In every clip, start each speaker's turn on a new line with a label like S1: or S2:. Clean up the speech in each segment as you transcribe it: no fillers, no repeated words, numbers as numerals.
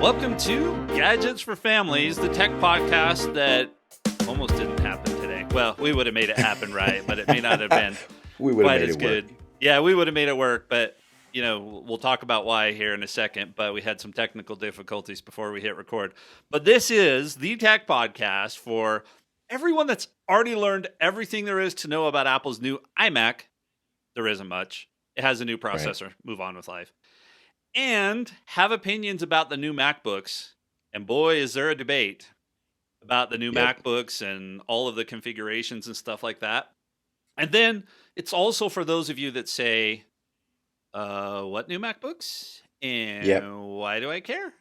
S1: Welcome to Gadgets for Families, the tech podcast that almost didn't happen today. Well, we would have made it happen, right? But it may not have been quite as good. Yeah, we would have made it work, but you know, we'll talk about why here in a second. But we had some technical difficulties before we hit record. But this is the tech podcast for everyone that's already learned everything there is to know about Apple's new iMac. There isn't much. It has a new processor. Right. Move on with life. And have opinions about the new MacBooks. And boy, is there a debate about the new MacBooks and all of the configurations and stuff like that. And then it's also for those of you that say, what new MacBooks? And why do I care?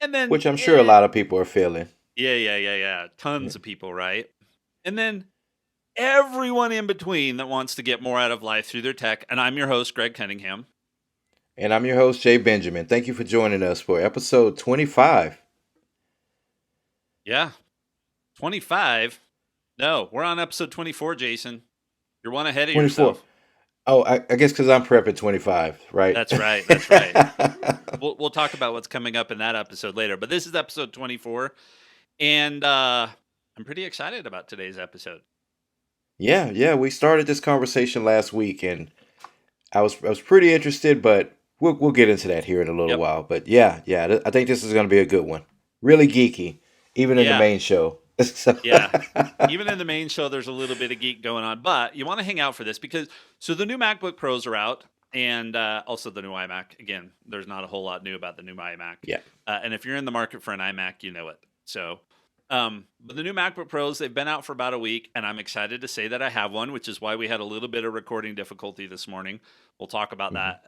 S1: And then,
S2: which I'm sure a lot of people are feeling.
S1: Yeah. Tons of people, right? And then everyone in between that wants to get more out of life through their tech. And I'm your host, Greg Cunningham.
S2: And I'm your host, Jay Benjamin. Thank you for joining us for episode 25.
S1: Yeah. 25? No, we're on episode 24, Jason. You're one ahead of 24. Yourself.
S2: Oh, I guess because I'm prepping 25, right?
S1: That's right. We'll talk about what's coming up in that episode later. But this is episode 24. And I'm pretty excited about today's episode.
S2: Yeah. We started this conversation last week, and I was pretty interested, but we'll get into that here in a little while. But yeah, I think this is going to be a good one. Really geeky, even in the main show.
S1: Even in the main show, there's a little bit of geek going on. But you want to hang out for this because the new MacBook Pros are out, and also the new iMac. Again, there's not a whole lot new about the new iMac.
S2: Yeah.
S1: And if you're in the market for an iMac, you know it. So, but the new MacBook Pros, they've been out for about a week, and I'm excited to say that I have one, which is why we had a little bit of recording difficulty this morning. We'll talk about that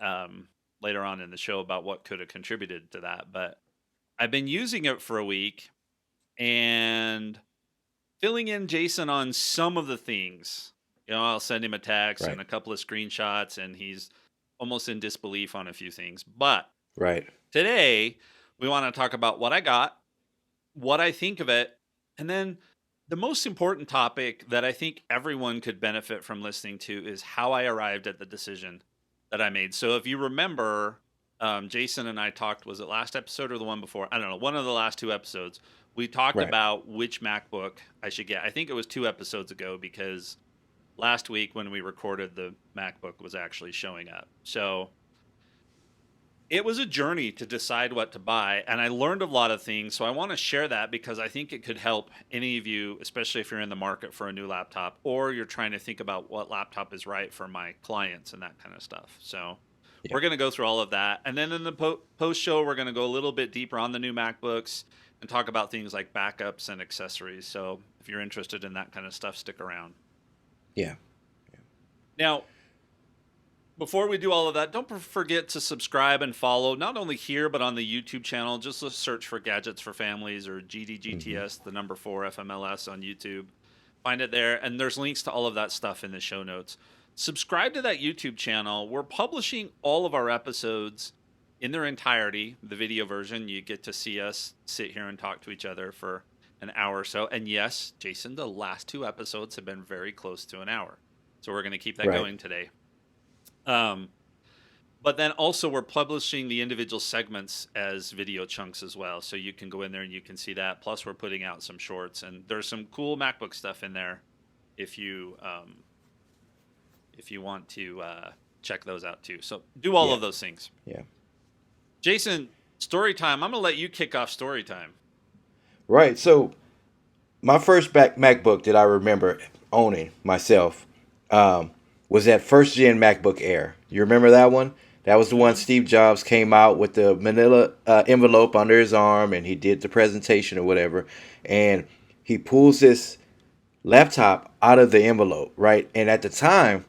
S1: later on in the show about what could have contributed to that. But I've been using it for a week and filling in Jason on some of the things. You know, I'll send him a text and a couple of screenshots, and he's almost in disbelief on a few things. But today, we want to talk about what I got, what I think of it, and then the most important topic that I think everyone could benefit from listening to is how I arrived at the decision that I made. So if you remember, Jason and I talked, was it last episode or the one before? I don't know, one of the last two episodes. We talked about which MacBook I should get. I think it was 2 episodes ago because last week when we recorded, the MacBook was actually showing up. So it was a journey to decide what to buy, and I learned a lot of things. So I want to share that because I think it could help any of you, especially if you're in the market for a new laptop or you're trying to think about what laptop is right for my clients and that kind of stuff. So we're going to go through all of that. And then in the post-show, we're going to go a little bit deeper on the new MacBooks and talk about things like backups and accessories. So if you're interested in that kind of stuff, stick around.
S2: Yeah.
S1: Now, before we do all of that, don't forget to subscribe and follow, not only here, but on the YouTube channel. Just search for Gadgets for Families or GDGTS, the number 4 FMLS on YouTube. Find it there, and there's links to all of that stuff in the show notes. Subscribe to that YouTube channel. We're publishing all of our episodes in their entirety, the video version. You get to see us sit here and talk to each other for an hour or so. And yes, Jason, the last 2 episodes have been very close to an hour. So we're going to keep that going today. But then also we're publishing the individual segments as video chunks as well. So you can go in there and you can see that. Plus we're putting out some shorts, and there's some cool MacBook stuff in there if you want to check those out too. So do all of those things.
S2: Yeah.
S1: Jason, story time. I'm going to let you kick off story time.
S2: Right. So my first MacBook that I remember owning myself was that first gen MacBook Air. You remember that one? That was the one Steve Jobs came out with the manila envelope under his arm, and he did the presentation or whatever. And he pulls this laptop out of the envelope, right? And at the time,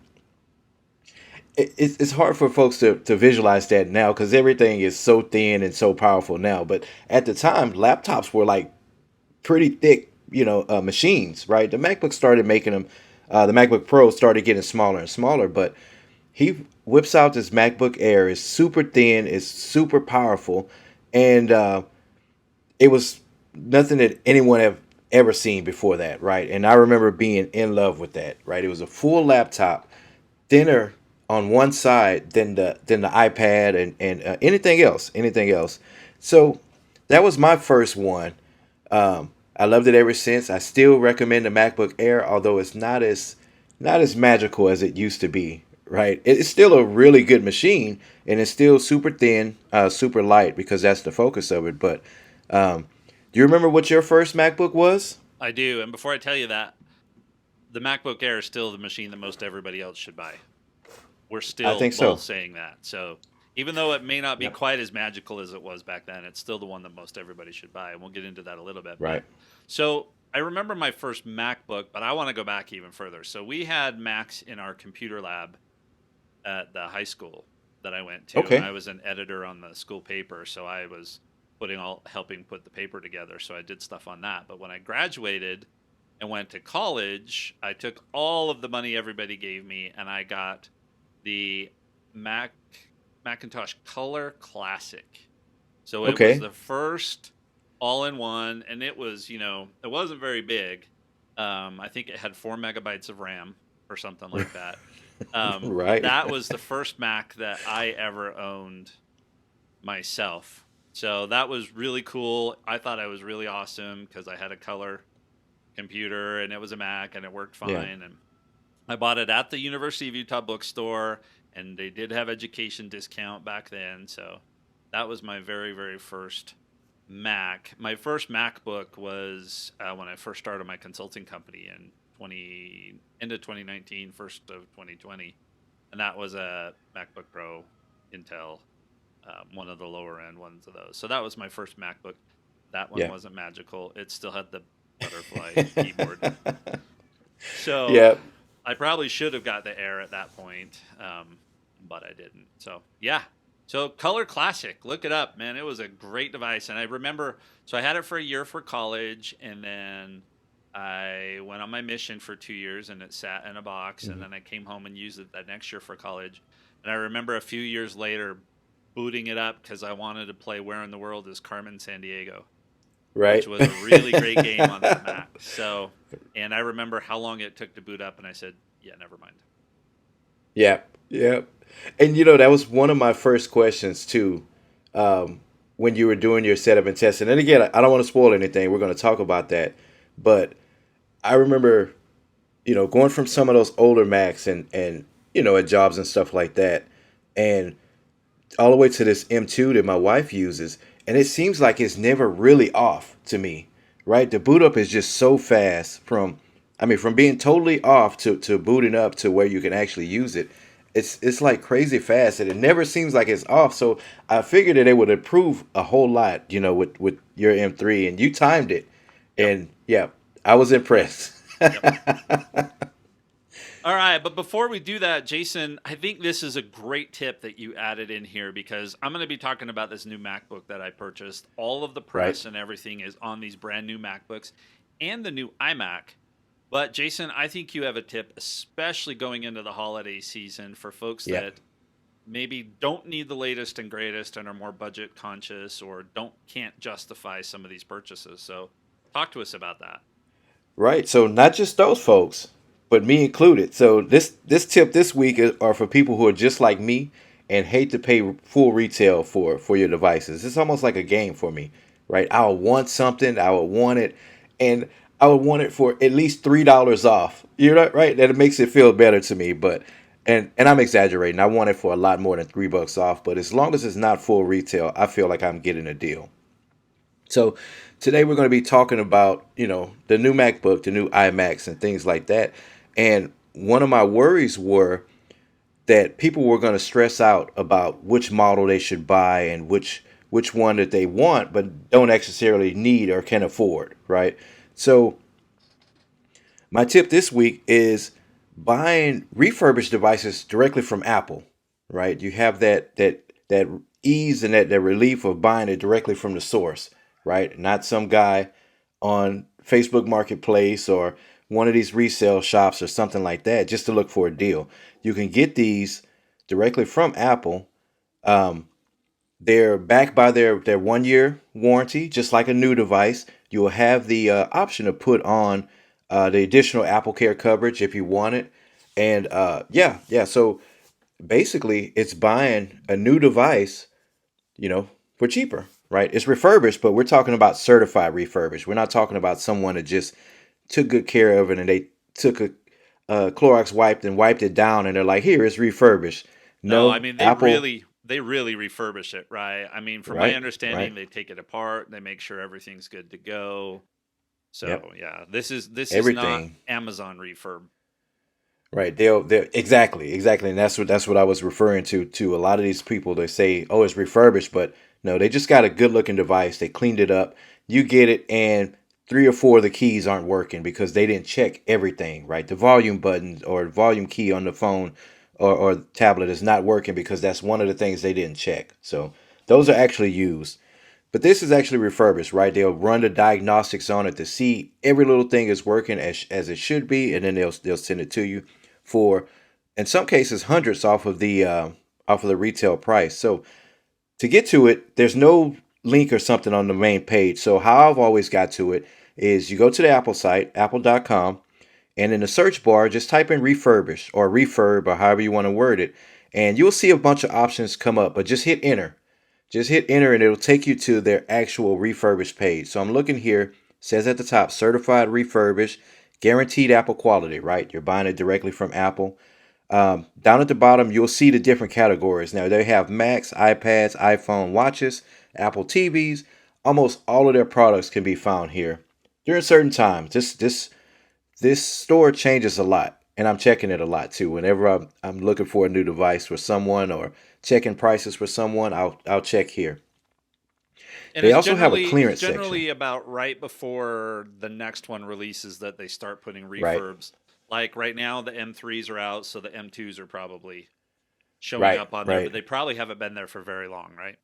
S2: it's hard for folks to visualize that now because everything is so thin and so powerful now. But at the time, laptops were like pretty thick, machines, right? The MacBook started making them. The MacBook Pro started getting smaller and smaller, but he whips out this MacBook Air. It's super thin, it's super powerful, and it was nothing that anyone have ever seen before that, right? And I remember being in love with that, right? It was a full laptop, thinner on one side than the iPad and anything else So that was my first one. I loved it ever since. I still recommend the MacBook Air, although it's not as magical as it used to be. Right? It's still a really good machine, and it's still super thin, super light because that's the focus of it. But do you remember what your first MacBook was?
S1: I do. And before I tell you that, the MacBook Air is still the machine that most everybody else should buy. We're
S2: I
S1: still
S2: think
S1: both
S2: so.
S1: saying that. So even though it may not be
S2: Yep.
S1: quite as magical as it was back then, it's still the one that most everybody should buy. And we'll get into that a little bit. But
S2: Right.
S1: so I remember my first MacBook, but I want to go back even further. So we had Macs in our computer lab at the high school that I went to, and
S2: Okay.
S1: I was an editor on the school paper, so I was helping put the paper together. So I did stuff on that. But when I graduated and went to college, I took all of the money everybody gave me, and I got the Mac Macintosh Color Classic. So it was
S2: Okay.
S1: the first all-in-one, and it was, it wasn't very big. I think it had 4 MB of RAM or something like that.
S2: Right.
S1: That was the first Mac that I ever owned myself. So that was really cool. I thought I was really awesome because I had a color computer and it was a Mac and it worked
S2: Yeah.
S1: fine. And I bought it at the University of Utah bookstore, and they did have education discount back then. So that was my very, very first Mac. My first MacBook was when I first started my consulting company in 20 end of 2019, first of 2020, and that was a MacBook Pro Intel, one of the lower end ones of those. So that was my first MacBook. That one
S2: Yeah.
S1: wasn't magical. It still had the butterfly keyboard. So
S2: Yeah.
S1: I probably should have got the Air at that point, but I didn't. So yeah. So Color Classic, look it up, man. It was a great device, and I remember. So I had it for a year for college, and then I went on my mission for 2 years, and it sat in a box. And
S2: Mhm.
S1: then I came home and used it that next year for college. And I remember a few years later booting it up because I wanted to play Where in the World is Carmen Sandiego, which
S2: Right.
S1: was a really great game on that Mac. So, and I remember how long it took to boot up, and I said, "Yeah, never mind."
S2: Yeah. Yeah. And that was one of my first questions too, um, when you were doing your setup and testing. And again, I don't want to spoil anything. We're going to talk about that, but I remember, going from some of those older Macs and at jobs and stuff like that, and all the way to this M2 that my wife uses, and it seems like it's never really off to me, right? The boot up is just so fast from being totally off to booting up to where you can actually use it. It's like crazy fast, and it never seems like it's off. So I figured that it would improve a whole lot, with your M3, and you timed it,
S1: Yep,
S2: and yeah, I was impressed.
S1: yep. All right, but before we do that, Jason, I think this is a great tip that you added in here because I'm going to be talking about this new MacBook that I purchased. All of the
S2: Right?
S1: press and everything is on these brand new MacBooks and the new iMac. But Jason, I think you have a tip, especially going into the holiday season for folks
S2: Yeah.
S1: that maybe don't need the latest and greatest and are more budget conscious or can't justify some of these purchases. So talk to us about that.
S2: Right. So not just those folks, but me included. So this tip this week are for people who are just like me and hate to pay full retail for your devices. It's almost like a game for me, right? I would want something, I would want it, and I would want it for at least $3 off. You're right. That makes it feel better to me, but and I'm exaggerating. I want it for a lot more than $3 off, but as long as it's not full retail, I feel like I'm getting a deal. So today we're going to be talking about, the new MacBook, the new iMacs and things like that. And one of my worries were that people were going to stress out about which model they should buy and which one that they want but don't necessarily need or can afford, right? So my tip this week is buying refurbished devices directly from Apple, right? You have that ease and that relief of buying it directly from the source, right? Not some guy on Facebook Marketplace or one of these resale shops or something like that just to look for a deal. You can get these directly from Apple. Um, they're backed by their 1 year warranty, just like a new device. You will have the option to put on the additional Apple Care coverage if you want it. And yeah, yeah. So basically, it's buying a new device, for cheaper. right? It's refurbished, but we're talking about certified refurbished. We're not talking about someone that just took good care of it and they took a Clorox wipe and wiped it down and they're like, here, it's refurbished.
S1: No, I
S2: No,
S1: mean
S2: Apple,
S1: they really refurbish it, right? I mean, from my
S2: right,
S1: understanding,
S2: right,
S1: they take it apart, they make sure everything's good to go.
S2: yep,
S1: So yeah, this is not
S2: everything.
S1: Amazon refurb.
S2: Right. They'll exactly. And that's what I was referring to. A lot of these people they say, oh, it's refurbished, but no, they just got a good looking device. They cleaned it up. You get it, and three or four of the keys aren't working because they didn't check everything, right? The volume button or volume key on the phone or tablet is not working because that's one of the things they didn't check. So those are actually used. But this is actually refurbished, right? They'll run the diagnostics on it to see every little thing is working as it should be, and then they'll send it to you for, in some cases, hundreds off of the retail price. So to get to it, there's no link or something on the main page. So how I've always got to it is you go to the Apple site, apple.com, and in the search bar, just type in refurbish or refurb or however you want to word it, and you'll see a bunch of options come up. But just hit enter. Just hit enter and it'll take you to their actual refurbished page. So I'm looking here, says at the top, certified refurbished, guaranteed Apple quality, right? You're buying it directly from Apple. Down at the bottom, you'll see the different categories. Now they have Macs, iPads, iPhone watches, Apple TVs. Almost all of their products can be found here during certain times. This store changes a lot, and I'm checking it a lot too. Whenever I'm looking for a new device for someone or checking prices for someone, I'll check here.
S1: And
S2: They
S1: it's
S2: also have a
S1: generally it's
S2: clearance section,
S1: generally about right before the next one releases that they start putting
S2: right?
S1: refurbs. Like right now, the M3s are out, so the M2s are probably showing
S2: Right,
S1: up on there, but
S2: right.
S1: they probably haven't been there for very long, right?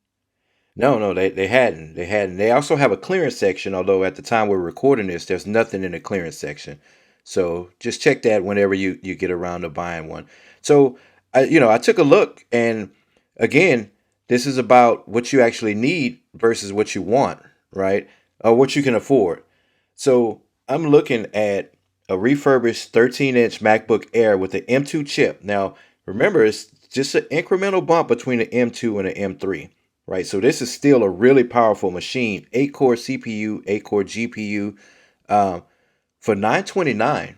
S2: No, no, they hadn't. They hadn't. They also have a clearance section, although at the time we're recording this, there's nothing in the clearance section. So just check that whenever you get around to buying one. So I took a look, and again, this is about what you actually need versus what you want, right? Or what you can afford. So I'm looking at a refurbished 13-inch MacBook Air with the M2 chip. Now, remember, it's just an incremental bump between the M2 and the M3, right? So this is still a really powerful machine. 8-core CPU, 8-core GPU, um, for 929.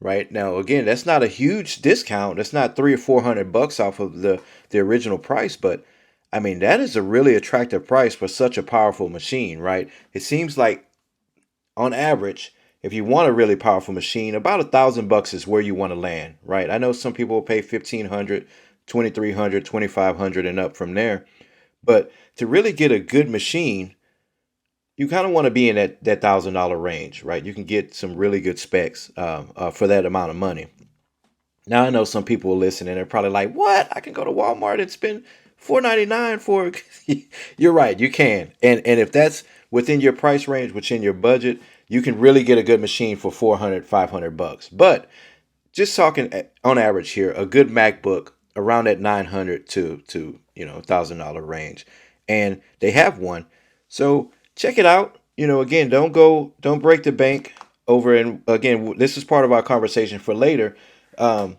S2: Right now, again, that's not a huge discount. That's not 300 or 400 bucks off of the original price, but I mean that is a really attractive price for such a powerful machine, right? It seems like on average, if you want a really powerful machine, about 1,000 bucks is where you want to land, right? I know some people will pay 1,500, 2,300, 2,500 and up from there, but to really get a good machine, you kind of want to be in that $1,000 range, right? You can get some really good specs for that amount of money. Now I know some people will listen and they're probably like, "What? I can go to Walmart and spend 4.99 for." You're right, you can, and if that's within your price range, within your budget, you can really get a good machine for 400, 500 bucks. But just talking on average here, a good MacBook around that 900 to $1,000 range, and they have one. So check it out. Again, don't break the bank over. And again, this is part of our conversation for later. Um,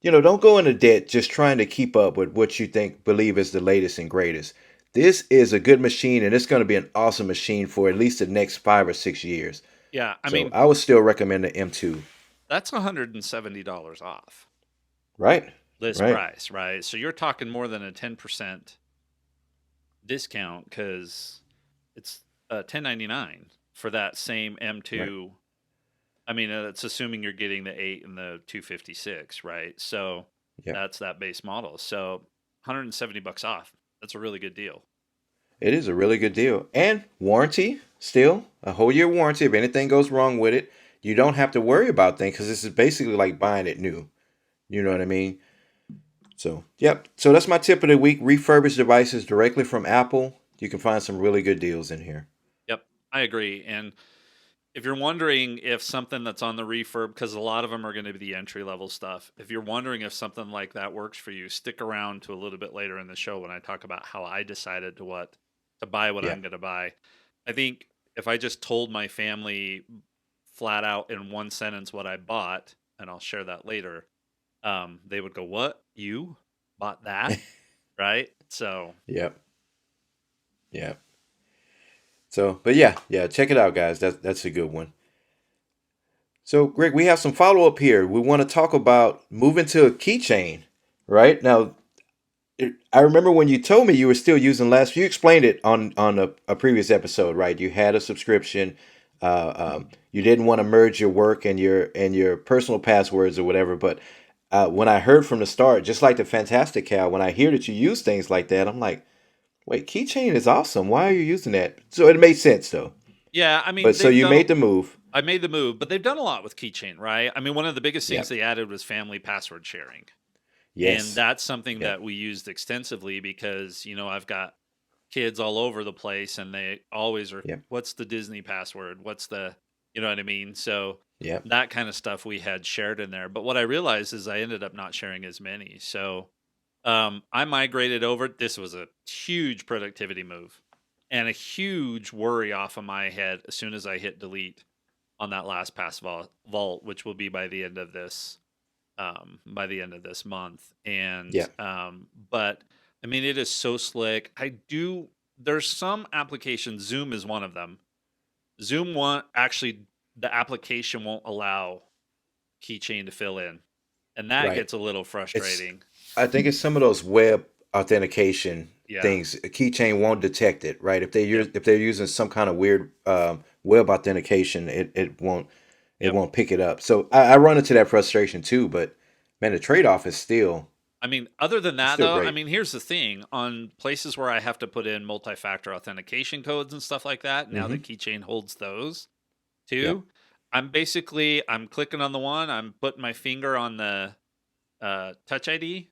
S2: don't go into debt just trying to keep up with what you believe is the latest and greatest. This is a good machine, and it's going to be an awesome machine for at least the next 5 or 6 years.
S1: Yeah, I
S2: So
S1: mean,
S2: I would still recommend the M2.
S1: that's $170 off
S2: Right,
S1: list
S2: right,
S1: price, right? So you're talking more than a 10% discount because it's 1099 for that same
S2: right.
S1: M2. I mean, it's assuming you're getting the 8 and the 256, right? So
S2: Yeah,
S1: that's that base model. So 170 bucks off. That's a really good deal.
S2: it is a really good deal. And warranty, still a whole year warranty. If anything goes wrong with it, you don't have to worry about things because this is basically like buying it new. You know what I mean? So, yep. So that's my tip of the week. Refurbished devices directly from Apple. You can find some really good deals in here.
S1: Yep, I agree. And if you're wondering if something that's on the refurb, because a lot of them are going to be the entry level stuff, if you're wondering if something like that works for you, stick around to a little bit later in the show when I talk about how I decided to buy what
S2: Yeah.
S1: I'm going to buy. I think if I just told my family flat out in one sentence what I bought, and I'll share that later, they would go, "What? You bought that?" Right? So
S2: Yep. Yep. So, but yeah, check it out, guys. That's a good one. So, Greg, we have some follow up here. We want to talk about moving to a keychain, right? Now, I remember when you told me you were still using last. You explained it on a previous episode, right? You had a subscription. You didn't want to merge your work and your personal passwords or whatever. But when I heard from the start, just like the Fantastic Cal, when I hear that you use things like that, I'm like, wait, keychain is awesome. Why are you using that? So it made sense though.
S1: Yeah, I mean
S2: But so
S1: they've
S2: you
S1: done.
S2: made the move.
S1: I made the move, but they've done a lot with Keychain, right? I mean, one of the biggest things
S2: Yep.
S1: they added was family password sharing. And
S2: Yes.
S1: that's something
S2: Yep.
S1: that we used extensively because, I've got kids all over the place and they always are,
S2: Yep.
S1: what's the Disney password? What's the, you know what I mean? So
S2: Yep.
S1: that kind of stuff we had shared in there. But what I realized is I ended up not sharing as many. So I migrated over. This was a huge productivity move and a huge worry off of my head as soon as I hit delete on that last pass vault, which will be by the end of this month. And
S2: Yep.
S1: but I mean, it is so slick. There's some applications. Zoom is one of them. Zoom won't actually the application won't allow keychain to fill in, and that
S2: Right.
S1: gets a little
S2: It's
S1: frustrating.
S2: I think it's some of those web authentication
S1: Yeah.
S2: things. A keychain won't detect it, right?
S1: Yep.
S2: If they're using some kind of weird web authentication, it
S1: Yep.
S2: won't pick it up. So I run into that frustration too. But man, the trade off is
S1: I mean, other than that,
S2: still
S1: though, I
S2: great.
S1: mean, here's the thing: on places where I have to put in multi-factor authentication codes and stuff like that, now that
S2: Hmm.
S1: Keychain holds those
S2: Yep.
S1: too, I'm clicking on the one, I'm putting my finger on the Touch ID,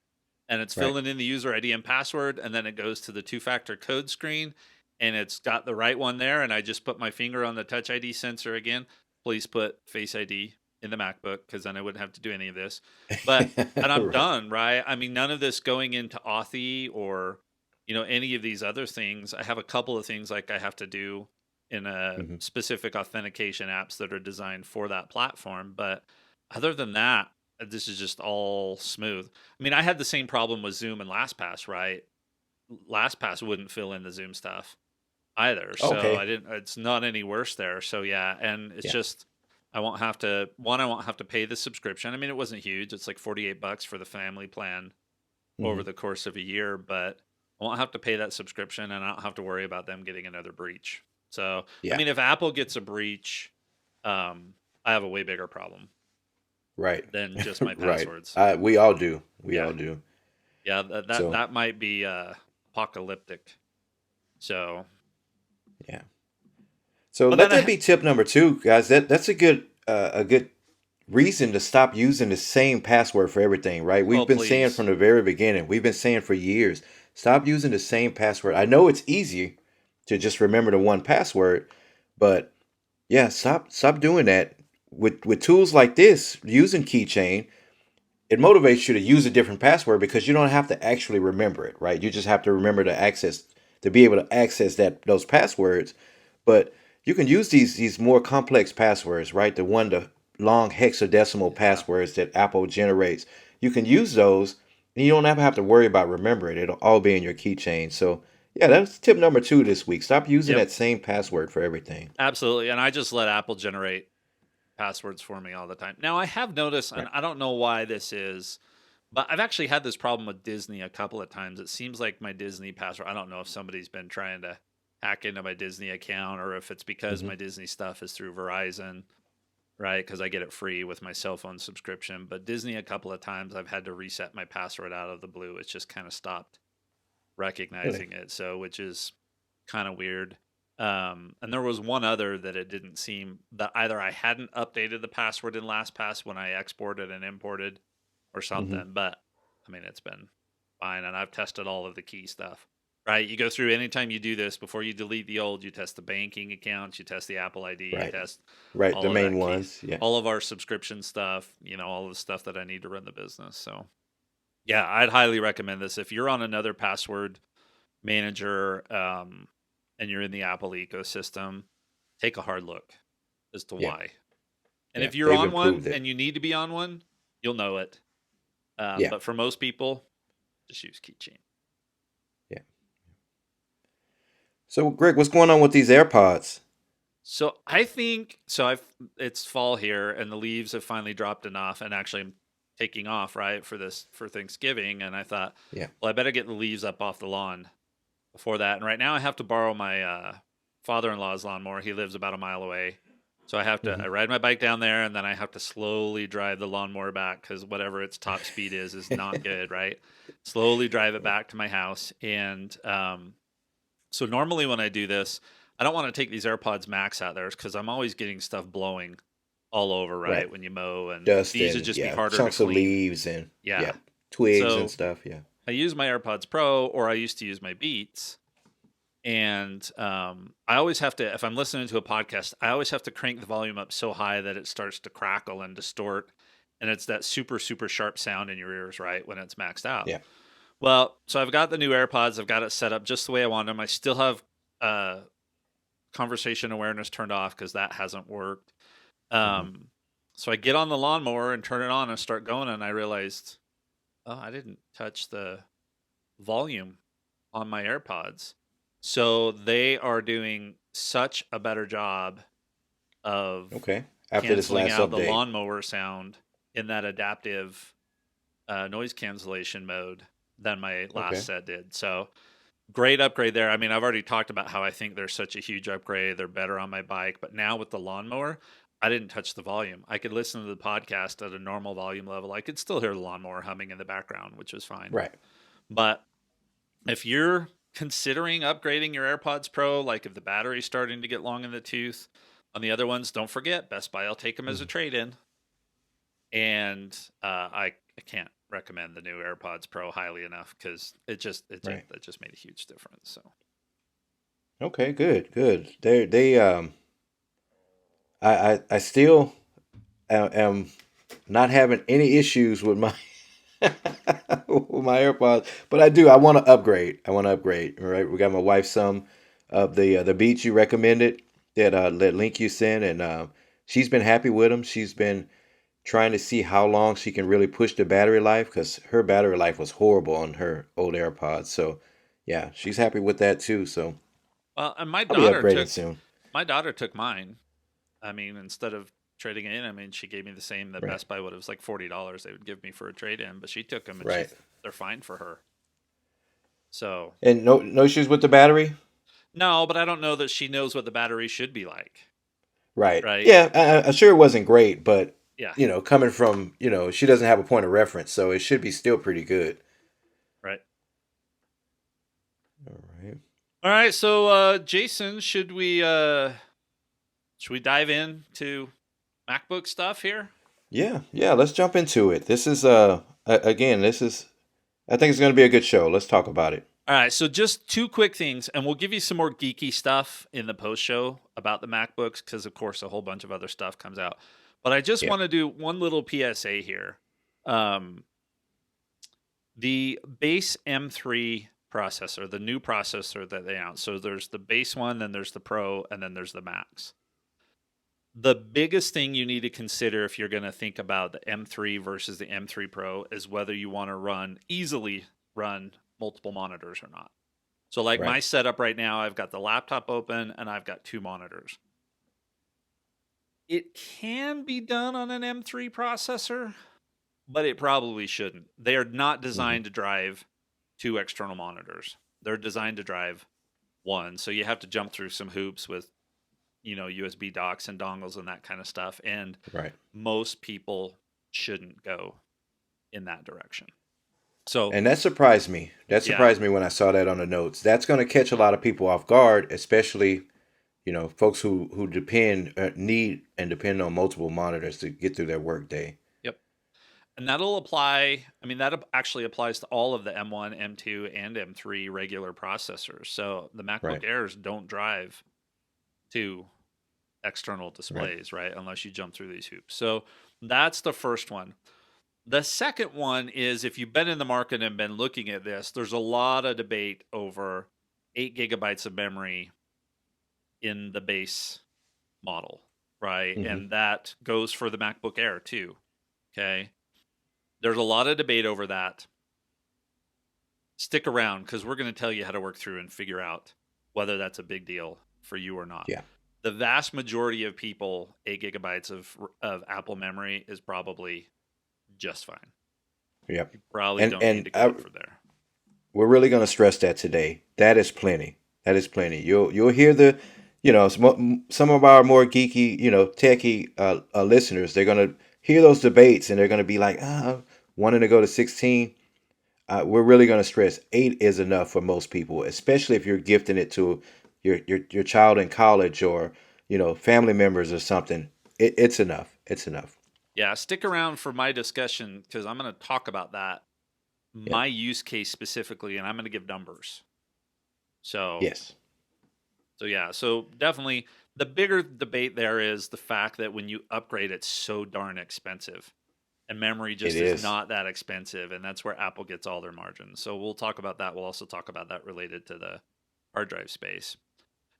S1: and it's
S2: Right.
S1: filling in the user ID and password, and then it goes to the two-factor code screen, and it's got the right one there, and I just put my finger on the Touch ID sensor again. Please put Face ID in the MacBook because then I wouldn't have to do any of this. And I'm
S2: Right.
S1: done, right? I mean, none of this going into Authy or any of these other things. I have a couple of things like I have to do in a
S2: Hmm.
S1: specific authentication apps that are designed for that platform, but other than that, this is just all smooth. I mean, I had the same problem with Zoom and LastPass, right? LastPass wouldn't fill in the Zoom stuff either, so I
S2: Okay.
S1: didn't. It's not any worse there. So yeah, and it's
S2: Yeah.
S1: just I won't have to. One, I won't have to pay the subscription. I mean, it wasn't huge. It's like $48 for the family plan over
S2: Hmm.
S1: the course of a year, but I won't have to pay that subscription, and I don't have to worry about them getting another breach. So I
S2: Yeah.
S1: mean, if Apple gets a breach, I have a way bigger problem
S2: Right.
S1: than just my
S2: Right.
S1: passwords.
S2: We all do. We
S1: Yeah.
S2: all do.
S1: Yeah, that
S2: So
S1: that might be apocalyptic. So,
S2: yeah. So
S1: but
S2: let
S1: then
S2: that be tip number two, guys. That's a good reason to stop using the same password for everything, right? We've
S1: oh
S2: been saying from
S1: please,
S2: the very beginning. We've been saying for years, stop using the same password. I know it's easy to just remember the one password, but yeah, stop doing that. With tools like this, using Keychain, it motivates you to use a different password because you don't have to actually remember it, right? You just have to remember to be able to access those passwords. But you can use these more complex passwords, right? The long hexadecimal
S1: yeah,
S2: passwords that Apple generates. You can use those, and you don't have to worry about remembering it. It'll all be in your keychain. So yeah, that's tip number two this week. Stop using
S1: yep,
S2: that same password for everything.
S1: absolutely. And I just let Apple generate passwords for me all the time. Now I have noticed, and
S2: Right.
S1: I don't know why this is, but I've actually had this problem with Disney a couple of times. It seems like my Disney password. I don't know if somebody's been trying to hack into my Disney account or if it's because
S2: Hmm.
S1: my Disney stuff is through Verizon, right? Because I get it free with my cell phone subscription. But Disney, a couple of times, I've had to reset my password out of the blue. It's just kind of stopped
S2: Really?
S1: recognizing it. So, which is kind of weird. And there was one other that it didn't seem that either I hadn't updated the password in LastPass when I exported and imported or
S2: Hmm.
S1: something. But I mean, it's been fine. And I've tested all of the key stuff, right? You go through anytime you do this before you delete the old, you test the banking accounts, you test the Apple ID, you
S2: Right.
S1: test
S2: Right. The
S1: all of
S2: main
S1: that key,
S2: ones. Yeah.
S1: all of our subscription stuff, all of the stuff that I need to run the business. So, yeah, I'd highly recommend this. If you're on another password manager and you're in the Apple ecosystem, take a hard look as to
S2: Yeah.
S1: why. And
S2: Yeah.
S1: if you're
S2: They've
S1: on one
S2: improved it.
S1: and you need to be on one, you'll know it.
S2: Yeah.
S1: But for most people, just use Keychain.
S2: Yeah. So, Greg, what's going on with these AirPods?
S1: So I think so. It's fall here, and the leaves have finally dropped enough, and actually I'm taking off right for Thanksgiving, and I thought,
S2: Yeah.
S1: well, I better get the leaves up off the lawn before that. And right now I have to borrow my father-in-law's lawnmower. He lives about a mile away, so I
S2: Hmm.
S1: ride my bike down there, and then I have to slowly drive the lawnmower back because whatever its top speed is not good, right? Slowly drive it back to my house, and so normally when I do this, I don't want to take these AirPods Max out there because I'm always getting stuff blowing all over,
S2: Right.
S1: right? When you mow, and
S2: Dust
S1: these would
S2: and
S1: just be
S2: yeah,
S1: harder to
S2: chunks of
S1: clean.
S2: leaves and
S1: Yeah.
S2: yeah, twigs and
S1: So
S2: stuff. Yeah.
S1: I use my AirPods Pro, or I used to use my Beats, and I always have to, if I'm listening to a podcast, I always have to crank the volume up so high that it starts to crackle and distort, and it's that super super sharp sound in your ears, right, when it's maxed out.
S2: Yeah.
S1: Well, so I've got the new AirPods. I've got it set up just the way I want them. I still have uh, conversation awareness turned off because that hasn't worked.
S2: Hmm.
S1: Um, so I get on the lawnmower and turn it on and start going, and I realized, oh, I didn't touch the volume on my AirPods. So they are doing such a better job of
S2: Okay. After this
S1: canceling
S2: last
S1: out the
S2: update.
S1: lawnmower sound in that adaptive noise cancellation mode than my last
S2: Okay.
S1: set did. So great upgrade there. I mean, I've already talked about how I think they're such a huge upgrade. They're better on my bike, but now with the lawnmower, I didn't touch the volume. I could listen to the podcast at a normal volume level. I could still hear the lawnmower humming in the background, which was fine.
S2: Right.
S1: But if you're considering upgrading your AirPods Pro, like if the battery's starting to get long in the tooth, on the other ones, don't forget Best Buy will take them as a
S2: Hmm.
S1: trade-in. And I can't recommend the new AirPods Pro highly enough because
S2: Right.
S1: it just made a huge difference. So
S2: Okay. Good. Good. I still am not having any issues with my with my AirPods, but I do. I want to upgrade. I want to upgrade. All right. We got my wife some of the beats you recommended that link you sent, and she's been happy with them. She's been trying to see how long she can really push the battery life because her battery life was horrible on her old AirPods. So yeah, she's happy with that too. So
S1: well, and
S2: I'll be upgrading soon.
S1: my daughter took mine. I mean, instead of trading it in, I mean, she gave me the same that
S2: Right.
S1: Best Buy would have, like $40 they would give me for a trade in, but she took them and
S2: Right.
S1: they're fine for her. So
S2: And no issues with the battery.
S1: no, but I don't know that she knows what the battery should be like,
S2: Right.
S1: right?
S2: Yeah. I'm sure it wasn't great, but
S1: Yeah,
S2: coming from she doesn't have a point of reference, so it should be still pretty good.
S1: right.
S2: All right.
S1: All right, so Jason, should we dive into MacBook stuff here?
S2: Yeah. Yeah. Let's jump into it. This is again. This is. I think it's going to be a good show. Let's talk about it.
S1: All right, so just two quick things, and we'll give you some more geeky stuff in the post show about the MacBooks because, of course, a whole bunch of other stuff comes out. But I just
S2: Yeah.
S1: want to do one little PSA here. Um, the base M3 processor, the new processor that they announced. So there's the base one, then there's the Pro, and then there's the Max. The biggest thing you need to consider if you're going to think about the M3 versus the M3 Pro is whether you want to easily run multiple monitors or not. So like
S2: Right.
S1: my setup right now, I've got the laptop open and I've got two monitors. It can be done on an M3 processor, but it probably shouldn't. They are not
S2: Hmm.
S1: designed to drive two external monitors. They're designed to drive one. So you have to jump through some hoops with, USB docks and dongles and that kind of stuff. And
S2: Right.
S1: most people shouldn't go in that direction. So,
S2: And that surprised me. That
S1: yeah,
S2: surprised me when I saw that on the notes. That's going to catch a lot of people off guard, especially folks who need and depend on multiple monitors to get through their workday.
S1: yep. And that'll apply. I mean, actually applies to all of the M1, M2, and M3 regular processors. So the
S2: Right.
S1: MacBook Airs don't drive two external
S2: Right.
S1: displays, right? Unless you jump through these hoops. So that's the first one. The second one is if you've been in the market and been looking at this, there's a lot of debate over 8 gigabytes of memory in the base model, right?
S2: Hmm.
S1: And that goes for the MacBook Air too. Okay. There's a lot of debate over that. Stick around because we're going to tell you how to work through and figure out whether that's a big deal for you or not.
S2: Yeah.
S1: The vast majority of people, 8 gigabytes of Apple memory is probably just fine.
S2: Yep.
S1: You probably
S2: And
S1: don't need
S2: and
S1: to go for there.
S2: we're really going to stress that today. That is plenty. That is plenty. You'll hear the, some of our more geeky, techie listeners. They're going to hear those debates and they're going to be like, wanting to go to 16. We're really going to stress 8 is enough for most people, especially if you're gifting it to your child in college or family members or something. It's enough. It's enough.
S1: Yeah, stick around for my discussion because I'm going to talk about that,
S2: Yep.
S1: my use case specifically, and I'm going to give numbers. So,
S2: Yes.
S1: so yeah, so definitely the bigger debate there is the fact that when you upgrade, it's so darn expensive. And memory
S2: It
S1: just is
S2: is.
S1: not that expensive, and that's where Apple gets all their margins. So we'll talk about that. We'll also talk about that related to the hard drive space.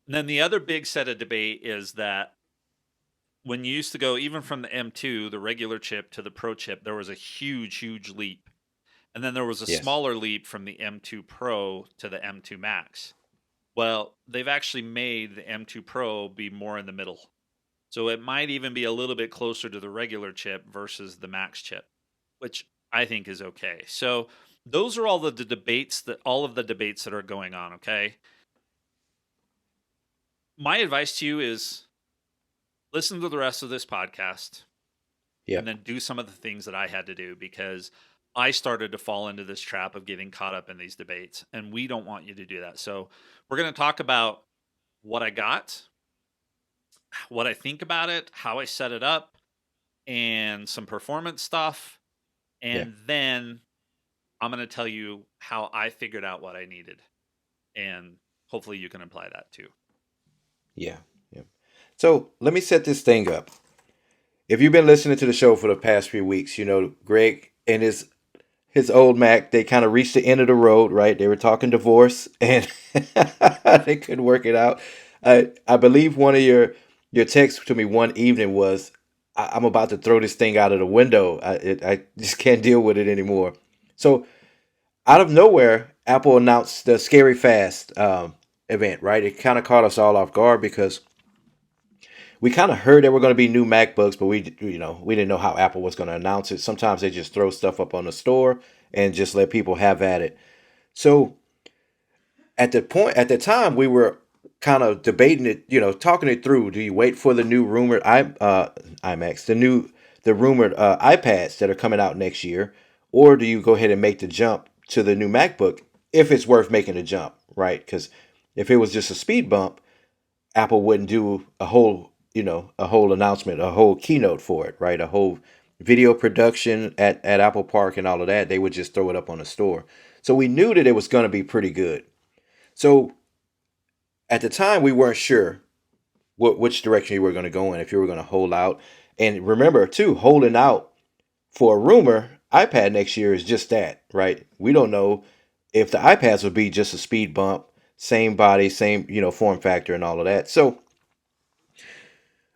S1: And then the other big set of debate is that when you used to go even from the M2, the regular chip, to the Pro chip, there was a huge, huge leap. And then there was a
S2: Yes.
S1: smaller leap from the M2 Pro to the M2 Max. Well, they've actually made the M2 Pro be more in the middle. So it might even be a little bit closer to the regular chip versus the Max chip, which I think is okay. So those are all the debates all of the debates that are going on, okay? My advice to you is listen to the rest of this podcast and
S2: Yep.
S1: then do some of the things that I had to do because I started to fall into this trap of getting caught up in these debates, and we don't want you to do that. So we're going to talk about what I got, what I think about it, how I set it up, and some performance stuff.
S2: Yeah.
S1: And then I'm going to tell you how I figured out what I needed. And hopefully you can apply that too.
S2: Yeah. Yeah. So let me set this thing up. If you've been listening to the show for the past few weeks, Greg and his old Mac, they kind of reached the end of the road, right? They were talking divorce and they couldn't work it out. I believe one of your texts to me one evening was, I'm about to throw this thing out of the window. I just can't deal with it anymore. So out of nowhere, Apple announced the Scary Fast event, right? It kind of caught us all off guard because we kind of heard there were going to be new MacBooks, but we didn't know how Apple was going to announce it. Sometimes they just throw stuff up on the store and just let people have at it. So at the time, we were kind of debating it, talking it through. Do you wait for the new rumored iMacs, the rumored iPads that are coming out next year, or do you go ahead and make the jump to the new MacBook if it's worth making the jump, right? Because if it was just a speed bump, Apple wouldn't do a whole announcement, a whole keynote for it, right? A whole video production at Apple Park and all of that. They would just throw it up on the store. So we knew that it was going to be pretty good. So at the time, we weren't sure which direction you were going to go in, if you were going to hold out. And remember, too, holding out for a rumor iPad next year is just that, right? We don't know if the iPads will be just a speed bump, same body, same form factor, and all of that. So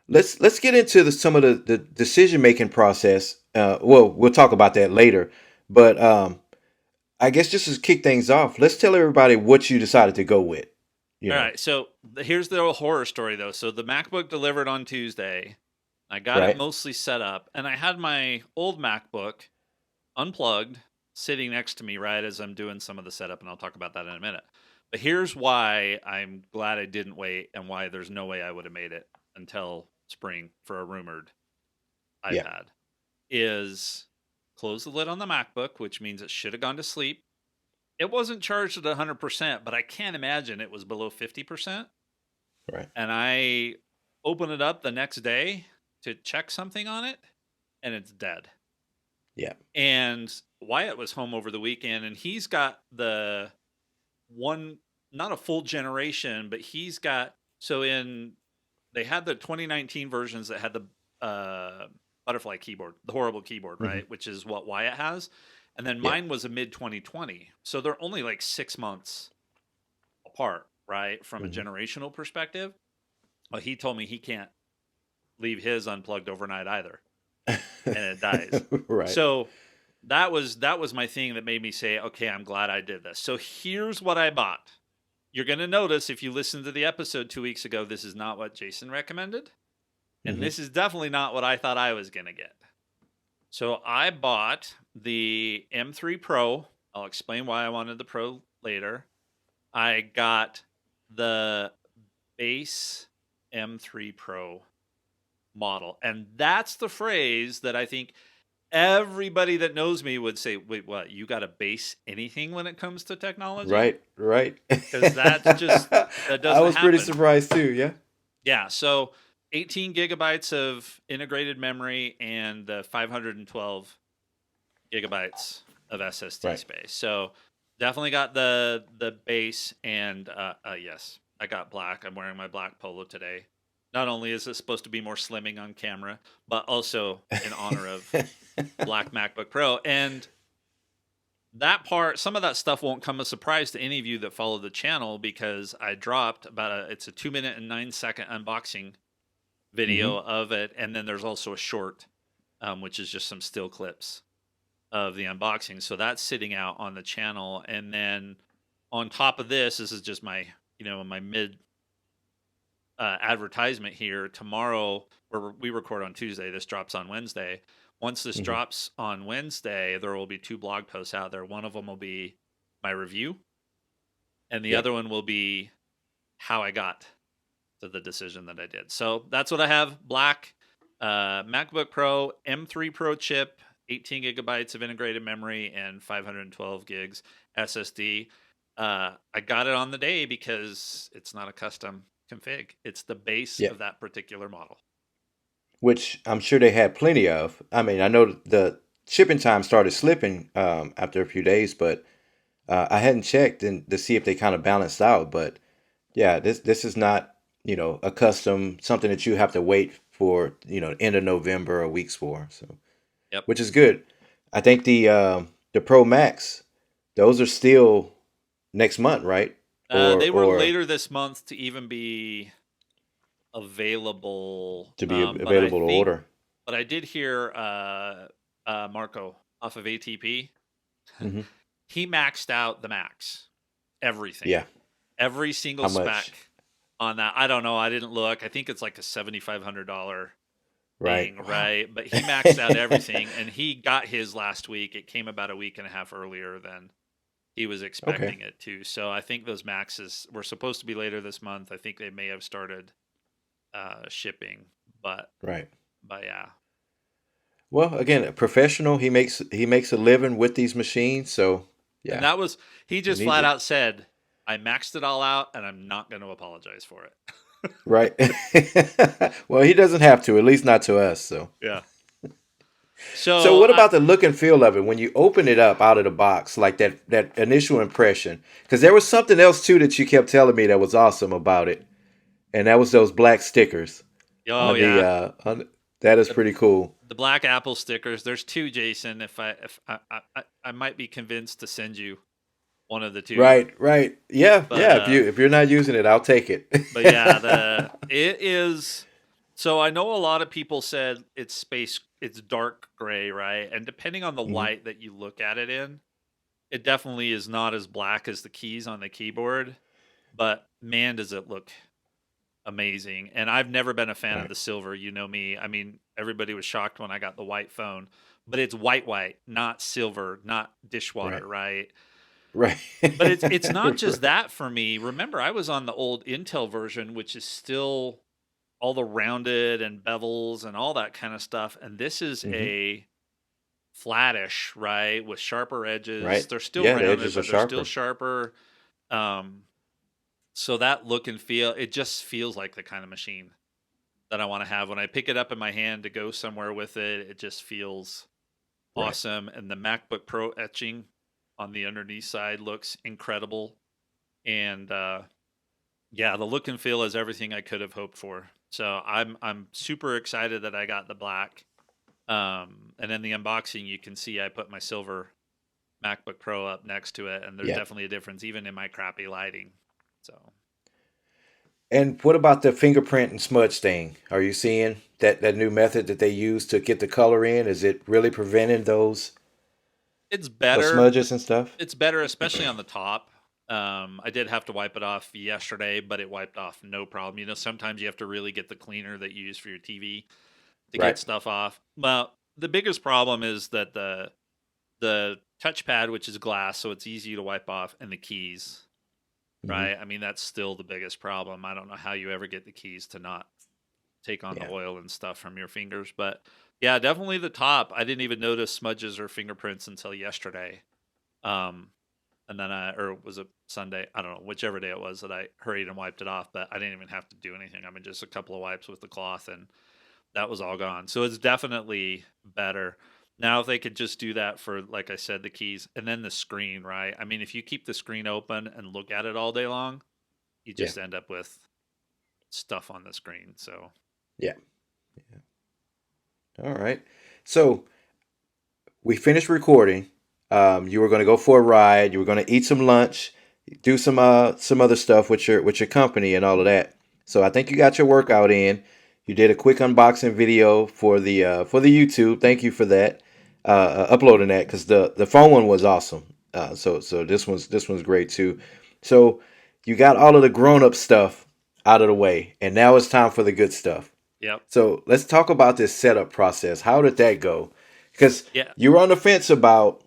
S2: let's get into some of the decision making process. Well, we'll talk about that later, but I guess just to kick things off, let's tell everybody what you decided to go with. You
S1: All
S2: know,
S1: right. So here's the horror story, though. So the MacBook delivered on Tuesday. I got it
S2: right?
S1: mostly set up, and I had my old MacBook unplugged sitting next to me right as I'm doing some of the setup, and I'll talk about that in a minute. But here's why I'm glad I didn't wait and why there's no way I would have made it until spring for a rumored
S2: Yeah,
S1: iPad is close the lid on the MacBook, which means it should have gone to sleep. It wasn't charged at 100%, but I can't imagine it was below 50%.
S2: right.
S1: And I open it up the next day to check something on it, and it's dead.
S2: Yeah,
S1: And Wyatt was home over the weekend, and he's got the one, not a full generation, but he's got, they had the 2019 versions that had the butterfly keyboard, the horrible keyboard,
S2: hmm,
S1: right? Which is what Wyatt has. And then
S2: yeah,
S1: mine was a mid 2020. So they're only like 6 months apart, right? From a
S2: hmm,
S1: generational perspective. Well, he told me he can't leave his unplugged overnight either, and it dies.
S2: right.
S1: So that was my thing that made me say, okay, I'm glad I did this. So here's what I bought. you're going to notice if you listen to the episode 2 weeks ago, this is not what Jason recommended. And
S2: Hmm.
S1: this is definitely not what I thought I was going to get. So I bought the M3 Pro. I'll explain why I wanted the Pro later. I got the base M3 Pro model. And that's the phrase that I think everybody that knows me would say, wait, what? You got to base anything when it comes to technology?
S2: Right, right.
S1: Because that's just, that
S2: I
S1: doesn't
S2: was pretty
S1: happen.
S2: surprised too. Yeah.
S1: Yeah. So 18 gigabytes of integrated memory and 512 gigabytes of SSD
S2: Right.
S1: space. So definitely got the base, and yes, I got black. I'm wearing my black polo today. Not only is it supposed to be more slimming on camera, but also in honor of black MacBook Pro. And that part, some of that stuff won't come as a surprise to any of you that follow the channel, because I dropped it's a 2 minute and 9 second unboxing
S2: Hmm.
S1: video of it, and then there's also a short, which is just some still clips of the unboxing. So that's sitting out on the channel. And then on top of this is just my, my mid advertisement here. Tomorrow, where we record on Tuesday, this drops on Wednesday. Once this
S2: Hmm.
S1: drops on Wednesday, there will be 2 blog posts out there. One of them will be my review, and the
S2: Yep.
S1: other one will be how I got to the decision that I did. So that's what I have. Black MacBook Pro M3 Pro chip, 18 gigabytes of integrated memory, and 512 gigs SSD. I got it on the day because it's not a custom config. It's the base
S2: Yep.
S1: of that particular model.
S2: Which I'm sure they had plenty of. I mean, I know the shipping time started slipping after a few days, but I hadn't checked and to see if they kind of balanced out. But yeah, this is not, a custom something that you have to wait for, end of November or weeks for. So,
S1: Yep.
S2: which is good. I think the Pro Max, those are still next month, right?
S1: They were
S2: Or
S1: later this month to even be available.
S2: to be
S1: But I
S2: available to
S1: think,
S2: order.
S1: but I did hear Marco off of ATP.
S2: Hmm.
S1: He maxed out the Max, everything,
S2: Yeah.
S1: every single
S2: How
S1: spec
S2: much?
S1: on that. I don't know. I didn't look. I think it's like a $7,500
S2: Right.
S1: thing,
S2: Wow.
S1: right? But he maxed out everything, and he got his last week. It came about a week and a half earlier than he was
S2: Okay.
S1: expecting it to. So I think those Maxes were supposed to be later this month. I think they may have started shipping, but
S2: Right.
S1: yeah.
S2: Well, again, a professional, he makes a living with these machines, so
S1: And
S2: yeah,
S1: that was, he
S2: he
S1: just
S2: needs
S1: flat
S2: it.
S1: out said, I maxed it all out and I'm not going to apologize for it.
S2: Right. Well, he doesn't have to, at least not to us, so.
S1: Yeah.
S2: So
S1: So
S2: what about the look and feel of it when you open it up out of the box, like that initial impression? Because there was something else too that you kept telling me that was awesome about it, and that was those black stickers
S1: oh
S2: on the
S1: yeah,
S2: that is
S1: the,
S2: pretty cool.
S1: the black Apple stickers. There's 2, Jason. If I might be convinced to send you one of the 2,
S2: Right, right. Yeah,
S1: but
S2: yeah, if you're not using it, I'll take it.
S1: yeah, it is. So I know a lot of people said it's dark gray, right? And depending on the
S2: Hmm.
S1: light that you look at it in, it definitely is not as black as the keys on the keyboard, but man, does it look amazing. And I've never been a fan of
S2: Right,
S1: the silver, you know me. I mean, everybody was shocked when I got the white phone, but it's white, not silver, not
S2: right,
S1: dishwater, right?
S2: right.
S1: But it's not just
S2: Right.
S1: that for me. Remember, I was on the old Intel version, which is still all the rounded and bevels and all that kind of stuff. And this is
S2: Hmm.
S1: a flattish, right, with sharper edges.
S2: Right.
S1: They're still
S2: Yeah, the
S1: rounded,
S2: edges are
S1: but they're still
S2: sharper.
S1: sharper. Um, so that look and feel, it just feels like the kind of machine that I want to have. When I pick it up in my hand to go somewhere with it, it just feels
S2: Right.
S1: awesome. And the MacBook Pro etching on the underneath side looks incredible. And yeah, the look and feel is everything I could have hoped for. So I'm super excited that I got the black. And in the unboxing, you can see I put my silver MacBook Pro up next to it, and there's
S2: Yeah.
S1: definitely a difference, even in my crappy lighting. So
S2: And what about the fingerprint and smudge stain? Are you seeing that new method that they use to get the color in? Is it really preventing
S1: it's
S2: those
S1: better.
S2: smudges and stuff?
S1: It's better, especially on the top. I did have to wipe it off yesterday, but it wiped off no problem. Sometimes you have to really get the cleaner that you use for your TV to get
S2: Right.
S1: stuff off. Well, the biggest problem is that the touchpad, which is glass, so it's easy to wipe off, and the keys,
S2: Hmm.
S1: right? I mean, that's still the biggest problem. I don't know how you ever get the keys to not take on the
S2: Yeah.
S1: oil and stuff from your fingers, but yeah, definitely the top. I didn't even notice smudges or fingerprints until yesterday. Um, and then or was it Sunday? I don't know, whichever day it was that I hurried and wiped it off, but I didn't even have to do anything. I mean, just a couple of wipes with the cloth and that was all gone. So it's definitely better. Now, if they could just do that for, like I said, the keys and then the screen, right? I mean, if you keep the screen open and look at it all day long, you
S2: Yeah.
S1: just end up with stuff on the screen. So,
S2: Yeah. All right. So we finished recording. You were going to go for a ride. You were going to eat some lunch, do some other stuff with your company and all of that. So I think you got your workout in. You did a quick unboxing video for the YouTube. Thank you for that. Uploading that because the phone one was awesome. So this one's great too. So you got all of the grown up stuff out of the way, and now it's time for the good stuff.
S1: yep.
S2: So let's talk about this setup process. How did that go? Because
S1: Yeah,
S2: you were on the fence about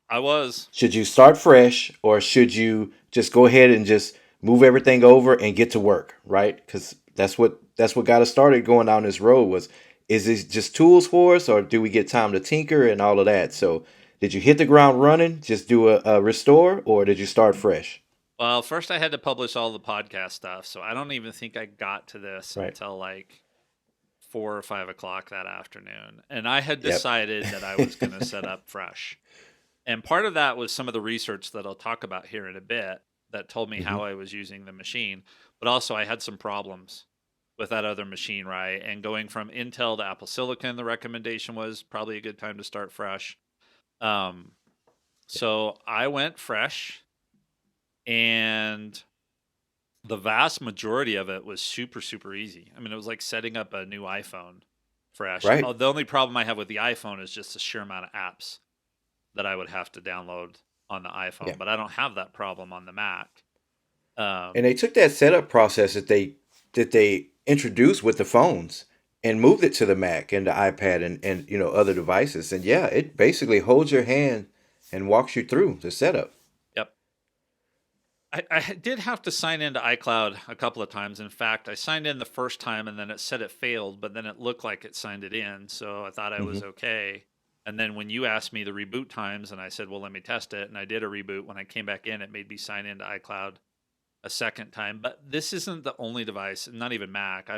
S1: I was.
S2: should you start fresh or should you just go ahead and just move everything over and get to work, right? Because that's what got us started going down this road was is this just tools for us or do we get time to tinker and all of that? So did you hit the ground running, just do a restore, or did you start fresh?
S1: Well, first I had to publish all the podcast stuff. So I don't even think I got to this
S2: Right.
S1: until like 4 or 5 o'clock that afternoon. And I had
S2: Yep.
S1: decided that I was going to set up fresh. And part of that was some of the research that I'll talk about here in a bit that told me
S2: Hmm.
S1: how I was using the machine. But also, I had some problems with that other machine, right? And going from Intel to Apple Silicon, the recommendation was probably a good time to start fresh. Um, so I went fresh, and the vast majority of it was super, super easy. I mean, it was like setting up a new iPhone fresh.
S2: Right.
S1: Oh, the only problem I have with the iPhone is just the sheer amount of apps that I would have to download on the
S2: Yeah.
S1: iPhone, but I don't have that problem on the Mac.
S2: And
S1: Um,
S2: they took that setup process that they introduced with the phones and moved it to the Mac and the iPad and other devices. And yeah, it basically holds your hand and walks you through the setup.
S1: yep. I did have to sign into iCloud a couple of times. In fact, I signed in the first time and then it said it failed, but then it looked like it signed it in. So I thought I was
S2: Hmm.
S1: okay. And then when you asked me the reboot times, and I said, well, let me test it. And I did a reboot. When I came back in, it made me sign into iCloud a second time. But this isn't the only device, not even Mac. Um,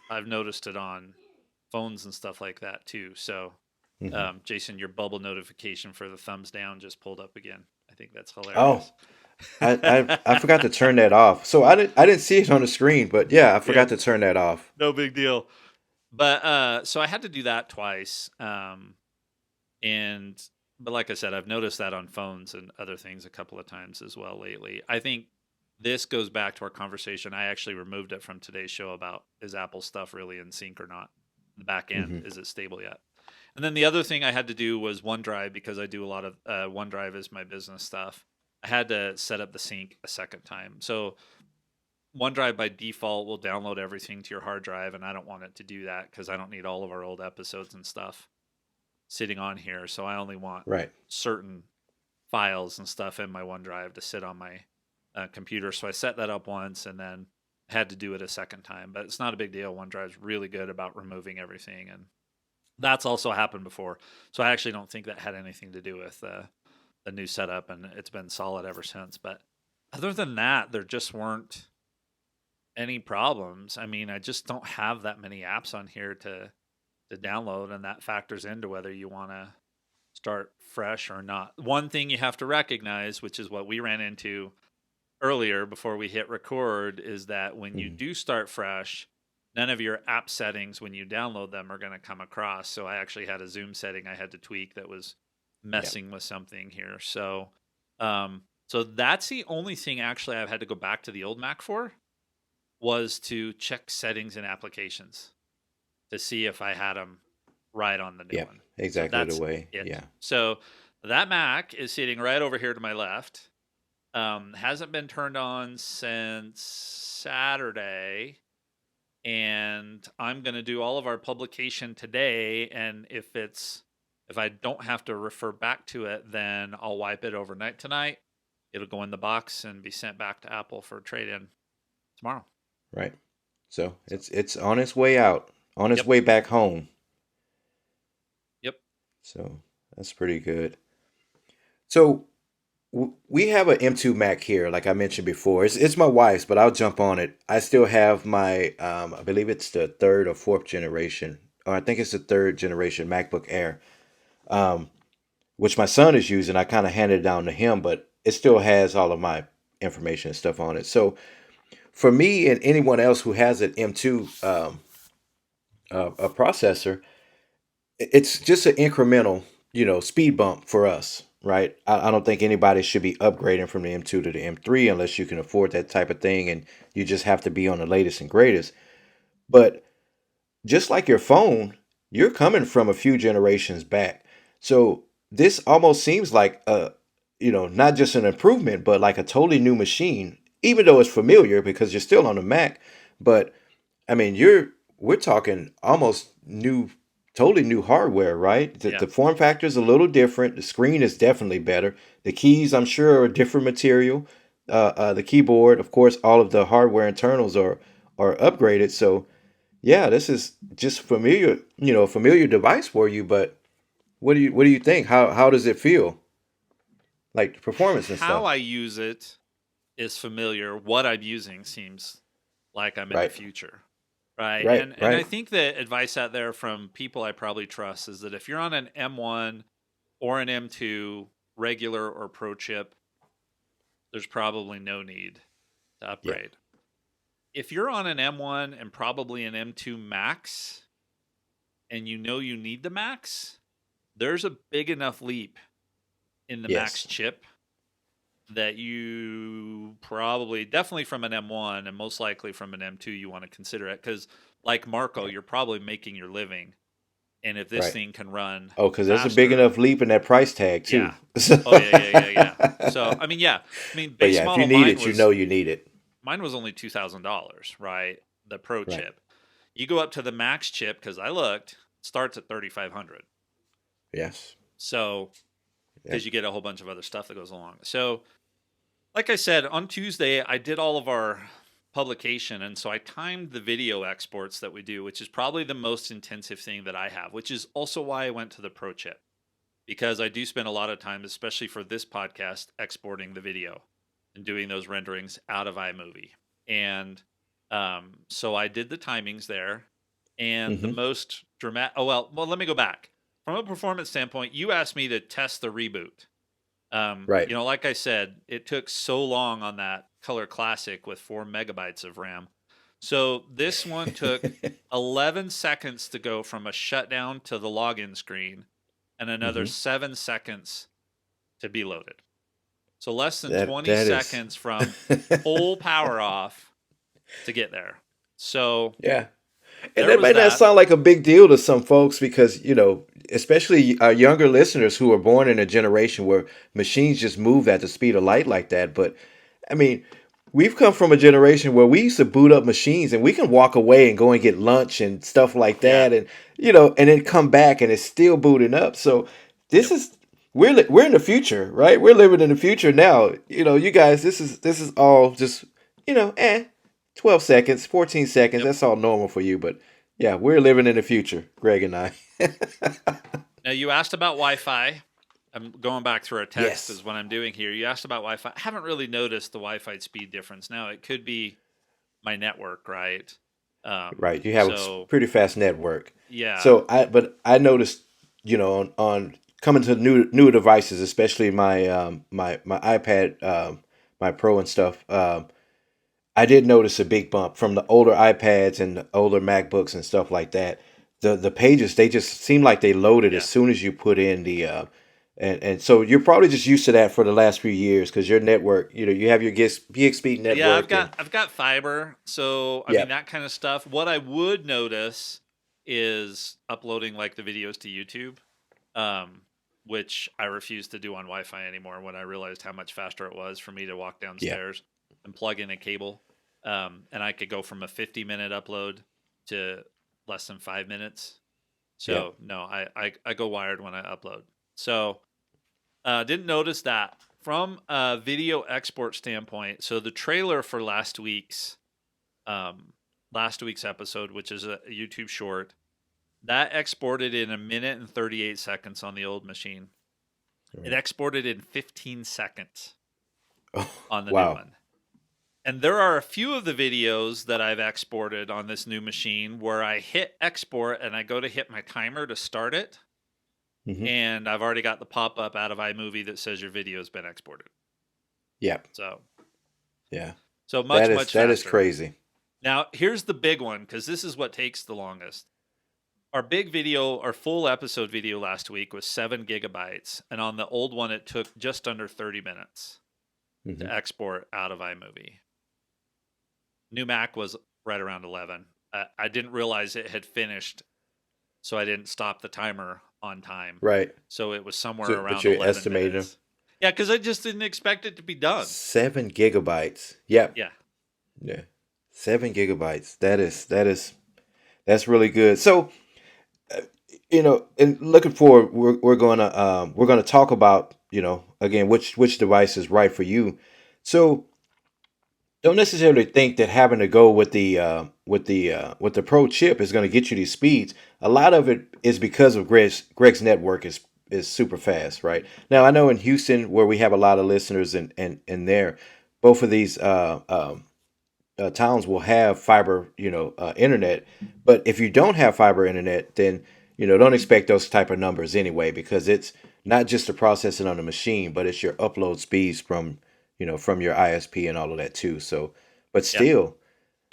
S1: I've noticed it on phones and stuff like that too. So,
S2: Hmm.
S1: Jason, your bubble notification for the thumbs down just pulled up again. I think that's
S2: Oh,
S1: hilarious.
S2: I forgot to turn that off. So I didn't see it on the screen, but yeah, I
S1: Yeah,
S2: forgot to turn that off.
S1: no big deal. But so I had to do that twice. And but like I said, I've noticed that on phones and other things a couple of times as well lately. I think this goes back to our conversation. I actually removed it from today's show about is Apple stuff really in sync or not? The back end,
S2: Hmm.
S1: is it stable yet? And then the other thing I had to do was OneDrive because I do a lot of OneDrive is my business stuff. I had to set up the sync a second time. So OneDrive by default will download everything to your hard drive, and I don't want it to do that because I don't need all of our old episodes and stuff sitting on here. So I only want
S2: Right.
S1: certain files and stuff in my OneDrive to sit on my computer. So I set that up once and then had to do it a second time. But it's not a big deal. OneDrive's really good about removing everything, and that's also happened before. So I actually don't think that had anything to do with the new setup, and it's been solid ever since. But other than that, there just weren't any problems. I mean, I just don't have that many apps on here to download, and that factors into whether you want to start fresh or not. One thing you have to recognize, which is what we ran into earlier before we hit record, is that when you
S2: Hmm.
S1: do start fresh, none of your app settings when you download them are going to come across. So I actually had a Zoom setting I had to tweak that was
S2: Yeah.
S1: messing with something here. So that's the only thing actually I've had to go back to the old Mac for was to check settings and applications to see if I had them right on the new
S2: Yeah.
S1: one. So
S2: Exactly the
S1: that's
S2: way.
S1: it.
S2: Yeah.
S1: So That Mac is sitting right over here to my left. Hasn't been turned on since Saturday, and I'm going to do all of our publication today. And if I don't have to refer back to it, then I'll wipe it overnight tonight. It'll go in the box and be sent back to Apple for trade-in tomorrow.
S2: Right. So it's on its way out, on its
S1: Yep.
S2: way back home.
S1: Yep.
S2: So that's pretty good. So we have an M2 Mac here, like I mentioned before. It's my wife's, but I'll jump on it. I still have my, I believe it's the third or fourth generation, or I think it's the third generation MacBook Air, um, which my son is using. I kind of handed it down to him, but it still has all of my information and stuff on it. So for me and anyone else who has an M2 a processor, it's just an incremental, speed bump for us, right? I don't think anybody should be upgrading from the M2 to the M3 unless you can afford that type of thing and you just have to be on the latest and greatest. But just like your phone, you're coming from a few generations back. So this almost seems like not just an improvement, but like a totally new machine, even though it's familiar because you're still on the Mac. But I mean, we're talking almost new, totally new hardware, right? The,
S1: Yeah.
S2: the form factor is a little different. The screen is definitely better. The keys, I'm sure, are different material. The keyboard, of course, all of the hardware internals are upgraded. So yeah, this is just familiar, a familiar device for you. But what do you think? How does it feel? Like performance and
S1: How
S2: stuff.
S1: I use it is familiar. What I'm using seems like I'm in the
S2: Right,
S1: future. Right.
S2: right,
S1: And I
S2: right.
S1: think the advice out there from people I probably trust is that if you're on an M1 or an M2 regular or pro chip, there's probably no need to
S2: Yeah.
S1: upgrade. If you're on an M1 and probably an M2 Max and you know you need the Max, there's a big enough leap in the Max
S2: Yes.
S1: chip that you probably definitely from an M1 and most likely from an M2 you want to consider it because like Marco,
S2: Right.
S1: you're probably making your living, and if this
S2: Right.
S1: thing can run
S2: Oh, because there's a big
S1: faster,
S2: enough leap in that price tag too.
S1: yeah.
S2: So,
S1: Oh yeah, yeah, yeah, yeah. So I mean, yeah. I mean,
S2: but
S1: base
S2: yeah, if you
S1: model
S2: need it, you know you need it.
S1: mine was only $2,000, right? The Pro
S2: Right.
S1: chip. You go up to the Max chip because I looked, starts at 3,500.
S2: Yes.
S1: So
S2: Yep.
S1: because you get a whole bunch of other stuff that goes along. So like I said, on Tuesday, I did all of our publication. And so I timed the video exports that we do, which is probably the most intensive thing that I have, which is also why I went to the Pro Chip, because I do spend a lot of time, especially for this podcast, exporting the video and doing those renderings out of iMovie. And so I did the timings there. And the
S2: Mm-hmm.
S1: most dramatic, let me go back. From a performance standpoint, you asked me to test the reboot.
S2: Right.
S1: Like I said, it took so long on that Color Classic with 4 MB of RAM. So this one took 11 seconds to go from a shutdown to the login screen and another
S2: Mm-hmm.
S1: 7 seconds to be loaded. So less than
S2: That
S1: 20
S2: that is.
S1: seconds from full power off to get there. So
S2: Yeah. And
S1: there
S2: that
S1: was
S2: might not
S1: that.
S2: sound like a big deal to some folks because, especially our younger listeners who are born in a generation where machines just move at the speed of light like that. But I mean, we've come from a generation where we used to boot up machines and we can walk away and go and get lunch and stuff like
S1: Yeah.
S2: that. And, and then come back and it's still booting up. So this
S1: Yep.
S2: is, we're in the future, right? We're living in the future now. You guys, this is all just, 12 seconds, 14 seconds.
S1: Yep.
S2: That's all normal for you. But yeah, we're living in the future, Greg and I.
S1: Now you asked about Wi-Fi. I'm going back through our text
S2: Yes.
S1: is what I'm doing here. You asked about Wi-Fi. I haven't really noticed the Wi-Fi speed difference. Now it could be my network, right?
S2: Right. You have a
S1: So
S2: pretty fast network.
S1: yeah,
S2: But I noticed, on coming to newer devices, especially my iPad, my Pro and stuff. I did notice a big bump from the older iPads and the older MacBooks and stuff like that. The pages, they just seem like they loaded as
S1: yeah,
S2: soon as you put in and so you're probably just used to that for the last few years because your network, you have your GXP
S1: yeah. I've
S2: network and
S1: got fiber, so I
S2: yeah.
S1: mean that kind of stuff. What I would notice is uploading like the videos to YouTube. Um, which I refuse to do on Wi-Fi anymore when I realized how much faster it was for me to walk
S2: Yeah.
S1: downstairs and plug in a cable. And I could go from a 50-minute upload to less than 5 minutes.
S2: Yeah.
S1: So no, I go wired when I upload. So didn't notice that. From a video export standpoint, so the trailer for last week's episode, which is a YouTube short, that exported in 1 minute and 38 seconds on the old machine. It
S2: Right.
S1: exported in 15 seconds
S2: Oh,
S1: on the new
S2: wow.
S1: one. And there are a few of the videos that I've exported on this new machine where I hit export and I go to hit my timer to start it.
S2: Hmm.
S1: And I've already got the pop-up out of iMovie that says your video has been exported.
S2: Yeah.
S1: So
S2: Yeah.
S1: much, much
S2: That is
S1: faster.
S2: crazy.
S1: Now, here's the big one, because this is what takes the longest. Our full episode video last week was 7 gigabytes. And on the old one, it took just under 30 minutes
S2: Hmm.
S1: to export out of iMovie. New Mac was right around 11. I didn't realize it had finished, so I didn't stop the timer on time.
S2: Right.
S1: So it was somewhere
S2: So,
S1: around
S2: but you're
S1: 11
S2: estimating
S1: minutes. Yeah, because I just didn't expect it to be done.
S2: 7 gigabytes. Yeah.
S1: Yeah.
S2: Yeah. 7 gigabytes. That's really good. So, uh, and looking forward, we're gonna talk about, again, which device is right for you. So, don't necessarily think that having to go with the Pro chip is going to get you these speeds. A lot of it is because of Greg's network is super fast, right? Now I know in Houston where we have a lot of listeners and there, both of these towns will have fiber, internet. But if you don't have fiber internet, then don't expect those type of numbers anyway, because it's not just the processing on the machine, but it's your upload speeds from your ISP and all of that too. So, but
S1: Yeah.
S2: still,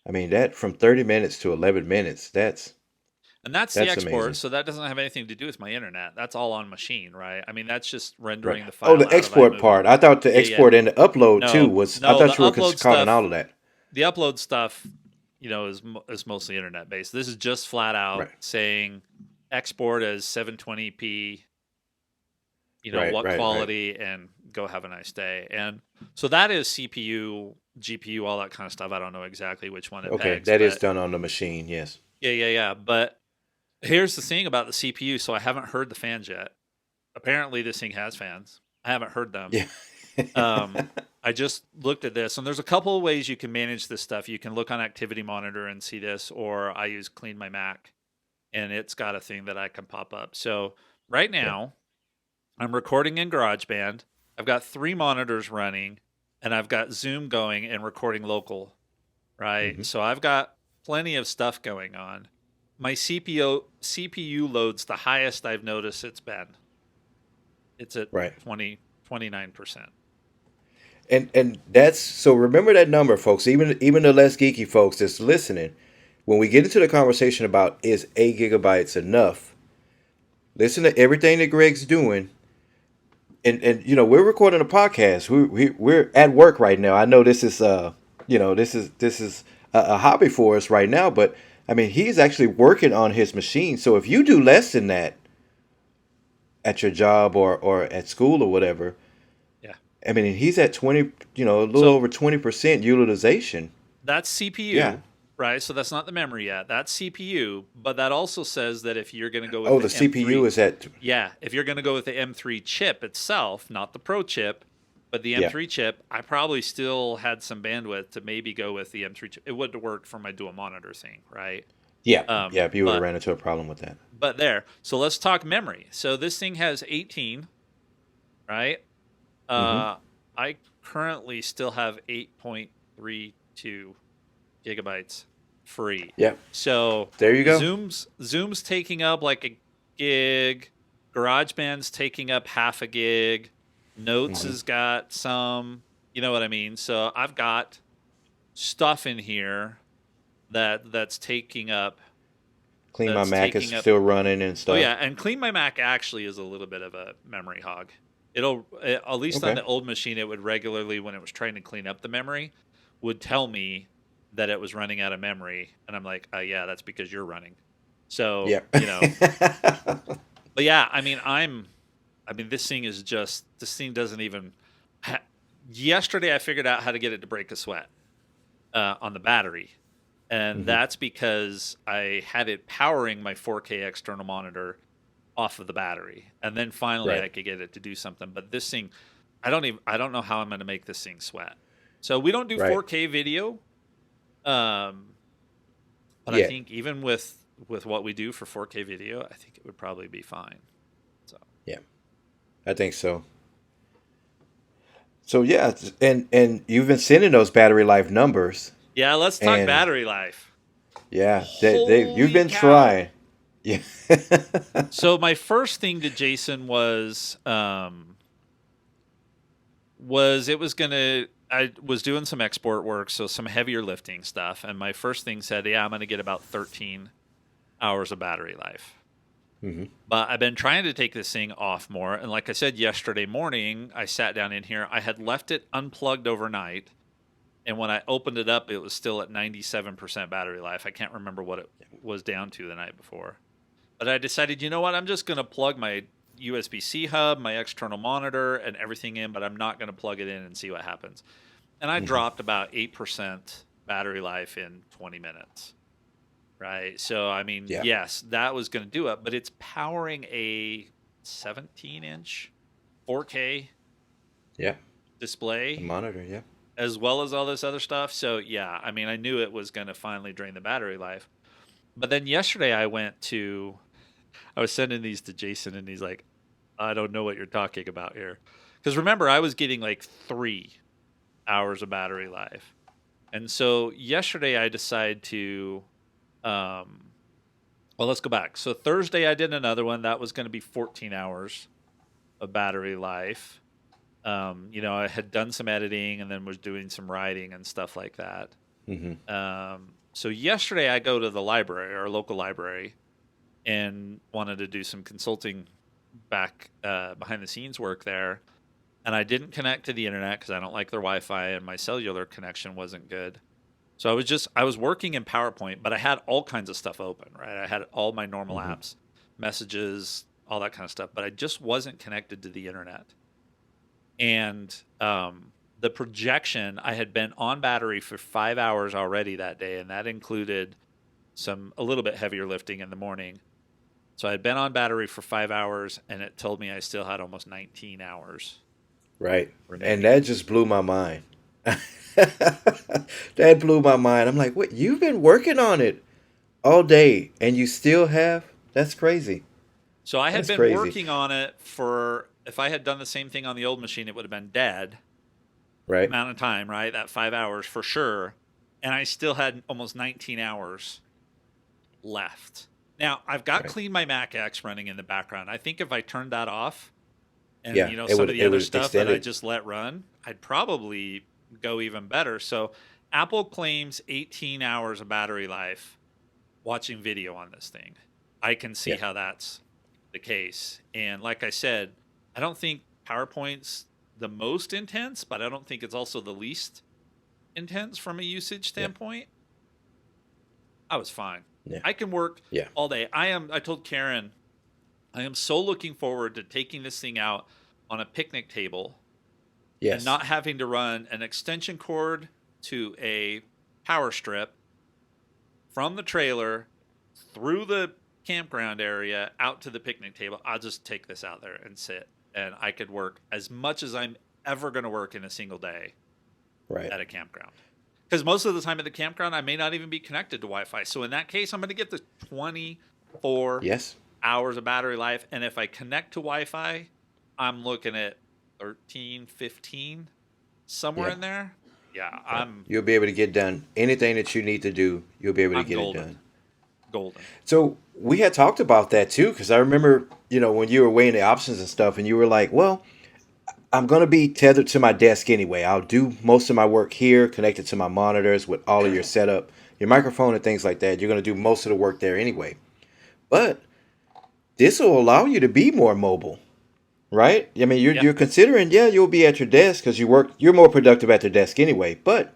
S2: I mean that from 30 minutes to 11 minutes,
S1: And that's the
S2: that's
S1: export,
S2: amazing.
S1: so that doesn't have anything to do with my internet. That's all on machine, right? I mean, that's just
S2: Right.
S1: rendering the
S2: Oh,
S1: file
S2: the
S1: out of
S2: export
S1: iMovie.
S2: part. I thought the
S1: Yeah, yeah.
S2: export and the upload too
S1: No,
S2: was. I
S1: no, the
S2: thought you were
S1: upload
S2: calling all
S1: stuff,
S2: of that.
S1: the upload stuff, is mostly internet based. This is just flat out
S2: Right.
S1: saying export as 720p,
S2: Right.
S1: what
S2: Right. Right.
S1: quality, and go have a nice day. And so that is CPU, GPU, all that kind of stuff. I don't know exactly which one it
S2: Okay,
S1: pegs,
S2: that is
S1: but
S2: done on the machine. Yes.
S1: yeah. But here's the thing about the CPU. So I haven't heard the fans yet. Apparently, this thing has fans. I haven't heard them.
S2: Yeah.
S1: I just looked at this, and there's a couple of ways you can manage this stuff. You can look on Activity Monitor and see this, or I use Clean My Mac, and it's got a thing that I can pop up. So right
S2: Yeah.
S1: now, I'm recording in GarageBand. I've got 3 monitors running, and I've got Zoom going and recording local, right?
S2: Hmm.
S1: So I've got plenty of stuff going on. My CPU load's the highest I've noticed it's been. It's at
S2: Right.
S1: 29%.
S2: And that's so. Remember that number, folks. Even the less geeky folks that's listening, when we get into the conversation about is 8 gigabytes enough, listen to everything that Greg's doing. And we're recording a podcast. We're at work right now. I know this is this is a hobby for us right now, but I mean he's actually working on his machine. So if you do less than that at your job or at school or whatever,
S1: Yeah.
S2: I mean he's at 20, a little
S1: So
S2: over 20% utilization.
S1: that's CPU,
S2: Yeah.
S1: right? So that's not the memory yet. That's CPU, but that also says that if you're going to go with
S2: Oh,
S1: the
S2: the CPU
S1: M3,
S2: is at
S1: yeah, if you're going to go with the M3 chip itself, not the Pro chip, but the
S2: yeah.
S1: M3 chip, I probably still had some bandwidth to maybe go with the M3 chip. It wouldn't have worked for my dual monitor thing, right?
S2: Yeah.
S1: Um,
S2: Yeah, you would have
S1: but
S2: ran into a problem with that.
S1: but there. So let's talk memory. So this thing has 18, right?
S2: Mhm.
S1: I currently still have 8.32 gigabytes free.
S2: Yeah.
S1: So
S2: There you go.
S1: Zoom's taking up like a gig. GarageBand's taking up half a gig. Notes
S2: Mhm.
S1: has got some. You know what I mean? So I've got stuff in here that's taking up.
S2: Clean My
S1: That's
S2: Mac is
S1: taking up.
S2: still running and
S1: Oh
S2: stuff.
S1: yeah, and Clean My Mac actually is a little bit of a memory hog. At least on
S2: Okay.
S1: the old machine, it would regularly, when it was trying to clean up the memory, would tell me that it was running out of memory, and I'm like, yeah, that's because you're running. So
S2: Yeah.
S1: but yeah, I mean, I'm I mean, this thing doesn't even. Yesterday, I figured out how to get it to break a sweat on the battery. And
S2: Hmm.
S1: that's because I had it powering my 4K external monitor off of the battery. And then finally I
S2: Right.
S1: could get it to do something. But this thing, I don't know how I'm going to make this thing sweat. So we don't do
S2: Right.
S1: 4K video. Um, but I
S2: Yeah.
S1: think even with what we do for 4K video, I think it would probably be fine. So
S2: Yeah. I think so. So yeah, and you've been sending those battery life numbers,
S1: yeah, let's talk
S2: and
S1: battery life.
S2: yeah, they you've
S1: Holy
S2: been
S1: cow.
S2: trying. Yeah.
S1: So my first thing to Jason was it was gonna I was doing some export work, so some heavier lifting stuff, and my first thing said, yeah, I'm gonna get about 13 hours of battery life.
S2: Hmm.
S1: But I've been trying to take this thing off more, and like I said yesterday morning, I sat down in here. I had left it unplugged overnight, and when I opened it up, it was still at 97% battery life. I can't remember what it was down to the night before. But I decided, you know what? I'm just going to plug my USB-C hub, my external monitor, and everything in, but I'm not going to plug it in and see what happens. And I
S2: Hmm.
S1: dropped about 8% battery life in 20 minutes. Right. So, I mean,
S2: Yeah.
S1: yes, that was going to do it, but it's powering a 17-inch 4K
S2: Yeah. The
S1: display
S2: monitor. Yeah.
S1: as well as all this other stuff. So, yeah, I mean, I knew it was going to finally drain the battery life. But then yesterday I was sending these to Jason and he's like, I don't know what you're talking about here. Because remember, I was getting like 3 hours of battery life. And so yesterday I decided to, um, well, let's go back. So Thursday I did another one that was going to be 14 hours of battery life. I had done some editing and then was doing some writing and stuff like that.
S2: Hmm.
S1: So yesterday I go to the library, our local library, and wanted to do some consulting back behind the scenes work there. And I didn't connect to the internet because I don't like their Wi-Fi, and my cellular connection wasn't good. So I was working in PowerPoint, but I had all kinds of stuff open, right? I had all my normal
S2: Hmm.
S1: apps, messages, all that kind of stuff, but I just wasn't connected to the internet. And the projection, I had been on battery for 5 hours already that day, and that included a little bit heavier lifting in the morning. So I'd been on battery for 5 hours, and it told me I still had almost 19 hours
S2: Right. And
S1: remaining.
S2: that just blew my mind. That blew my mind. I'm like, what? You've been working on it all day, and you still have? That's crazy.
S1: So I had
S2: That's
S1: been
S2: crazy.
S1: working on it for, if I had done the same thing on the old machine, it would have been dead
S2: Right.
S1: amount of time, right? That 5 hours for sure. And I still had almost 19 hours left. Now, I've got
S2: Right.
S1: Clean My Mac X running in the background. I think if I turned that off and,
S2: Yeah. It
S1: some of
S2: would
S1: the
S2: it
S1: other
S2: would
S1: stuff that
S2: extend
S1: I
S2: it.
S1: just let run, I'd probably go even better. So Apple claims 18 hours of battery life watching video on this thing. I can see
S2: Yeah.
S1: how that's the case. And like I said, I don't think PowerPoint's the most intense, but I don't think it's also the least intense from a usage
S2: Yeah.
S1: standpoint. I was fine.
S2: Yeah.
S1: I can work
S2: Yeah.
S1: all day. I told Karen, I am so looking forward to taking this thing out on a picnic table and
S2: Yes.
S1: not having to run an extension cord to a power strip from the trailer through the campground area out to the picnic table. I'll just take this out there and sit, and I could work as much as I'm ever going to work in a single day
S2: Right.
S1: at a campground. Because most of the time at the campground, I may not even be connected to Wi Fi. So in that case, I'm going to get the 24
S2: Yes.
S1: hours of battery life. And if I connect to Wi Fi, I'm looking at 13, 15, somewhere
S2: Yeah.
S1: in there. Yeah,
S2: Yeah. You'll be able to get done anything that you need to do. You'll be able to
S1: I'm
S2: get it
S1: golden.
S2: done.
S1: Golden.
S2: So we had talked about that too, because I remember, when you were weighing the options and stuff, and you were like, "Well, I'm gonna be tethered to my desk anyway. I'll do most of my work here, connected to my monitors with all of your setup, your microphone, and things like that. You're gonna do most of the work there anyway. But this will allow you to be more mobile, right? I mean, you're
S1: Yeah.
S2: you're considering, yeah, you'll be at your desk because you're more productive at your desk anyway. But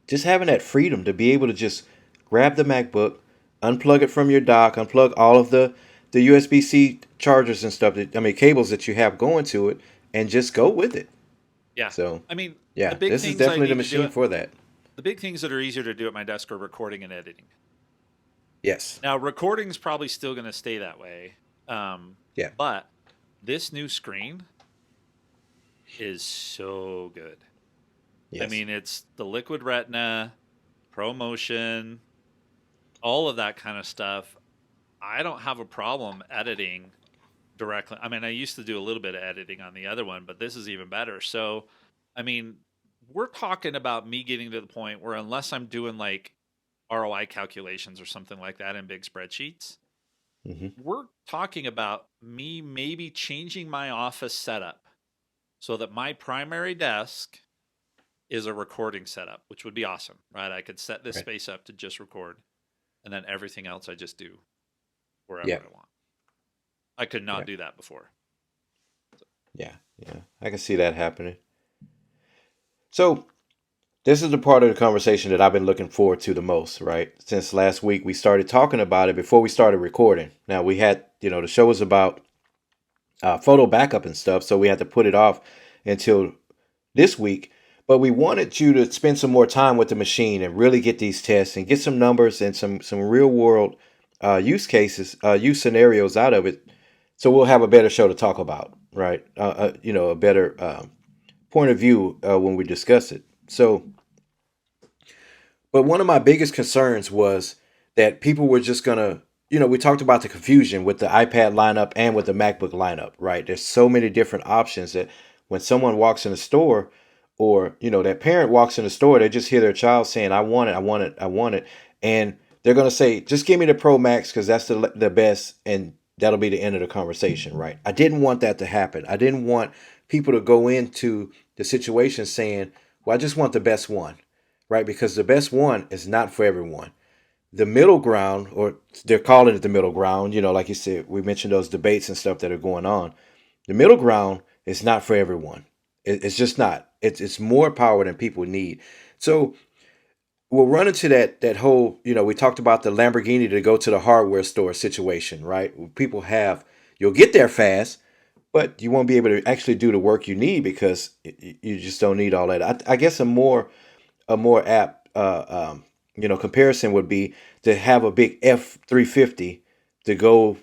S2: just having that freedom to be able to just grab the MacBook, unplug it from your dock, unplug all of the the USB-C chargers and stuff that, I mean, cables that you have going to it, and just go with it.
S1: Yeah.
S2: So
S1: I mean, the
S2: yeah,
S1: big
S2: this is
S1: things I
S2: definitely the
S1: need to do
S2: machine
S1: it.
S2: for that.
S1: The big things that are easier to do at my desk are recording and editing.
S2: Yes.
S1: Now, recording's probably still going to stay that way.
S2: Yeah.
S1: But this new screen is so good. I
S2: Yes.
S1: mean, it's the Liquid Retina, ProMotion, all of that kind of stuff. I don't have a problem editing directly. I mean, I used to do a little bit of editing on the other one, but this is even better. So, I mean, we're talking about me getting to the point where unless I'm doing like ROI calculations or something like that in big spreadsheets,
S2: Hmm.
S1: we're talking about me maybe changing my office setup so that my primary desk is a recording setup, which would be awesome, right? I could set this
S2: Right.
S1: space up to just record, and then everything else I just do wherever
S2: Yeah.
S1: I want. I could not
S2: Yeah.
S1: do that before.
S2: Yeah. Yeah. I can see that happening. So this is the part of the conversation that I've been looking forward to the most, right? Since last week we started talking about it before we started recording. Now we had, the show was about photo backup and stuff, so we had to put it off until this week. But we wanted you to spend some more time with the machine and really get these tests and get some numbers and some real world use cases, use scenarios out of it. So we'll have a better show to talk about, right? A better point of view when we discuss it. So, but one of my biggest concerns was that people were just gonna, we talked about the confusion with the iPad lineup and with the MacBook lineup, right? There's so many different options that when someone walks in the store, or that parent walks in the store, they just hear their child saying, "I want it, I want it, I want it," and they're gonna say, "Just give me the Pro Max because that's the best," and that'll be the end of the conversation, right? I didn't want that to happen. I didn't want people to go into the situation saying, "Well, I just want the best one," right? Because the best one is not for everyone. The middle ground, or they're calling it the middle ground, like you said, we mentioned those debates and stuff that are going on. The middle ground is not for everyone. It's just not. It's more power than people need. So we'll run into that whole, we talked about the Lamborghini to go to the hardware store situation, right? People have, you'll get there fast, but you won't be able to actually do the work you need because you just don't need all that. I guess a more apt comparison would be to have a big F-350 to go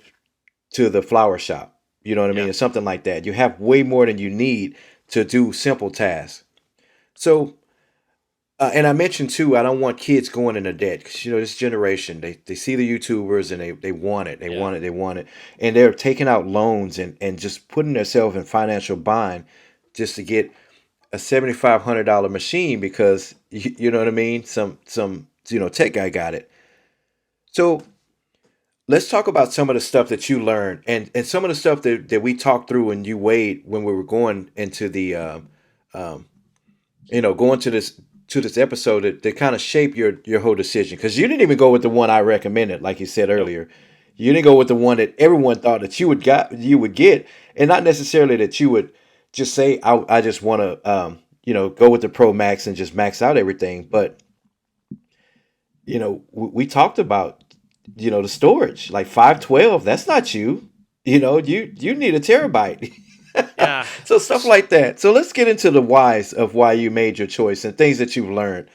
S2: to the flower shop. You know what I mean?
S1: Yeah.
S2: Or something like that. You have way more than you need to do simple tasks. So, and I mentioned too, I don't want kids going into debt because this generation, they see the YouTubers and they want it, they
S1: Yeah.
S2: want it, they want it, and they're taking out loans and just putting themselves in financial bind just to get a $7,500 machine because you know what I mean. Some tech guy got it. So let's talk about some of the stuff that you learned and some of the stuff that we talked through and you weighed when we were going into the um, going to this episode that kind of shape your whole decision because you didn't even go with the one I recommended, like you said
S1: Nope.
S2: earlier. You didn't go with the one that everyone thought that you would get, and not necessarily that you would just say I just want to go with the Pro Max and just max out everything. But we talked about the storage like 512. That's not you. You need a terabyte.
S1: Yeah.
S2: So stuff like that. So let's get into the whys of why you made your choice and things that you've learned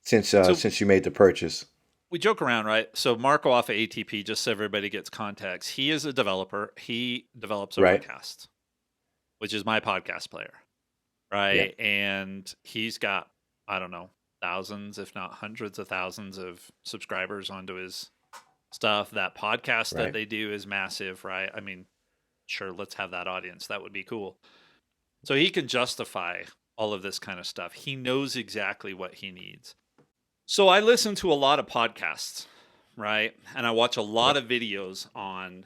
S2: since
S1: So
S2: since you made the purchase.
S1: we joke around, right? So Marco off of ATP, just so everybody gets context, he is a developer. He develops
S2: Right.
S1: Overcast, which is my podcast player,
S2: Yeah.
S1: right? And he's got, I don't know, thousands, if not hundreds of thousands of subscribers onto his stuff. That podcast that
S2: Right.
S1: they do is massive, right? I mean, sure, let's have that audience. That would be cool. So he can justify all of this kind of stuff. He knows exactly what he needs. So I listen to a lot of podcasts, right? And I watch a lot
S2: Right.
S1: of videos on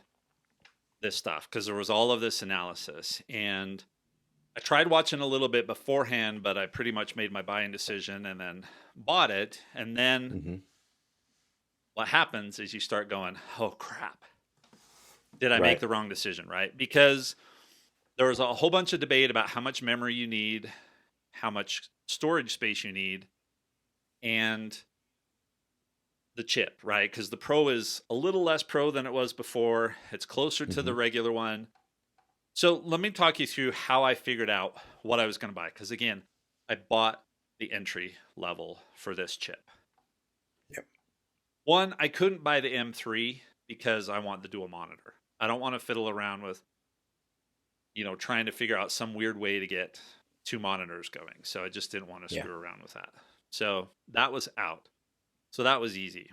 S1: this stuff because there was all of this analysis. And I tried watching a little bit beforehand, but I pretty much made my buying decision and then bought it. And then
S2: Hmm.
S1: what happens is you start going, oh crap, did I make
S2: Right.
S1: the wrong decision, right? Because there was a whole bunch of debate about how much memory you need, how much storage space you need. And the chip, right? Because the Pro is a little less Pro than it was before. It's closer to the
S2: Hmm.
S1: regular one. So let me talk you through how I figured out what I was going to buy. Because again, I bought the entry level for this chip.
S2: Yep.
S1: One, I couldn't buy the M3 because I want the dual monitor. I don't want to fiddle around with, trying to figure out some weird way to get two monitors going. So I just didn't want to
S2: Yeah.
S1: screw around with that. So that was out. So that was easy.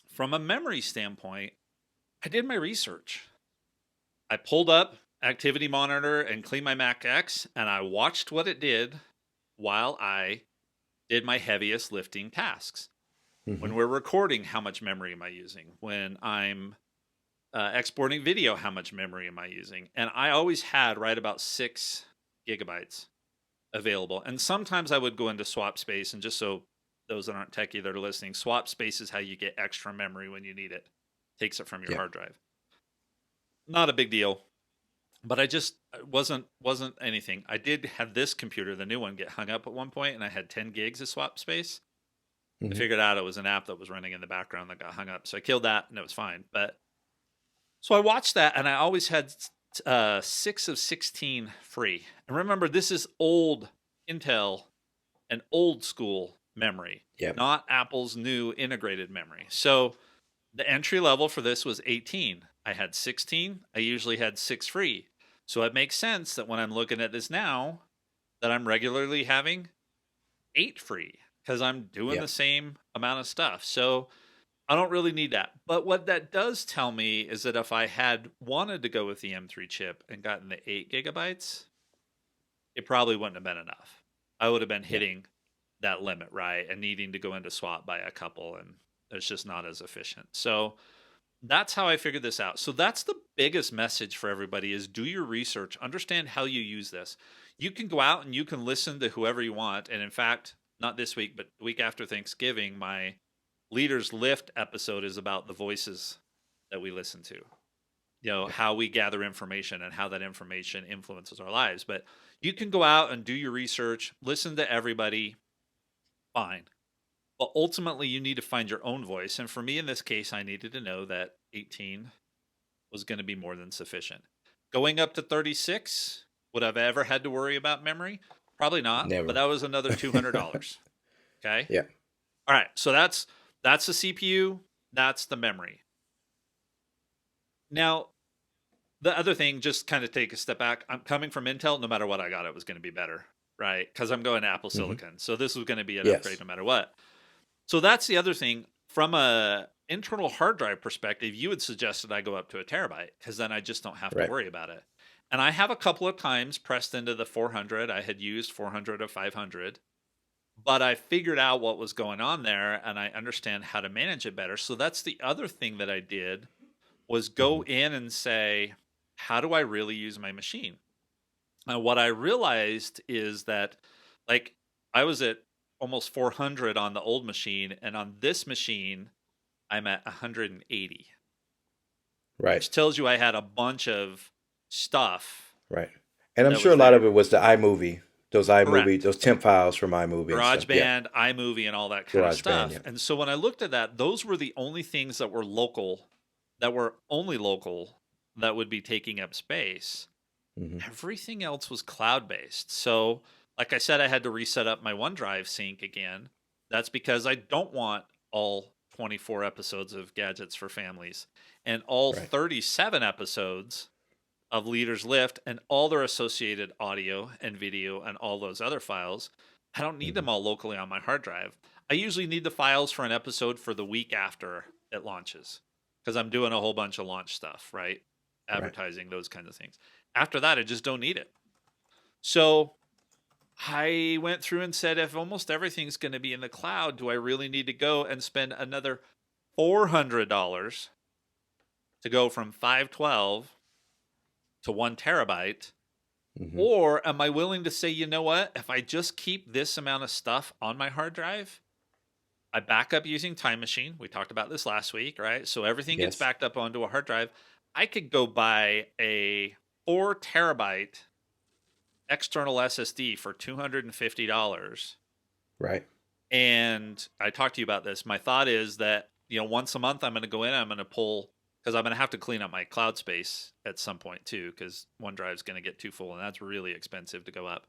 S1: From a memory standpoint, I did my research. I pulled up Activity Monitor and Clean My Mac X, and I watched what it did while I did my heaviest lifting tasks. When
S2: Hmm.
S1: we're recording, how much memory am I using? When I'm exporting video, how much memory am I using? And I always had right about 6 GB available. And sometimes I would go into swap space, and just so those that aren't techie that are listening, swap space is how you get extra memory when you need it. Takes it from your
S2: Yeah.
S1: hard drive. Not a big deal, but I just wasn't anything. I did have this computer, the new one, get hung up at one point, and I had 10 gigs of swap space. I
S2: Hmm.
S1: figured out it was an app that was running in the background that got hung up, so I killed that, and it was fine. But so I watched that, and I always had 6 of 16 free. And remember, this is old Intel and old school memory,
S2: Yep.
S1: not Apple's new integrated memory. So the entry level for this was 18. I had 16. I usually had 6 free. So it makes sense that when I'm looking at this now, that I'm regularly having 8 free because I'm doing the
S2: Yep.
S1: same amount of stuff. So I don't really need that. But what that does tell me is that if I had wanted to go with the M3 chip and gotten the 8 GB, it probably wouldn't have been enough. I would have been
S2: Yeah.
S1: hitting that limit, right? And needing to go into swap by a couple, and it's just not as efficient. So that's how I figured this out. So that's the biggest message for everybody is do your research, understand how you use this. You can go out and you can listen to whoever you want. And in fact, not this week, but the week after Thanksgiving, my Leaders Lift episode is about the voices that we listen to.
S2: Yep.
S1: How we gather information and how that information influences our lives. But you can go out and do your research, listen to everybody, fine. But ultimately, you need to find your own voice. And for me, in this case, I needed to know that 18 was going to be more than sufficient. Going up to 36, would I've ever had to worry about memory? Probably not, but
S2: Never.
S1: that was another $200. Okay.
S2: Yeah.
S1: All right. So that's the CPU. That's the memory. Now, the other thing, just kind of take a step back. I'm coming from Intel. No matter what I got, it was going to be better, right? Because I'm going to Apple
S2: Hmm.
S1: Silicon. So this was going to be an upgrade
S2: Yes.
S1: no matter what. So that's the other thing. From a internal hard drive perspective, you had suggested I go up to a terabyte because then I just don't have to
S2: Right.
S1: worry about it. And I have a couple of times pressed into the 400. I had used 400 of 500, but I figured out what was going on there and I understand how to manage it better. So that's the other thing that I did was
S2: Hmm.
S1: go in and say, how do I really use my machine? And what I realized is that, like, I was at almost 400 on the old machine, and on this machine, I'm at 180,
S2: Right.
S1: which tells you I had a bunch of stuff
S2: Right. And I'm
S1: that
S2: sure a
S1: was
S2: lot of
S1: there.
S2: it was the iMovie, those iMovie,
S1: Correct.
S2: those temp files from iMovie and stuff. Yeah.
S1: GarageBand, iMovie, and all that kind of
S2: GarageBand.
S1: stuff.
S2: Yeah.
S1: And so when I looked at that, those were the only things that were local, that were only local, that would be taking up space.
S2: Hmm.
S1: Everything else was cloud based. So, like I said, I had to reset up my OneDrive sync again. That's because I don't want all 24 episodes of Gadgets for Families and all
S2: Right.
S1: 37 episodes of Leaders Lift and all their associated audio and video and all those other files. I don't need
S2: Hmm.
S1: them all locally on my hard drive. I usually need the files for an episode for the week after it launches because I'm doing a whole bunch of launch stuff, right?
S2: Right.
S1: Advertising, those kinds of things. After that, I just don't need it. So I went through and said, if almost everything's going to be in the cloud, do I really need to go and spend another $400 to go from 512 to 1 TB?
S2: Hmm.
S1: Or am I willing to say, you know what? If I just keep this amount of stuff on my hard drive, I back up using Time Machine. We talked about this last week, right? So everything gets
S2: Yes.
S1: backed up onto a hard drive. I could go buy a 4 TB external SSD for $250
S2: Right.
S1: And I talked to you about this. My thought is that, once a month I'm going to go in, I'm going to pull, because I'm going to have to clean up my cloud space at some point too, because OneDrive's going to get too full and that's really expensive to go up.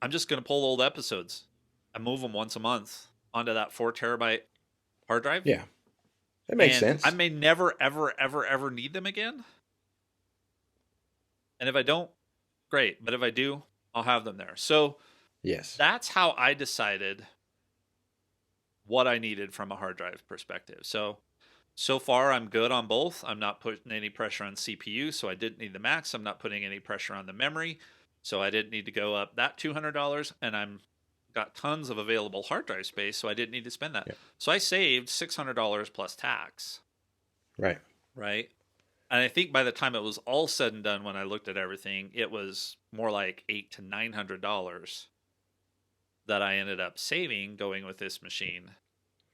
S1: I'm just going to pull old episodes and move them once a month onto that 4 terabyte hard drive.
S2: Yeah, that makes
S1: And I
S2: sense.
S1: may never, ever, ever, ever need them again. And if I don't, great. But if I do, I'll have them there. So
S2: Yes.
S1: that's how I decided what I needed from a hard drive perspective. So far I'm good on both. I'm not putting any pressure on CPU, so I didn't need the max. I'm not putting any pressure on the memory, so I didn't need to go up that $200. And I'm got tons of available hard drive space, so I didn't need to spend that.
S2: Yeah.
S1: So I saved $600 plus tax,
S2: Right.
S1: right? And I think by the time it was all said and done, when I looked at everything, it was more like $800 to $900 that I ended up saving going with this machine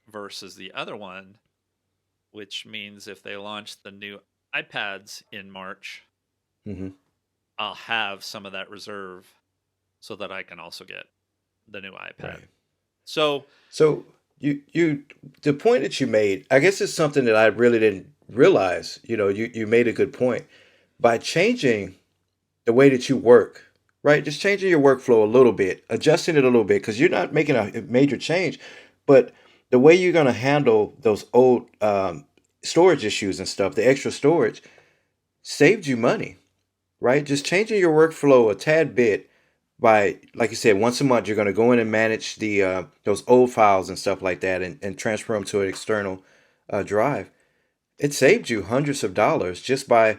S1: versus the other one, which means if they launch the new iPads in March,
S2: Mm-hmm.
S1: I'll have some of that reserve so that I can also get the new iPad.
S2: Right.
S1: So,
S2: So the point that you made, I guess it's something that I really didn't realize. You made a good point by changing the way that you work, right? Just changing your workflow a little bit, adjusting it a little bit, because you're not making a major change, but the way you're going to handle those old storage issues and stuff, the extra storage, saved you money, right? Just changing your workflow a tad bit by, like you said, once a month you're going to go in and manage the those old files and stuff like that, and transfer them to an external drive. It saved you hundreds of dollars just by,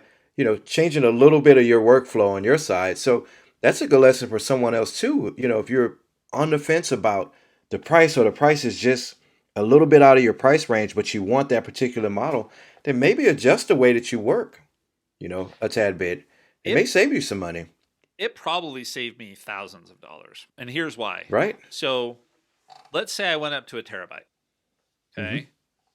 S2: changing a little bit of your workflow on your side. So that's a good lesson for someone else too. If you're on the fence about the price, or the price is just a little bit out of your price range, but you want that particular model, then maybe adjust the way that you work, a tad bit. It may
S1: it
S2: save you some money,
S1: it probably saved me thousands of dollars. And here's why.
S2: right?
S1: So, let's say I went up to a terabyte,
S2: Hmm.
S1: okay?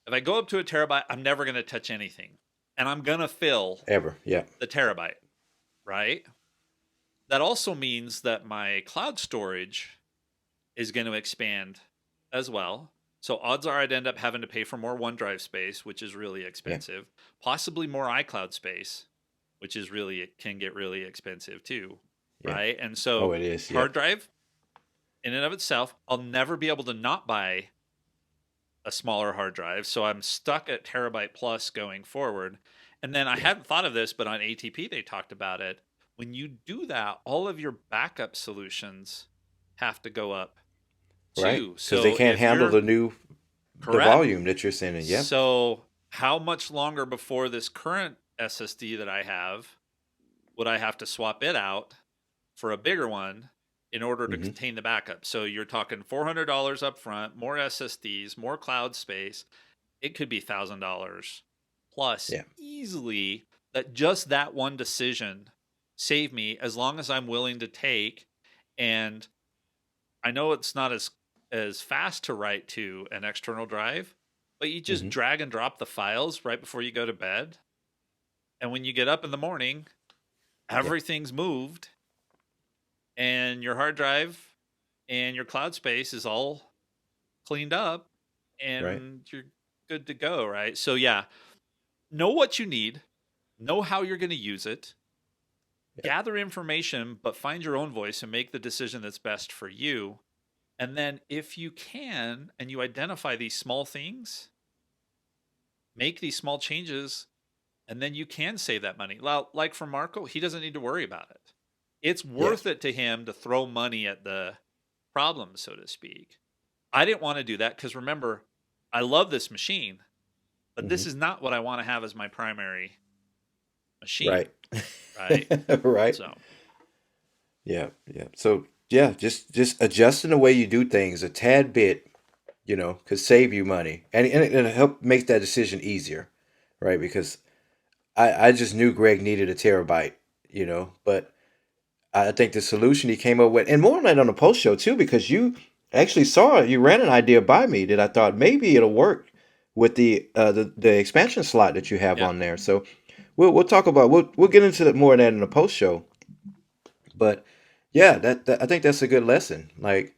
S1: If I go up to a terabyte, I'm never going to touch anything. And I'm going to fill
S2: Ever. Yeah.
S1: the terabyte, right? That also means that my cloud storage is going to expand as well. So odds are I'd end up having to pay for more OneDrive space, which is really
S2: Yeah.
S1: expensive, possibly more iCloud space, which is really, it can get really expensive too,
S2: Yeah.
S1: right? And
S2: Oh,
S1: so
S2: it is.
S1: hard
S2: Yep.
S1: drive in and of itself, I'll never be able to not buy a smaller hard drive. So I'm stuck at terabyte plus going forward. And then I
S2: Yeah.
S1: hadn't thought of this, but on ATP they talked about it. When you do that, all of your backup solutions have to go up
S2: Right.
S1: too.
S2: Because they
S1: So
S2: can't
S1: if
S2: handle
S1: you're
S2: the
S1: correct,
S2: volume that you're sending. Yep.
S1: so how much longer before this current SSD that I have would I have to swap it out for a bigger one in order to
S2: Hmm.
S1: contain the backup? So you're talking $400 up front, more SSDs, more cloud space. It could be $1,000 plus
S2: Yeah.
S1: easily. That one decision saved me, as long as I'm willing to take. And I know it's not as fast to write to an external drive, but you just
S2: Hmm.
S1: drag and drop the files right before you go to bed. And when you get up in the morning,
S2: Yeah.
S1: everything's moved and your hard drive and your cloud space is all cleaned up
S2: Right.
S1: and you're good to go, right? So yeah, know what you need, know how you're going to use it,
S2: Yep.
S1: gather information, but find your own voice and make the decision that's best for you. And then if you can and you identify these small things, make these small changes, and then you can save that money. Well, like for Marco, he doesn't need to worry about it. It's
S2: Yeah.
S1: worth it to him to throw money at the problem, so to speak. I didn't want to do that because, remember, I love this machine, but
S2: Hmm.
S1: this is not what I want to have as my primary machine,
S2: Right.
S1: right?
S2: Right.
S1: So,
S2: Yeah. Yeah. So yeah, just adjusting the way you do things a tad bit, could save you money, and it'll help make that decision easier, right? Because I just knew Greg needed a terabyte, but I think the solution he came up with, and more on that on the post show too, because you actually saw it, you ran an idea by me that I thought maybe it'll work with the expansion slot that you have
S1: yeah.
S2: on there. So we'll talk about we'll get into more of that in the post show. But yeah, that I think that's a good lesson. Like,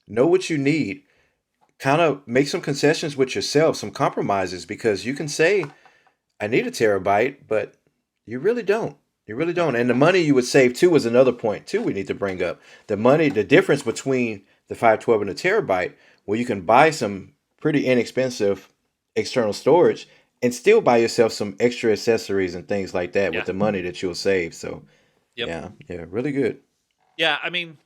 S2: know what you need, kind of make some concessions with yourself, some compromises, because you can say, I need a terabyte, but you really don't. You really
S1: No.
S2: don't. And the money you would save too is another point too we need to bring up. The money, the difference between the 512 and the terabyte, where you can buy some pretty inexpensive external storage and still buy yourself some extra accessories and things like that with
S1: Yeah.
S2: the money that you'll save. So
S1: Yep.
S2: yeah, yeah, really good.
S1: Yeah. I mean,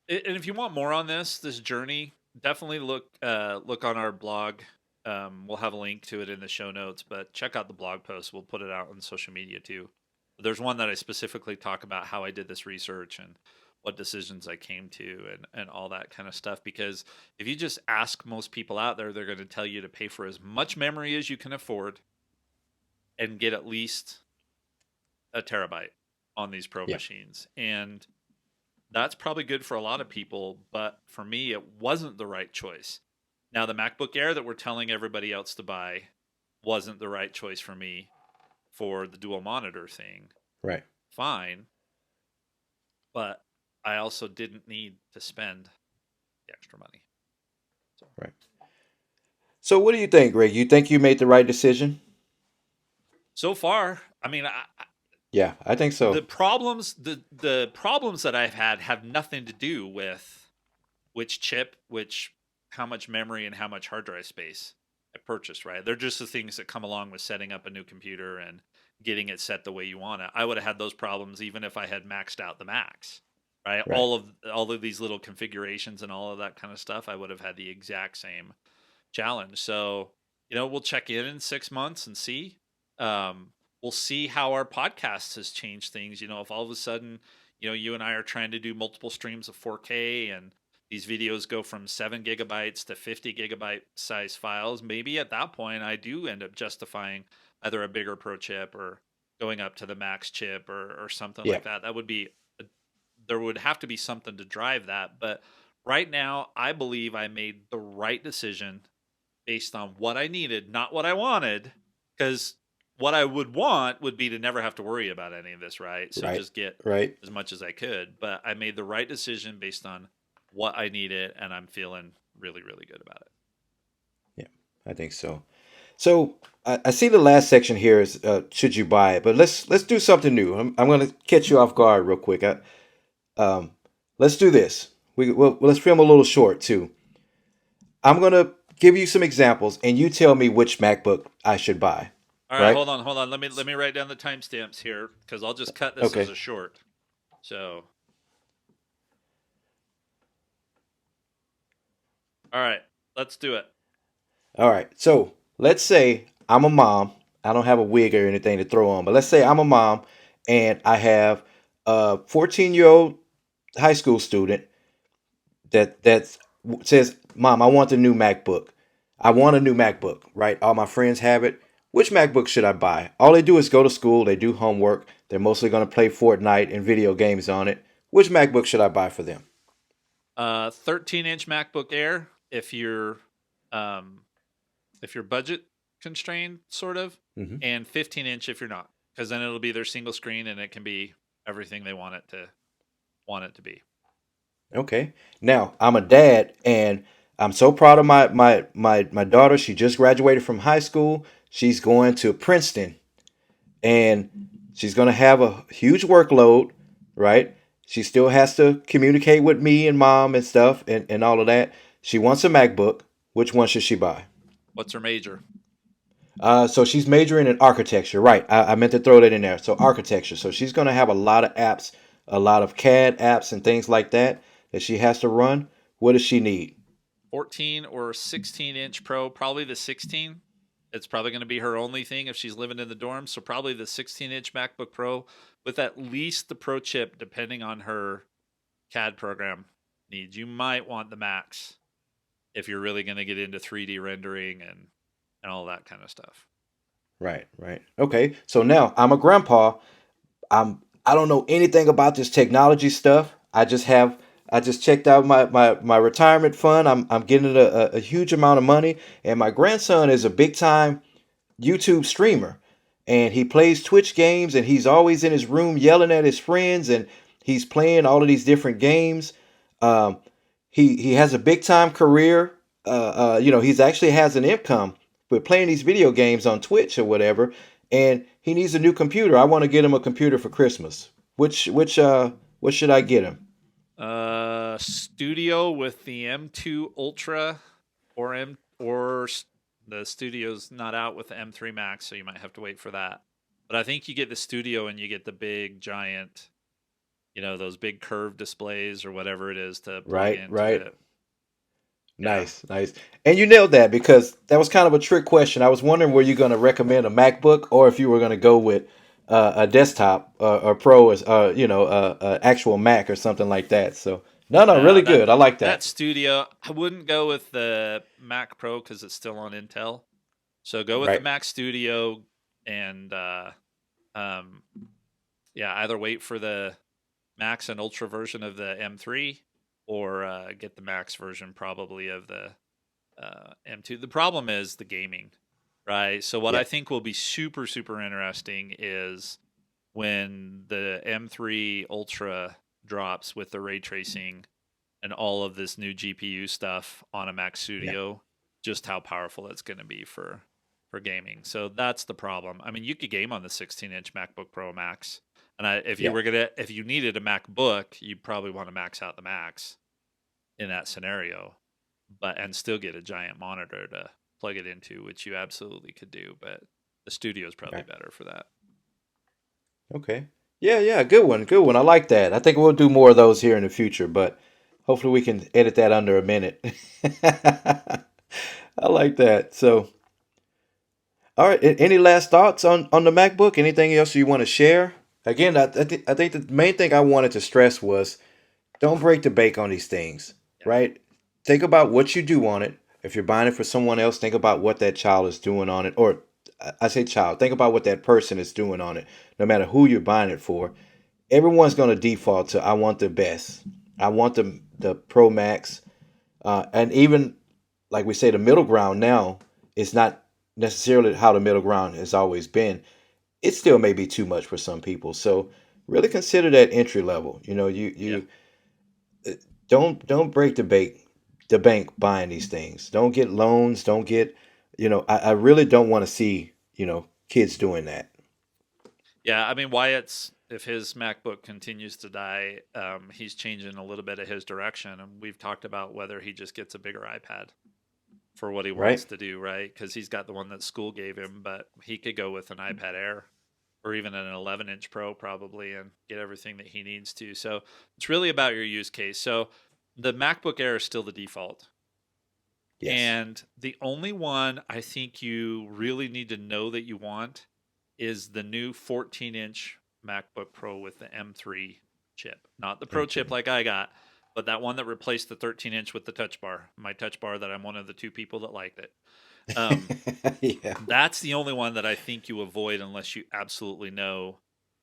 S1: and if you want more on this journey, definitely look on our blog. We'll have a link to it in the show notes, but check out the blog post. We'll put it out on social media too. There's one that I specifically talk about how I did this research and what decisions I came to and all that kind of stuff. Because if you just ask most people out there, they're going to tell you to pay for as much memory as you can afford and get at least a terabyte on these pro
S2: Yeah,
S1: machines. And that's probably good for a lot of people, but for me, it wasn't the right choice. Now, the MacBook Air that we're telling everybody else to buy wasn't the right choice for me for the dual monitor thing.
S2: right,
S1: Fine, but I also didn't need to spend the extra money. So,
S2: right. So what do you think, Greg? You think you made the right decision?
S1: so far, I mean,
S2: Yeah, I think so.
S1: the problems that I've had have nothing to do with which chip, which how much memory and how much hard drive space I purchased, right? They're just the things that come along with setting up a new computer and getting it set the way you want it. I would have had those problems even if I had maxed out the Macs, right?
S2: Right.
S1: All of these little configurations and all of that kind of stuff, I would have had the exact same challenge. So, we'll check in 6 months and see. We'll see how our podcast has changed things. If all of a sudden, you and I are trying to do multiple streams of 4K and these videos go from 7 gigabytes to 50 gigabyte size files, maybe at that point I do end up justifying either a bigger pro chip or going up to the max chip or something
S2: Yeah.
S1: like that. That would be, there would have to be something to drive that. But right now, I believe I made the right decision based on what I needed, not what I wanted. Because what I would want would be to never have to worry about any of this, right? So
S2: Right.
S1: just get
S2: Right.
S1: as much as I could. But I made the right decision based on what I needed, and I'm feeling really, really good about it.
S2: Yeah, I think so. So I see the last section here is should you buy it? But let's do something new. I'm going to catch you off guard real quick. Um, let's do this. Let's film a little short too. I'm going to give you some examples, and you tell me which MacBook I should buy.
S1: All right,
S2: Right?
S1: hold on. Let me write down the timestamps here because I'll just cut this as
S2: Okay.
S1: a short. So, all right, let's do it.
S2: All right. So let's say I'm a mom. I don't have a wig or anything to throw on, but let's say I'm a mom and I have a 14-year-old high school student that says, "Mom, I want the new MacBook. I want a new MacBook." Right? All my friends have it. Which MacBook should I buy? All they do is go to school. They do homework. They're mostly going to play Fortnite and video games on it. Which MacBook should I buy for them?
S1: 13-inch MacBook Air um, if you're budget constrained, sort of,
S2: Hmm.
S1: and 15-inch if you're not, because then it'll be their single screen and it can be everything they want it to be.
S2: Okay. Now I'm a dad, and I'm so proud of my daughter. She just graduated from high school. She's going to Princeton, and she's going to have a huge workload, right? She still has to communicate with me and mom and stuff and all of that. She wants a MacBook. Which one should she buy?
S1: What's her major?
S2: So she's majoring in architecture, right? I meant to throw that in there. So architecture. So she's going to have a lot of apps, a lot of CAD apps and things like that she has to run. What does she need?
S1: 14 or 16-inch Pro, probably the 16. It's probably going to be her only thing if she's living in the dorm. So probably the 16-inch MacBook Pro with at least the Pro chip, depending on her CAD program needs. You might want the Max if you're really going to get into 3D rendering and all that kind of stuff.
S2: Right, right. Okay. So now I'm a grandpa. I don't know anything about this technology stuff. I just checked out my retirement fund. I'm getting a huge amount of money, and my grandson is a big time YouTube streamer, and he plays Twitch games, and he's always in his room yelling at his friends, and he's playing all of these different games. Um, he has a big time career he's actually has an income with playing these video games on Twitch or whatever, and he needs a new computer. I want to get him a computer for Christmas. What should I get him?
S1: Studio with the M2 Ultra or the Studio's not out with the M3 Max, so you might have to wait for that. But I think you get the Studio and you get the big giant, those big curved displays or whatever it is to plug
S2: Right,
S1: into
S2: right.
S1: it. Yeah.
S2: Nice, nice. And you nailed that because that was kind of a trick question. I was wondering were you going to recommend a MacBook or if you were going to go with a desktop or Pro, as actual Mac or something like that. So no, no,
S1: No,
S2: really good. I like
S1: that
S2: that.
S1: Studio, I wouldn't go with the Mac Pro because it's still on Intel. So go with the
S2: Right.
S1: Mac Studio and um, yeah, either wait for the Max and Ultra version of the M3 or get the Max version probably of the M2. The problem is the gaming, right? So what
S2: Yeah.
S1: I think will be super super interesting is when the M3 Ultra drops with the ray tracing and all of this new GPU stuff on a Mac
S2: Yeah.
S1: Studio, just how powerful it's going to be for gaming. So that's the problem. I mean, you could game on the 16-inch MacBook Pro Max, and
S2: Yeah.
S1: if you needed a MacBook, you'd probably want to max out the Max in that scenario, but and still get a giant monitor to plug it into, which you absolutely could do. But the Studio is probably
S2: Right.
S1: better for that.
S2: Okay. Yeah, yeah, good one. Good one. I like that. I think we'll do more of those here in the future, but hopefully we can edit that under a minute. I like that. So, all right. Any last thoughts on the MacBook? Anything else you want to share? Again, I think the main thing I wanted to stress was don't break the bank on these things,
S1: Yeah.
S2: right? Think about what you do on it. If you're buying it for someone else, think about what that child is doing on it. Or I say child, think about what that person is doing on it, no matter who you're buying it for. Everyone's going to default to I want the best. I want the Pro Max. And even like we say, the middle ground now is not necessarily how the middle ground has always been. It still may be too much for some people. So really consider that entry level.
S1: Yeah.
S2: Uh, don't break the bank buying these things. Don't get loans. Don't get I really don't want to see kids doing that.
S1: Yeah, I mean Wyatt's if his MacBook continues to die, he's changing a little bit of his direction, and we've talked about whether he just gets a bigger iPad for what he wants
S2: Right.
S1: to do, right? Because he's got the one that school gave him, but he could go with an iPad Air or even an 11-inch Pro probably and get everything that he needs to. So it's really about your use case. So the MacBook Air is still the default.
S2: Yes.
S1: And the only one I think you really need to know that you want is the new 14-inch MacBook Pro with the M3 chip. Not the Pro chip
S2: M3.
S1: like I got, but that one that replaced the 13-inch with the touch bar. My touch bar that I'm one of the two people that liked it. Um,
S2: Yeah.
S1: that's the only one that I think you avoid unless you absolutely know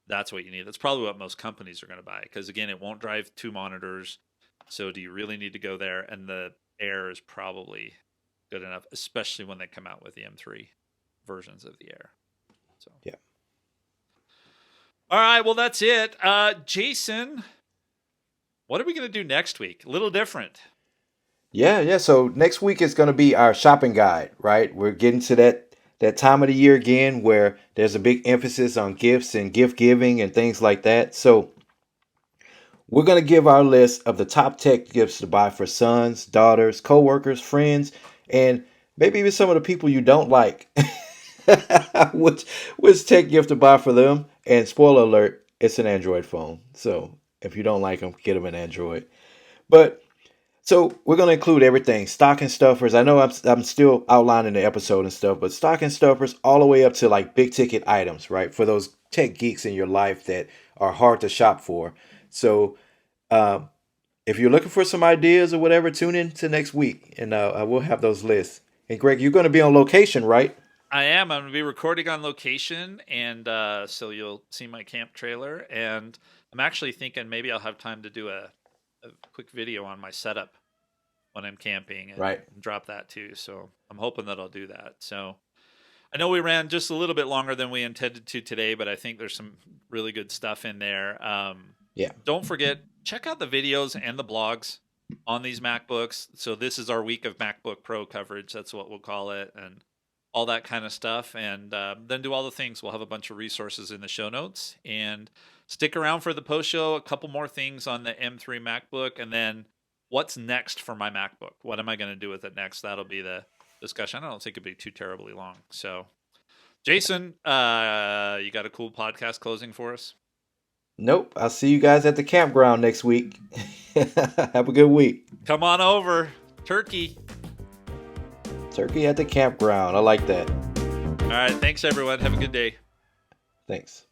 S1: that's what you need. That's probably what most companies are going to buy because, again, it won't drive two monitors. So, do you really need to go there? And the Air is probably good enough, especially when they come out with the M3 versions of the Air. So,
S2: Yeah.
S1: all right, well, that's it. Jason, what are we going to do next week? A little different.
S2: Yeah, yeah. So next week is going to be our shopping guide, right? We're getting to that time of the year again where there's a big emphasis on gifts and gift giving and things like that. So we're going to give our list of the top tech gifts to buy for sons, daughters, coworkers, friends, and maybe even some of the people you don't like. which which tech gift to buy for them? And spoiler alert, it's an Android phone. So if you don't like them, get them an Android. But so we're going to include everything, stocking stuffers. I know I'm still outlining the episode and stuff, but stocking stuffers all the way up to like big ticket items, right? For those tech geeks in your life that are hard to shop for. So um, if you're looking for some ideas or whatever, tune in to next week and I will have those lists. And Greg, you're going to be on location, right?
S1: I am. I'm going to be recording on location, and so you'll see my camp trailer. And I'm actually thinking maybe I'll have time to do a quick video on my setup when I'm camping and
S2: Right.
S1: drop that too. So I'm hoping that I'll do that. So I know we ran just a little bit longer than we intended to today, but I think there's some really good stuff in there.
S2: Yeah.
S1: Don't forget, check out the videos and the blogs. on these MacBooks. So this is our week of MacBook Pro coverage. That's what we'll call it, and all that kind of stuff. And then do all the things. We'll have a bunch of resources in the show notes. And stick around for the post show. A couple more things on the M3 MacBook, and then what's next for my MacBook? What am I going to do with it next? That'll be the discussion. I don't think it'd be too terribly long. So, Jason, you got a cool podcast closing for us?
S2: Nope. I'll see you guys at the campground next week. Have a good week.
S1: Come on over. Turkey.
S2: Turkey at the campground. I like that.
S1: All right. Thanks, everyone. Have a good day.
S2: Thanks.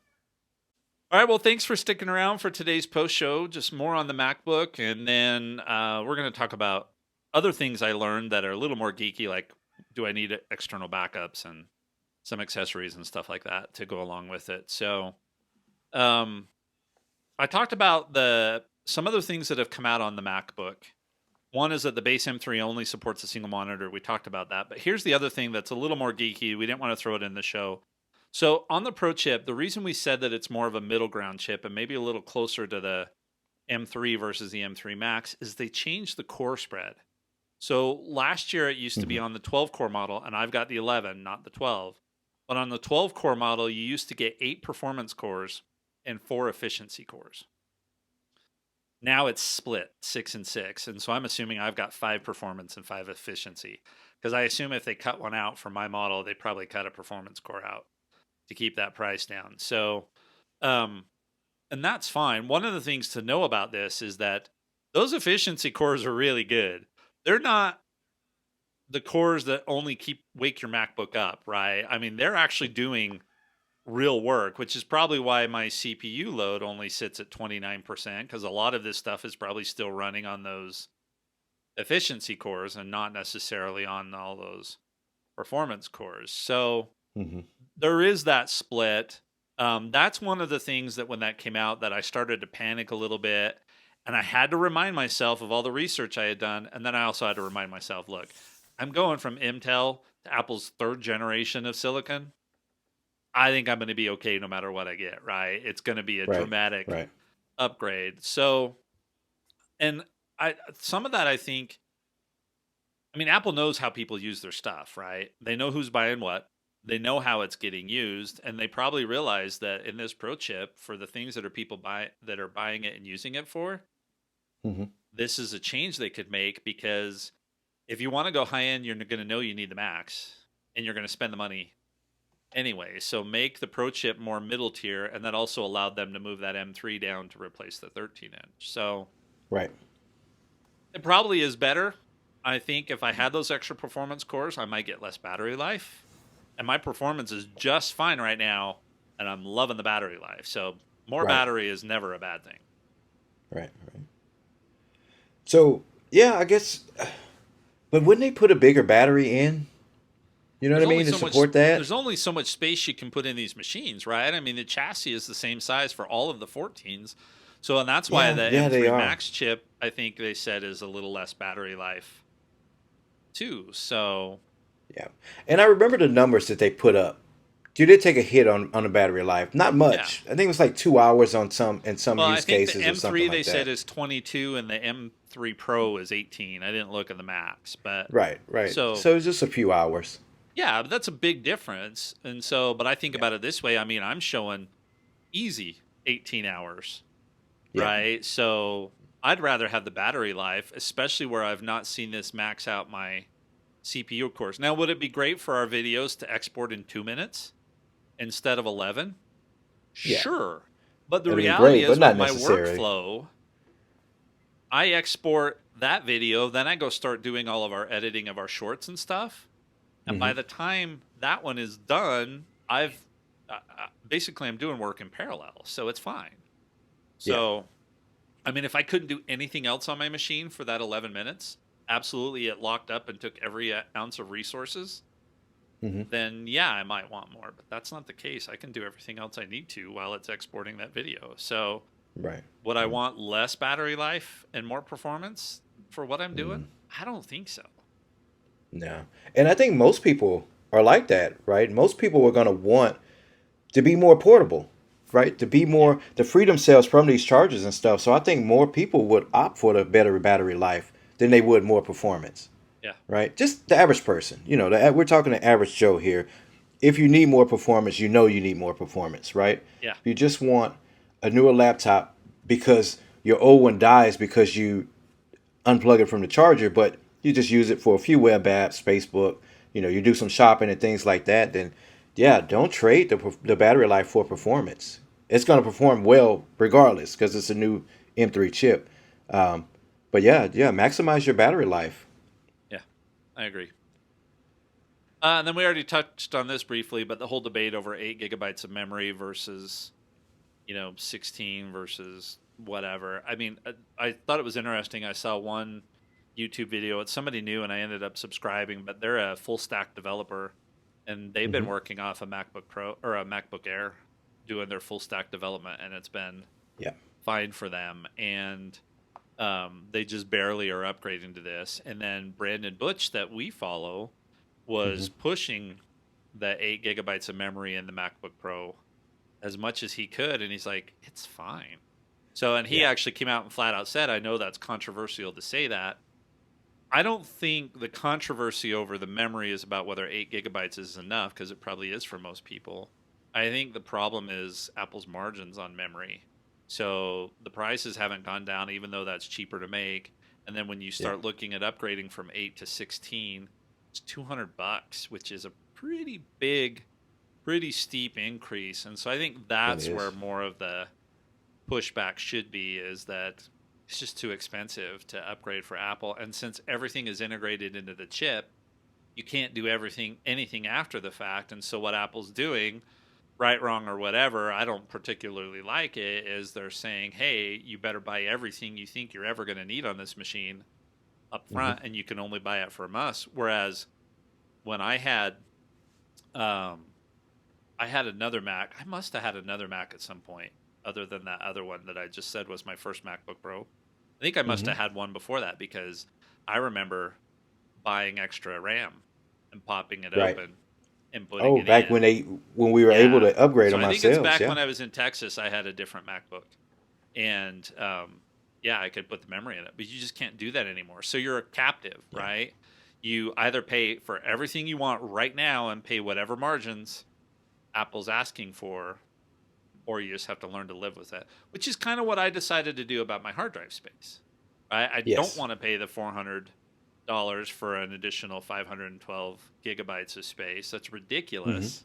S1: All right. Well, thanks for sticking around for today's post show. Just more on the MacBook. And then we're going to talk about other things I learned that are a little more geeky, like do I need external backups and some accessories and stuff like that to go along with it. So I talked about some other things that have come out on the MacBook. One is that the base M3 only supports a single monitor. We talked about that. But here's the other thing that's a little more geeky. We didn't want to throw it in the show. So on the Pro chip, the reason we said that it's more of a middle ground chip and maybe a little closer to the M3 versus the M3 Max is they changed the core spread. So last year it used to be on the 12 core model, and I've got the 11, not the 12. But on the 12 core model, you used to get 8 performance cores and 4 efficiency cores. Now it's split 6 and 6. And so I'm assuming I've got 5 performance and 5 efficiency. Because I assume if they cut one out for my model, they probably cut a performance core out to keep that price down. So, and that's fine. One of the things to know about this is that those efficiency cores are really good. They're not the cores that only wake your MacBook up, right? I mean, they're actually doing real work, which is probably why my CPU load only sits at 29%, because a lot of this stuff is probably still running on those efficiency cores and not necessarily on all those performance cores. So there is that split. That's one of the things that when that came out that I started to panic a little bit, and I had to remind myself of all the research I had done. And then I also had to remind myself, look, I'm going from Intel to Apple's 3rd generation of silicon. I think I'm going to be okay no matter what I get, right? It's going to be a dramatic upgrade. So, and some of that I think, I mean, Apple knows how people use their stuff, right? They know who's buying what. They know how it's getting used, and they probably realize that in this Pro chip, for the things that are buying it and using it for, this is a change they could make, because if you want to go high end, you're going to know you need the Max, and you're going to spend the money anyway. So make the Pro chip more middle tier, and that also allowed them to move that M3 down to replace the 13-inch. So it probably is better. I think if I had those extra performance cores, I might get less battery life. And my performance is just fine right now, and I'm loving the battery life. So more battery is never a bad thing.
S2: Right. So, yeah, I guess, but wouldn't they put a bigger battery in? You know what I mean? To support that?
S1: There's only so much space you can put in these machines, right? I mean, the chassis is the same size for all of the 14s. So, and that's why the M3 Max chip, I think they said, is a little less battery life too. So,
S2: yeah. And I remember the numbers that they put up. You did take a hit on the battery life. Not much. I think it was like 2 hours on some use cases or something like that.
S1: The M3 they said is 22 and the M3 Pro is 18. I didn't look at the Max, but
S2: right. So it's just a few hours.
S1: Yeah, but that's a big difference. And so, but I think about it this way. I mean, I'm showing easy 18 hours, right? So I'd rather have the battery life, especially where I've not seen this max out my CPU cores. Now, would it be great for our videos to export in 2 minutes instead of 11?
S2: Yeah.
S1: Sure. But the reality is, with my workflow, I export that video, then I go start doing all of our editing of our shorts and stuff. And by the time that one is done, I've basically I'm doing work in parallel, so it's fine. So, I mean, if I couldn't do anything else on my machine for that 11 minutes, absolutely it locked up and took every ounce of resources, then yeah, I might want more. But that's not the case. I can do everything else I need to while it's exporting that video. So, would I want less battery life and more performance for what I'm doing? I don't think so.
S2: No. And I think most people are like that, right? Most people are going to want to be more portable. right? To be
S1: Yeah.
S2: more to free themselves from these charges and stuff. So I think more people would opt for the better battery life than they would more performance,
S1: Yeah.
S2: right? Just the average person, we're talking the average Joe here. If you need more performance, you need more performance, right?
S1: Yeah.
S2: If you just want a newer laptop because your old one dies because you unplug it from the charger, but you just use it for a few web apps, Facebook, you do some shopping and things like that, then yeah, don't trade the battery life for performance. It's going to perform well regardless because it's a new M3 chip. Um, but yeah, maximize your battery life.
S1: Yeah. I agree. And then we already touched on this briefly, but the whole debate over 8 GB of memory versus 16 versus whatever. I mean, I thought it was interesting. I saw one YouTube video. It's somebody new, and I ended up subscribing, but they're a full stack developer, and they've been
S2: Hmm.
S1: working off a MacBook Pro or a MacBook Air doing their full stack development, and it's been
S2: Yeah.
S1: fine for them. And they just barely are upgrading to this. And then Brandon Butch, that we follow,
S2: Hmm.
S1: was pushing the 8 GB of memory in the MacBook Pro as much as he could, and he's like, it's fine. So, and he
S2: Yeah.
S1: actually came out and flat out said, I know that's controversial to say that. I don't think the controversy over the memory is about whether 8 GB is enough, because it probably is for most people. I think the problem is Apple's margins on memory. So the prices haven't gone down, even though that's cheaper to make. And then when you
S2: Yeah.
S1: start looking at upgrading from 8 to 16, it's $200, which is a pretty big, pretty steep increase. And so I think
S2: It
S1: that's where
S2: is.
S1: more of the pushback should be, is that it's just too expensive to upgrade for Apple. And since everything is integrated into the chip, you can't do anything after the fact. And so what Apple's doing, right, wrong, or whatever, I don't particularly like it, is they're saying, hey, you better buy everything you think you're ever going to need on this machine up
S2: Hmm.
S1: front, and you can only buy it from us. Whereas when um, I had another Mac. I must have had another Mac at some point, other than that other one that I just said was my first MacBook Pro. I think I must
S2: Hmm.
S1: have had one before that, because I remember buying extra RAM and popping it
S2: Right.
S1: open and putting
S2: Oh,
S1: it
S2: back
S1: in.
S2: when we were able
S1: Yeah.
S2: to upgrade
S1: So
S2: them
S1: I think it's
S2: ourselves.
S1: back
S2: Yeah.
S1: when I was in Texas, I had a different MacBook. And yeah, I could put the memory in it, but you just can't do that anymore. So you're a captive,
S2: Yeah.
S1: right? You either pay for everything you want right now and pay whatever margins Apple's asking for, or you just have to learn to live with it, which is kind of what I decided to do about my hard drive space. Right? I don't
S2: Yes.
S1: want to pay the $400 for an additional 512 gigabytes of space. That's
S2: Hmm.
S1: ridiculous.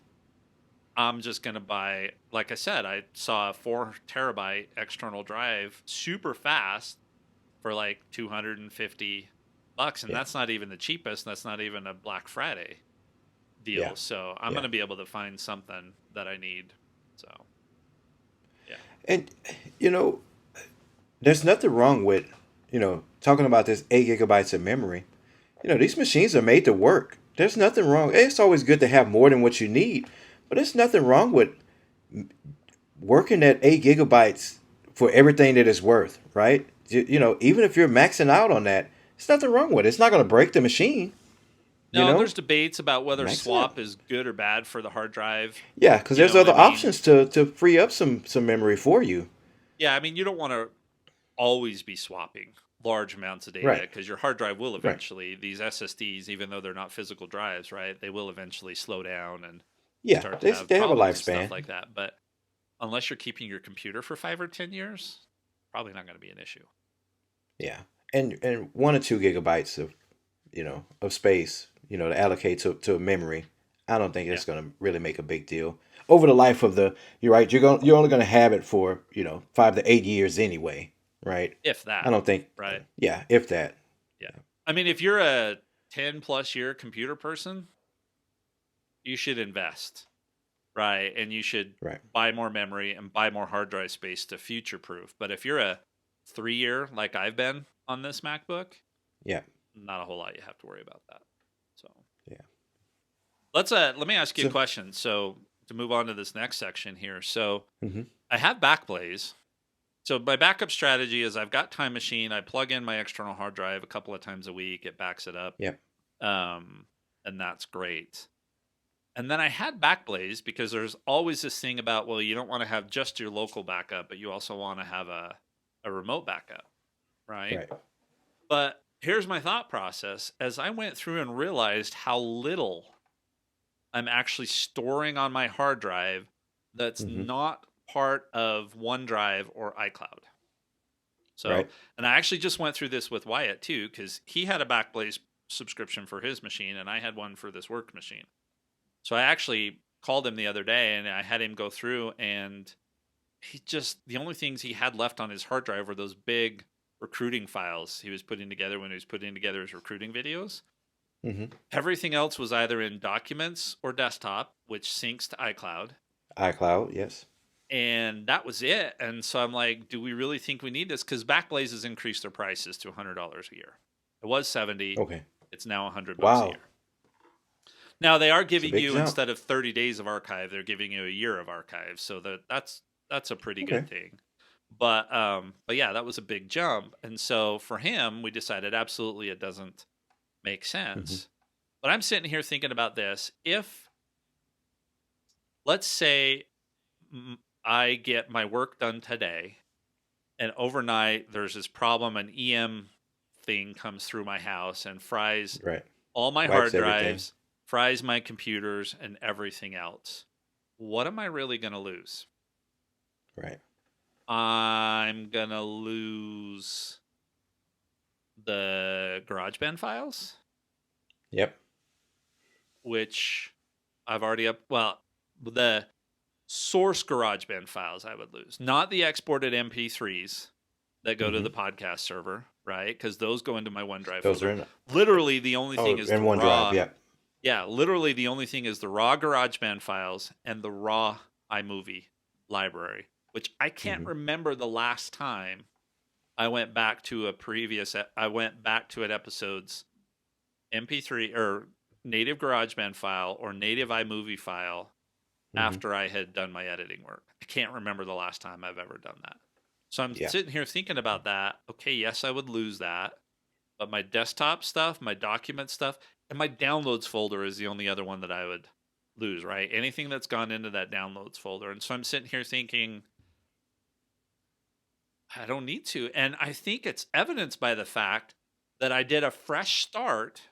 S1: I'm just going to buy, like I said, I saw a 4 terabyte external drive super fast for like $250. And
S2: Yeah.
S1: that's not even the cheapest. That's not even a Black Friday
S2: Yeah.
S1: deal. So I'm going
S2: Yeah.
S1: to be able to find something that I need. So, yeah.
S2: And you know, there's nothing wrong with, talking about this 8 GB of memory. These machines are made to work. There's nothing wrong. It's always good to have more than what you need, but there's nothing wrong with working at 8 GB for everything that it's worth, right? Even if you're maxing out on that, there's nothing wrong with it. It's not going to break the machine, you
S1: No, and there's
S2: know?
S1: debates about whether
S2: Max it out.
S1: swap is good or bad for the hard drive.
S2: Yeah, because
S1: You
S2: there's
S1: know what I
S2: other
S1: mean?
S2: options to free up some memory for you.
S1: Yeah, I mean, you don't want to always be swapping large amounts of data,
S2: Right,
S1: because your hard drive will
S2: right.
S1: eventually, these SSDs, even though they're not physical drives, right? They will eventually slow down and
S2: Yeah,
S1: start to have
S2: they have a
S1: problems and stuff
S2: lifespan.
S1: like that. But unless you're keeping your computer for 5 or 10 years, probably not going to be an issue.
S2: Yeah, and 1 or 2 GB of space, to allocate to a memory. I don't think
S1: Yeah,
S2: it's going to really make a big deal over the life of the. You're right. You're only going to have it for 5 to 8 years anyway, right?
S1: if
S2: I
S1: that,
S2: don't think.
S1: right?
S2: Yeah, if that.
S1: Yeah. I mean, if you're a 10 plus year computer person, you should invest, right? And you should
S2: Right.
S1: buy more memory and buy more hard drive space to future proof. But if you're a 3 year, like I've been on this MacBook,
S2: Yeah.
S1: not a whole lot you have to worry about that. So
S2: Yeah.
S1: let me ask you a
S2: So.
S1: question. So to move on to this next section here. So
S2: Hmm.
S1: I have Backblaze. So my backup strategy is I've got Time Machine. I plug in my external hard drive a couple of times a week. It backs it up.
S2: Yeah.
S1: Um, and that's great. And then I had Backblaze because there's always this thing about, well, you don't want to have just your local backup, but you also want to have a remote backup, right?
S2: Right.
S1: But here's my thought process as I went through and realized how little I'm actually storing on my hard drive that's
S2: Mm-hmm.
S1: not part of OneDrive or iCloud. So,
S2: Right.
S1: and I actually just went through this with Wyatt too, because he had a Backblaze subscription for his machine, and I had one for this work machine. So I actually called him the other day, and I had him go through, and the only things he had left on his hard drive were those big recruiting files he was putting together when he was putting together his recruiting videos.
S2: Mm-hmm.
S1: Everything else was either in documents or desktop, which syncs to iCloud.
S2: iCloud, yes.
S1: And that was it. And so I'm like, do we really think we need this? Because Backblaze has increased their prices to $100 a year. It was 70.
S2: Okay.
S1: It's now $100 a
S2: Wow.
S1: year. Now they are
S2: It's a
S1: giving
S2: big
S1: you,
S2: jump.
S1: instead of 30 days of archive, they're giving you a year of archive. So that's a pretty
S2: Okay.
S1: good thing. But yeah, that was a big jump. And so for him, we decided absolutely it doesn't make
S2: Mm-hmm.
S1: sense. But I'm sitting here thinking about this. If, let's say, I get my work done today, and overnight there's this problem, an EM thing comes through my house and fries
S2: Right.
S1: all my
S2: Wipes
S1: hard
S2: everything.
S1: drives, fries my computers, and everything else. What am I really going to lose?
S2: Right.
S1: I'm going to lose the GarageBand files,
S2: Yep.
S1: which I've already the source GarageBand files I would lose, not the exported MP3s that go to
S2: Mm-hmm.
S1: the podcast server, right? Because those go into my OneDrive
S2: Those are
S1: folder.
S2: in.
S1: Literally, the only thing is
S2: In
S1: the
S2: OneDrive.
S1: raw.
S2: Yep.
S1: Yeah, literally the only thing is the raw GarageBand files and the raw iMovie library, which I can't
S2: Mm-hmm.
S1: remember the last time I went back to an episode's MP3 or native GarageBand file or native iMovie file
S2: Mm-hmm.
S1: after I had done my editing work. I can't remember the last time I've ever done that. So I'm
S2: Yeah.
S1: sitting here thinking about that. Okay, yes, I would lose that. But my desktop stuff, my document stuff, and my downloads folder is the only other one that I would lose, right? Anything that's gone into that downloads folder. And so I'm sitting here thinking, I don't need to. And I think it's evidenced by the fact that I did a fresh start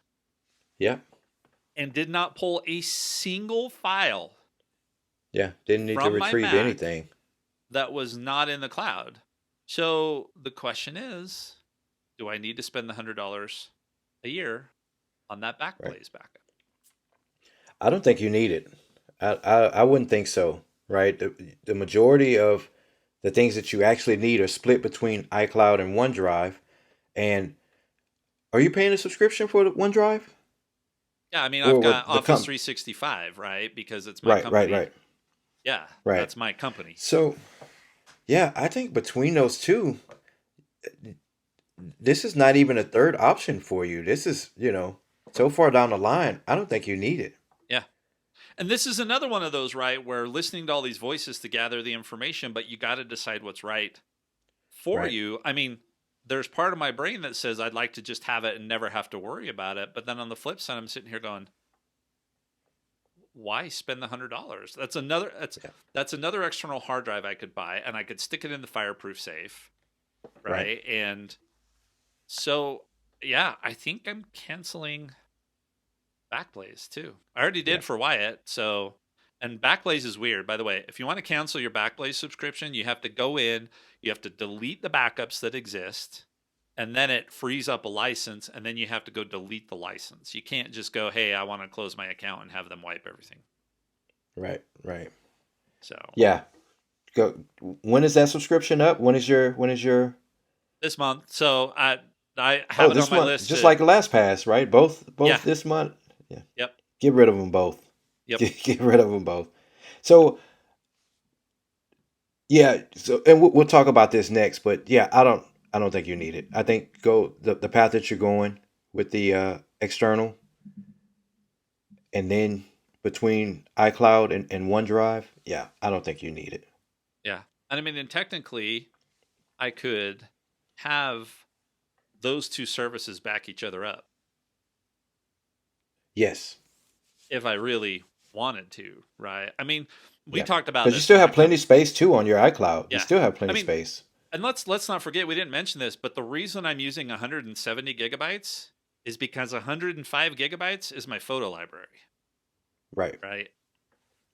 S2: Yep.
S1: and did not pull a single file
S2: Yeah. Didn't need to
S1: from my
S2: retrieve
S1: Mac
S2: anything.
S1: that was not in the cloud. So the question is, do I need to spend the $100 a year on that
S2: Right.
S1: Backblaze backup?
S2: I don't think you need it. I wouldn't think so. Right. The majority of the things that you actually need are split between iCloud and OneDrive. And are you paying a subscription for the OneDrive
S1: Yeah, I mean, I've
S2: or
S1: got
S2: what the
S1: Office
S2: comp?
S1: 365, right? Because it's my
S2: Right. Right.
S1: company.
S2: Right.
S1: Yeah,
S2: Right.
S1: that's my company.
S2: So yeah, I think between those two, this is not even a third option for you. This is, so far down the line, I don't think you need it.
S1: Yeah. And this is another one of those, right, where listening to all these voices to gather the information, but you got to decide what's right for
S2: Right.
S1: you. I mean, there's part of my brain that says I'd like to just have it and never have to worry about it. But then on the flip side, I'm sitting here going, why spend the $100?
S2: Yeah.
S1: That's another external hard drive I could buy, and I could stick it in the fireproof safe,
S2: Right.
S1: right? And so, yeah, I think I'm canceling Backblaze too. I already
S2: Yeah.
S1: did for Wyatt. So, and Backblaze is weird, by the way. If you want to cancel your Backblaze subscription, you have to go in, you have to delete the backups that exist, and then it frees up a license, and then you have to go delete the license. You can't just go, hey, I want to close my account and have them wipe everything.
S2: Right. Right.
S1: So
S2: Yeah. Go. When is that subscription up? When is your?
S1: this month, so I
S2: Oh,
S1: have it on
S2: this
S1: my
S2: month,
S1: list
S2: just
S1: to,
S2: like LastPass, right? Both
S1: yeah,
S2: this month. Yeah.
S1: yep,
S2: Get rid of them both.
S1: yep,
S2: Get rid of them both. So yeah. So and we'll talk about this next, but yeah, I don't think you need it. I think go the path that you're going with the external, and then between iCloud and OneDrive. Yeah, I don't think you need it.
S1: yeah. And I mean, and technically, I could have those two services back each other up
S2: Yes.
S1: if I really wanted to, right? I mean, we
S2: Yeah,
S1: talked about
S2: because you
S1: this
S2: still
S1: when
S2: have
S1: it
S2: plenty
S1: comes.
S2: of space too on your iCloud. You
S1: Yeah.
S2: still have
S1: I
S2: plenty of
S1: mean,
S2: space.
S1: and let's not forget we didn't mention this, but the reason I'm using 170 gigabytes is because 105 gigabytes is my photo library,
S2: Right.
S1: right?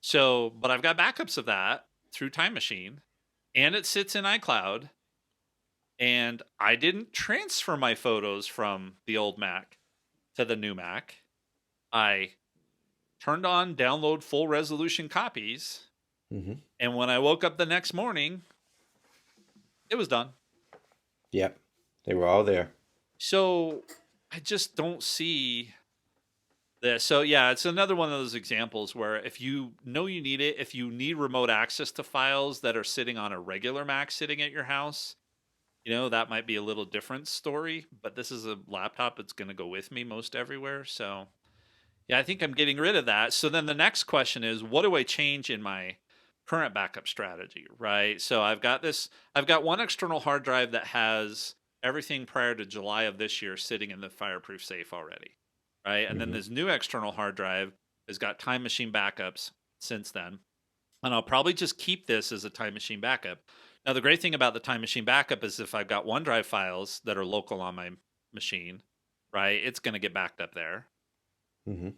S1: So, but I've got backups of that through Time Machine, and it sits in iCloud, and I didn't transfer my photos from the old Mac to the new Mac. I turned on download full resolution copies,
S2: Hmm.
S1: and when I woke up the next morning, it was done.
S2: Yep. They were all there.
S1: So I just don't see this. So yeah, it's another one of those examples where if you know you need it, if you need remote access to files that are sitting on a regular Mac sitting at your house, that might be a little different story. But this is a laptop that's going to go with me most everywhere. So yeah, I think I'm getting rid of that. So then the next question is, what do I change in my current backup strategy, right? So I've got one external hard drive that has everything prior to July of this year sitting in the fireproof safe already, right? And then
S2: Hmm.
S1: this new external hard drive has got Time Machine backups since then. And I'll probably just keep this as a Time Machine backup. Now, the great thing about the Time Machine backup is if I've got OneDrive files that are local on my machine, right, it's going to get backed up there.
S2: Hmm.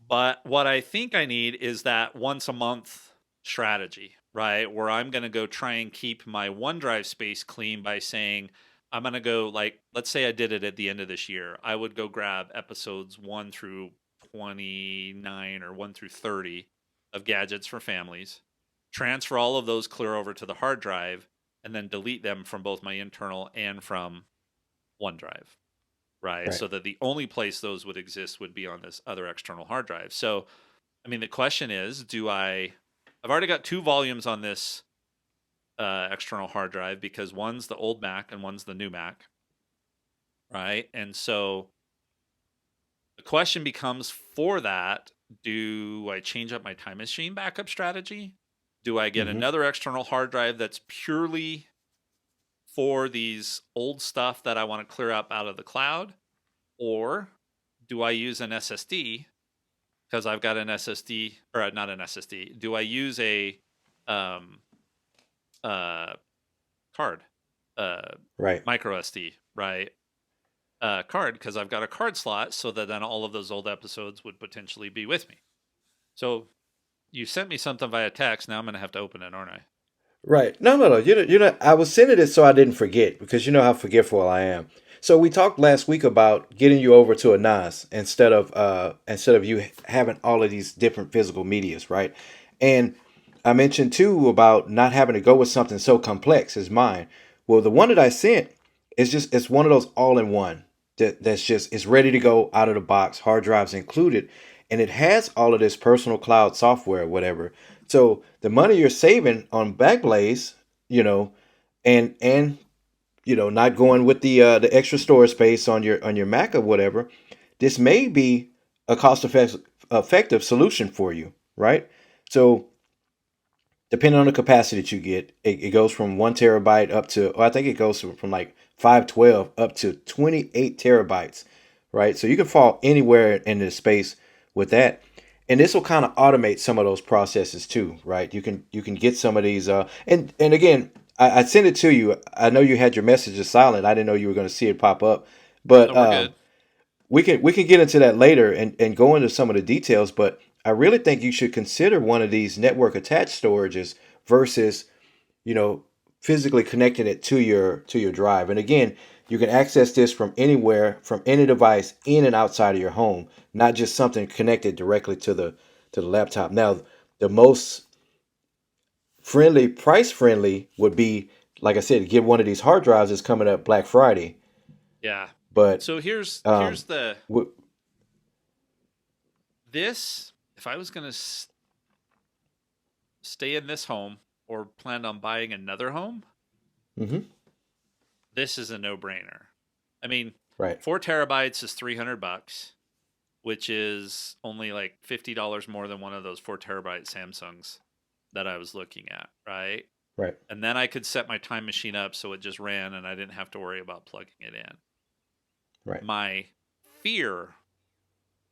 S1: But what I think I need is that once a month strategy, right? Where I'm going to go try and keep my OneDrive space clean by saying, I'm going to go, like, let's say I did it at the end of this year. I would go grab episodes 1 through 29 or 1 through 30 of Gadgets for Families, transfer all of those clear over to the hard drive, and then delete them from both my internal and from OneDrive, right?
S2: Right.
S1: So that the only place those would exist would be on this other external hard drive. So, I mean, the question is, I've already got 2 volumes on this external hard drive because one's the old Mac and one's the new Mac, right? And so the question becomes for that, do I change up my Time Machine backup strategy? Do I get
S2: Hmm.
S1: another external hard drive that's purely for these old stuff that I want to clear up out of the cloud? Or do I use an SSD because I've got an SSD or not an SSD? Do I use a um, uh, card, uh,
S2: Right.
S1: micro SD, right? Card because I've got a card slot so that then all of those old episodes would potentially be with me. So you sent me something via text. Now I'm going to have to open it, aren't I?
S2: Right. No, no, no. I was sending it so I didn't forget because you know how forgetful I am. So we talked last week about getting you over to a NAS instead of you having all of these different physical medias, right? And I mentioned too about not having to go with something so complex as mine. Well, the one that I sent is just it's one of those all in one that's just it's ready to go out of the box, hard drives included, and it has all of this personal cloud software, whatever. So the money you're saving on Backblaze, you know, and not going with the extra storage space on your Mac or whatever, this may be a effective solution for you, right? So depending on the capacity that you get, it goes from 1 terabyte up to, I think it goes from like 512 up to 28 terabytes, right? So you can fall anywhere in the space with that. And this will kind of automate some of those processes too, right? You can get some of these and again, I sent it to you. I know you had your messages silent. I didn't know you were going to see it pop up. But
S1: No, we're good.
S2: we can get into that later and go into some of the details, but I really think you should consider one of these network attached storages versus, you know, physically connecting it to your drive. And again, you can access this from anywhere, from any device in and outside of your home, not just something connected directly to the laptop. Now, the most price friendly would be, like I said, get one of these hard drives that's coming up Black Friday.
S1: Yeah.
S2: But
S1: So here's
S2: um,
S1: the
S2: w-
S1: this. If I was going to stay in this home or planned on buying another home,
S2: mhm,
S1: this is a no-brainer. I mean,
S2: right.
S1: 4 terabytes is $300, which is only like $50 more than one of those 4 terabyte Samsungs that I was looking at, right?
S2: Right.
S1: And then I could set my Time Machine up so it just ran and I didn't have to worry about plugging it in.
S2: Right.
S1: My fear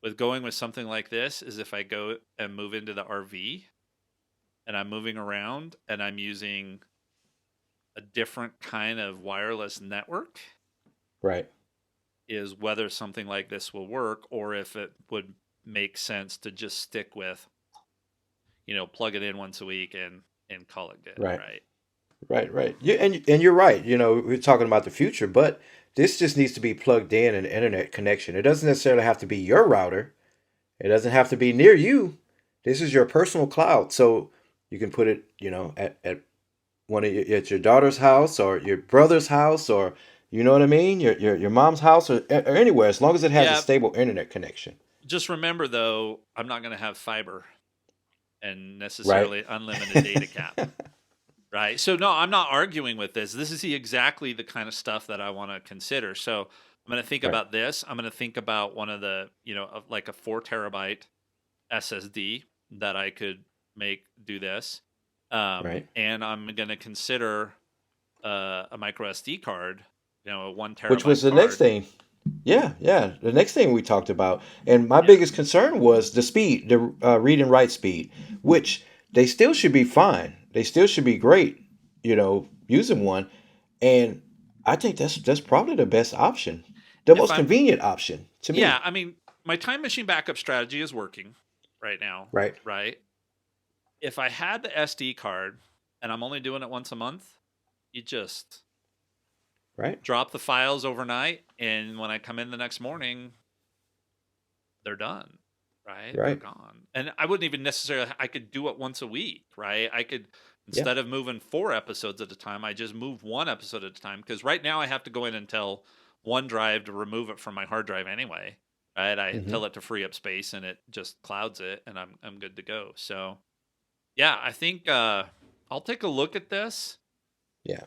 S1: with going with something like this is if I go and move into the RV and I'm moving around and I'm using a different kind of wireless network,
S2: Right.
S1: is whether something like this will work or if it would make sense to just stick with, plug it in once a week and call it good,
S2: Right.
S1: right?
S2: Right. Right. Yeah, and you're right. We're talking about the future, but this just needs to be plugged in an internet connection. It doesn't necessarily have to be your router. It doesn't have to be near you. This is your personal cloud, so you can put it, at at your daughter's house or your brother's house, or you know what I mean, your mom's house, or anywhere, as long as it has a
S1: Yeah,
S2: stable internet connection.
S1: just remember though, I'm not going to have fiber and
S2: Right.
S1: necessarily unlimited data cap. Right. So no, I'm not arguing with this. This is exactly the kind of stuff that I want to consider. So I'm going to think
S2: Right.
S1: about this. I'm going to think about one of the, like a 4 terabyte SSD that I could make do this.
S2: Right.
S1: And I'm going to consider a micro SD card, a one
S2: Which was
S1: terabyte
S2: the next
S1: card.
S2: thing. Yeah, yeah. The next thing we talked about, and my
S1: Yeah.
S2: biggest concern was the speed, the read and write speed, which they still should be fine. They still should be great, using one. And I think that's probably the best option, the
S1: If
S2: most
S1: I'm,
S2: convenient option to
S1: yeah,
S2: me.
S1: I mean, my time machine backup strategy is working right now.
S2: Right.
S1: Right. If I had the SD card and I'm only doing it once a month, you just
S2: Right.
S1: drop the files overnight, and when I come in the next morning, they're done, right? They're
S2: Right.
S1: gone. And I wouldn't even necessarily, I could do it once a week, right? I could,
S2: Yeah.
S1: instead of moving 4 episodes at a time, I just move 1 episode at a time. Because right now I have to go in and tell OneDrive to remove it from my hard drive anyway, right? I
S2: Hmm.
S1: tell it to free up space and it just clouds it, and I'm good to go. So yeah, I think I'll take a look at this.
S2: Yeah.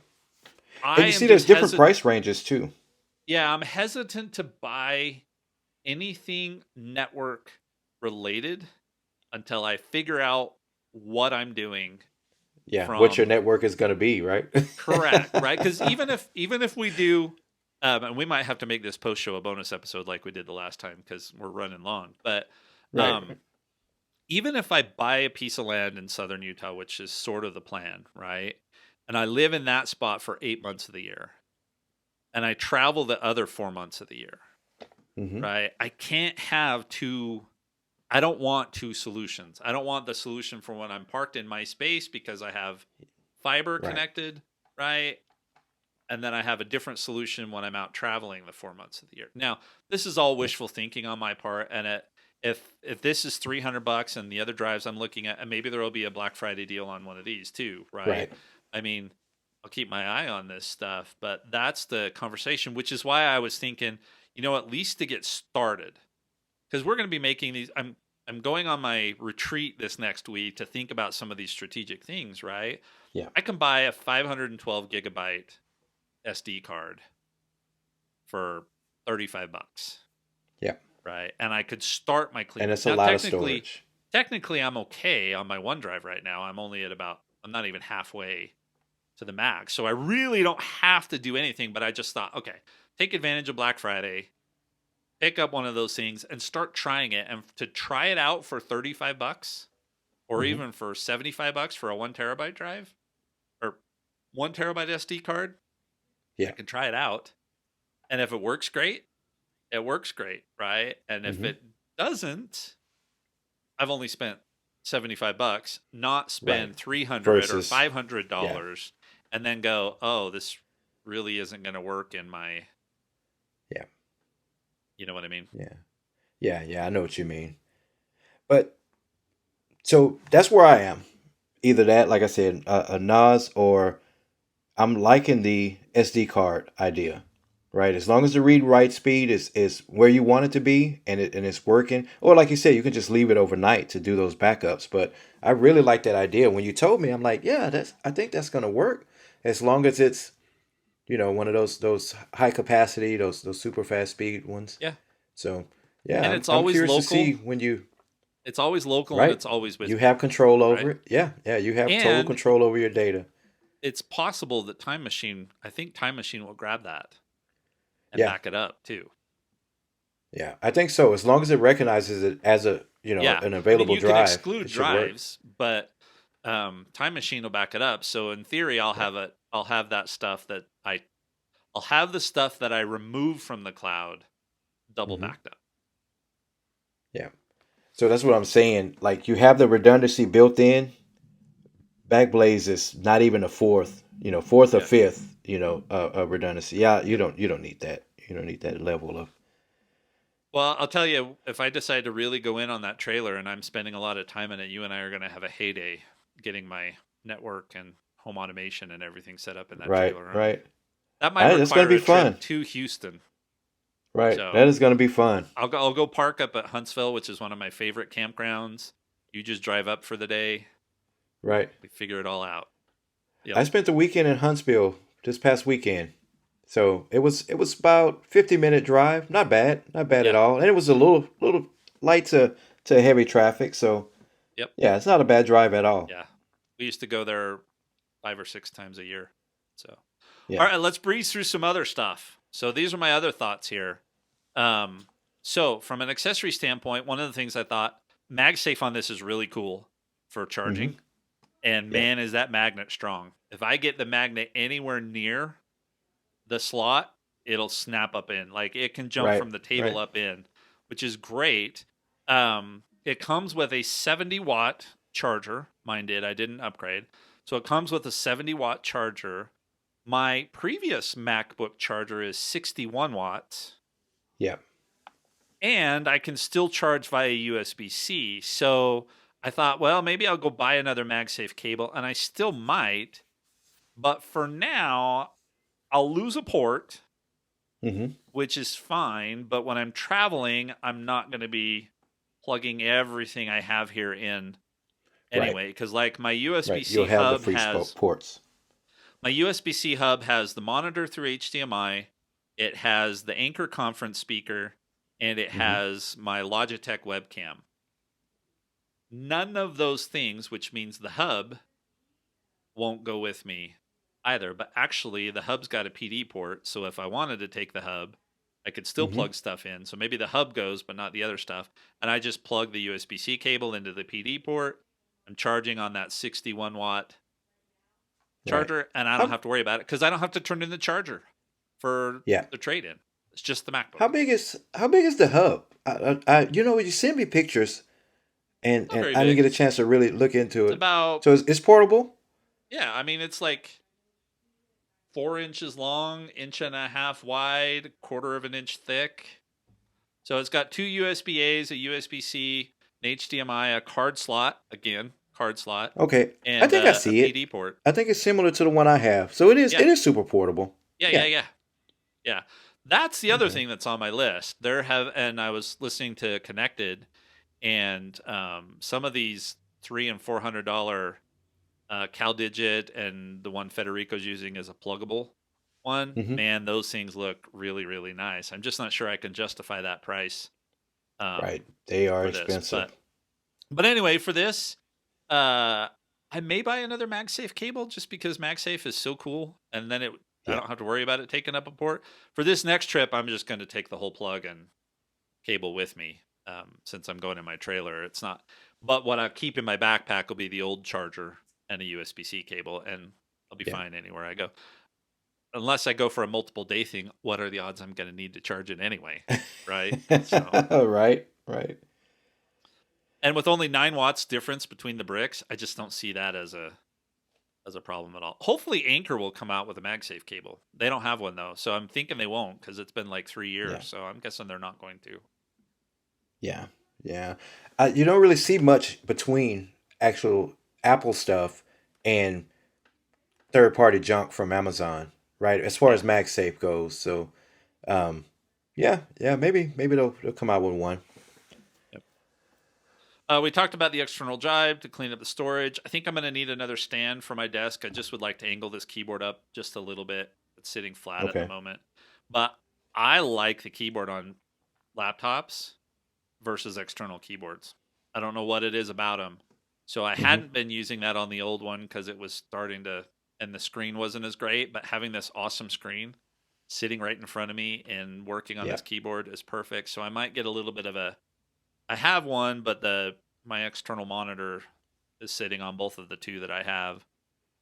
S1: I
S2: And you
S1: am
S2: see, there's
S1: just
S2: different
S1: hesitant.
S2: price ranges too.
S1: Yeah, I'm hesitant to buy anything network related until I figure out what I'm doing
S2: Yeah. What your
S1: from
S2: network is going to be, right?
S1: correct, right? Because even if we do, and we might have to make this post show a bonus episode like we did the last time because we're running long. But
S2: Right.
S1: um, even if I buy a piece of land in southern Utah, which is sort of the plan, right? And I live in that spot for 8 months of the year, and I travel the other 4 months of the year,
S2: Hmm.
S1: right? I can't have two. I don't want two solutions. I don't want the solution for when I'm parked in my space because I have fiber
S2: Right.
S1: connected, right? And then I have a different solution when I'm out traveling the 4 months of the year. Now, this is all
S2: Yeah.
S1: wishful thinking on my part, and if this is $300 and the other drives I'm looking at, and maybe there will be a Black Friday deal on one of these too, right?
S2: Right.
S1: I mean, I'll keep my eye on this stuff, but that's the conversation, which is why I was thinking, at least to get started, because we're going to be making these. I'm going on my retreat this next week to think about some of these strategic things, right?
S2: Yeah.
S1: I can buy a 512 gigabyte SD card for $35,
S2: Yeah.
S1: right? And I could start my
S2: And
S1: cleanup.
S2: it's a
S1: Now,
S2: lot of
S1: technically,
S2: storage.
S1: technically, I'm okay on my OneDrive right now. I'm only at about. I'm not even halfway to the max, so I really don't have to do anything. But I just thought, okay, take advantage of Black Friday, pick up one of those things and start trying it. And to try it out for $35 or
S2: Hmm.
S1: even for $75 for a 1 terabyte drive or 1 terabyte SD card, I
S2: Yeah.
S1: can try it out. And if it works great, it works great, right? And if
S2: Hmm.
S1: it doesn't, I've only spent $75, not
S2: Right.
S1: spend 300 or
S2: Versus,
S1: $500
S2: yeah.
S1: and then go, oh, this really isn't going to work in my,
S2: Yeah.
S1: you know what I mean?
S2: Yeah. Yeah. Yeah. I know what you mean. But so that's where I am. Either that, like I said, a NAS, or I'm liking the SD card idea, right? As long as the read write speed is where you want it to be, and it's working, or like you said, you can just leave it overnight to do those backups. But I really like that idea. When you told me, I'm like, yeah, I think that's gonna work, as long as it's one of those high capacity, those super fast speed ones.
S1: Yeah.
S2: So yeah,
S1: And
S2: I'm
S1: it's
S2: I'm
S1: always
S2: curious to
S1: local.
S2: see when you
S1: It's always local and
S2: right.
S1: it's always
S2: You
S1: with me,
S2: have control over
S1: right?
S2: it. Yeah, yeah, you have total
S1: And
S2: control over your data.
S1: it's possible that I think Time Machine will grab that and
S2: Yeah.
S1: back it up too.
S2: Yeah, I think so. As long as it recognizes it as a,
S1: Yeah,
S2: an
S1: I mean,
S2: available
S1: you can
S2: drive,
S1: exclude
S2: it should work.
S1: drives, but Time Machine will back it up. So in theory,
S2: Yeah.
S1: I'll have that stuff that I'll have the stuff that I remove from the cloud double
S2: Hmm.
S1: backed up.
S2: Yeah. So that's what I'm saying. Like you have the redundancy built in. Backblaze is not even a fourth, fourth or
S1: Yeah.
S2: fifth, redundancy. Yeah, you don't need that. You don't need that level of.
S1: Well, I'll tell you, if I decide to really go in on that trailer and I'm spending a lot of time in it, you and I are going to have a heyday getting my network and home automation and everything set up in that
S2: Right,
S1: trailer.
S2: right.
S1: That
S2: All
S1: might
S2: right, that's gonna
S1: require
S2: be
S1: a trip
S2: fun.
S1: to Houston.
S2: Right, that
S1: So
S2: is gonna be fun.
S1: I'll go park up at Huntsville, which is one of my favorite campgrounds. You just drive up for the day.
S2: Right.
S1: We figure it all out. Yep.
S2: I spent the weekend in Huntsville this past weekend. So it was about 50-minute drive. Not bad at
S1: Yeah.
S2: all. And it was a little light to heavy traffic. So
S1: Yep.
S2: yeah, it's not a bad drive at all.
S1: Yeah. We used to go there 5 or 6 times a year. So, all
S2: Yeah.
S1: right, let's breeze through some other stuff. So these are my other thoughts here. Um, so from an accessory standpoint, one of the things I thought MagSafe on this is really cool for
S2: Mm-hmm.
S1: charging. And
S2: Yeah.
S1: man, is that magnet strong. If I get the magnet anywhere near the slot, it'll snap up in. Like it can jump
S2: Right.
S1: from the table
S2: Right.
S1: up in, which is great. It comes with a 70-watt charger. Mine did. I didn't upgrade. So it comes with a 70-watt charger. My previous MacBook charger is 61 watts,
S2: Yeah.
S1: and I can still charge via USB-C. So I thought, well, maybe I'll go buy another MagSafe cable, and I still might. But for now, I'll lose a port,
S2: Mm-hmm.
S1: which is fine. But when I'm traveling, I'm not going to be plugging everything I have here in
S2: Right.
S1: anyway. Because like
S2: Right. You'll have the free ports.
S1: my USB-C hub has the monitor through HDMI, it has the Anchor conference speaker, and it
S2: Mm-hmm.
S1: has my Logitech webcam. None of those things, which means the hub won't go with me either. But actually, the hub's got a PD port, so if I wanted to take the hub, I could still
S2: Mm-hmm.
S1: plug stuff in. So maybe the hub goes, but not the other stuff. And I just plug the USB-C cable into the PD port. I'm charging on that 61-watt
S2: Right.
S1: charger, and I don't
S2: How
S1: have to worry about it because I don't have to turn in the charger for
S2: yeah.
S1: the trade-in. It's just the MacBook.
S2: How big is the hub? You send me pictures and
S1: Not
S2: and
S1: very
S2: I didn't
S1: big.
S2: get a chance to really look into
S1: It's
S2: it.
S1: about,
S2: So it's portable?
S1: yeah, I mean, it's like 4 inches long, inch and a half wide, quarter of an inch thick. So it's got two USB A's, a USB C, an HDMI, a card slot, again, card slot,
S2: Okay. I
S1: and
S2: think I
S1: a
S2: see it.
S1: PD port.
S2: I think it's similar to the one I have. So it is
S1: Yeah,
S2: it is super portable.
S1: yeah, yeah,
S2: Yeah.
S1: yeah, yeah. That's the other
S2: Okay.
S1: thing that's on my list. And I was listening to Connected, and some of these $300 and $400 CalDigit and the one Federico's using is a pluggable one.
S2: Hmm.
S1: Man, those things look really, really nice. I'm just not sure I can justify that price
S2: Right.
S1: um,
S2: They are
S1: for this.
S2: expensive.
S1: But anyway, for this, I may buy another MagSafe cable just because MagSafe is so cool, and then I
S2: Yeah.
S1: don't have to worry about it taking up a port. For this next trip, I'm just going to take the whole plug and cable with me since I'm going in my trailer. It's not, but what I keep in my backpack will be the old charger and a USB-C cable, and I'll be
S2: Yeah.
S1: fine anywhere I go. Unless I go for a multiple day thing, what are the odds I'm going to need to charge it anyway? Right. So,
S2: Right. Right.
S1: and with only 9 watts difference between the bricks, I just don't see that as a problem at all. Hopefully, Anchor will come out with a MagSafe cable. They don't have one though, so I'm thinking they won't because it's been like 3 years.
S2: Yeah.
S1: So I'm guessing they're not going to.
S2: Yeah. Yeah. You don't really see much between actual Apple stuff and third-party junk from Amazon, right? As far
S1: Yeah.
S2: as MagSafe goes. So, um, yeah, yeah, maybe they'll come out with one.
S1: Yep. We talked about the external drive to clean up the storage. I think I'm going to need another stand for my desk. I just would like to angle this keyboard up just a little bit. It's sitting flat at the
S2: Okay.
S1: moment. But I like the keyboard on laptops versus external keyboards. I don't know what it is about them. So I
S2: Hmm.
S1: hadn't been using that on the old one because it was starting to, and the screen wasn't as great. But having this awesome screen sitting right in front of me and working on
S2: Yeah.
S1: this keyboard is perfect. So I might get a little bit of a. I have one, but my external monitor is sitting on both of the two that I have.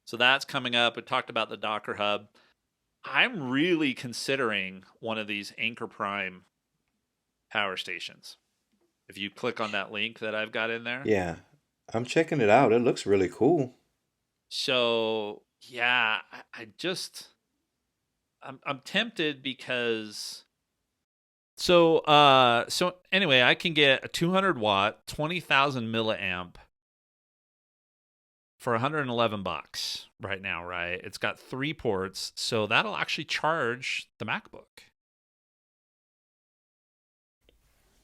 S1: So that's coming up. We talked about the Docker Hub. I'm really considering one of these Anchor Prime power stations. If you click on that link that I've got in there.
S2: Yeah. I'm checking it out. It looks really cool.
S1: So yeah, I'm tempted because so anyway, I can get a 200 watt, 20,000 milliamp for $111 right now, right? It's got 3 ports, so that'll actually charge the MacBook.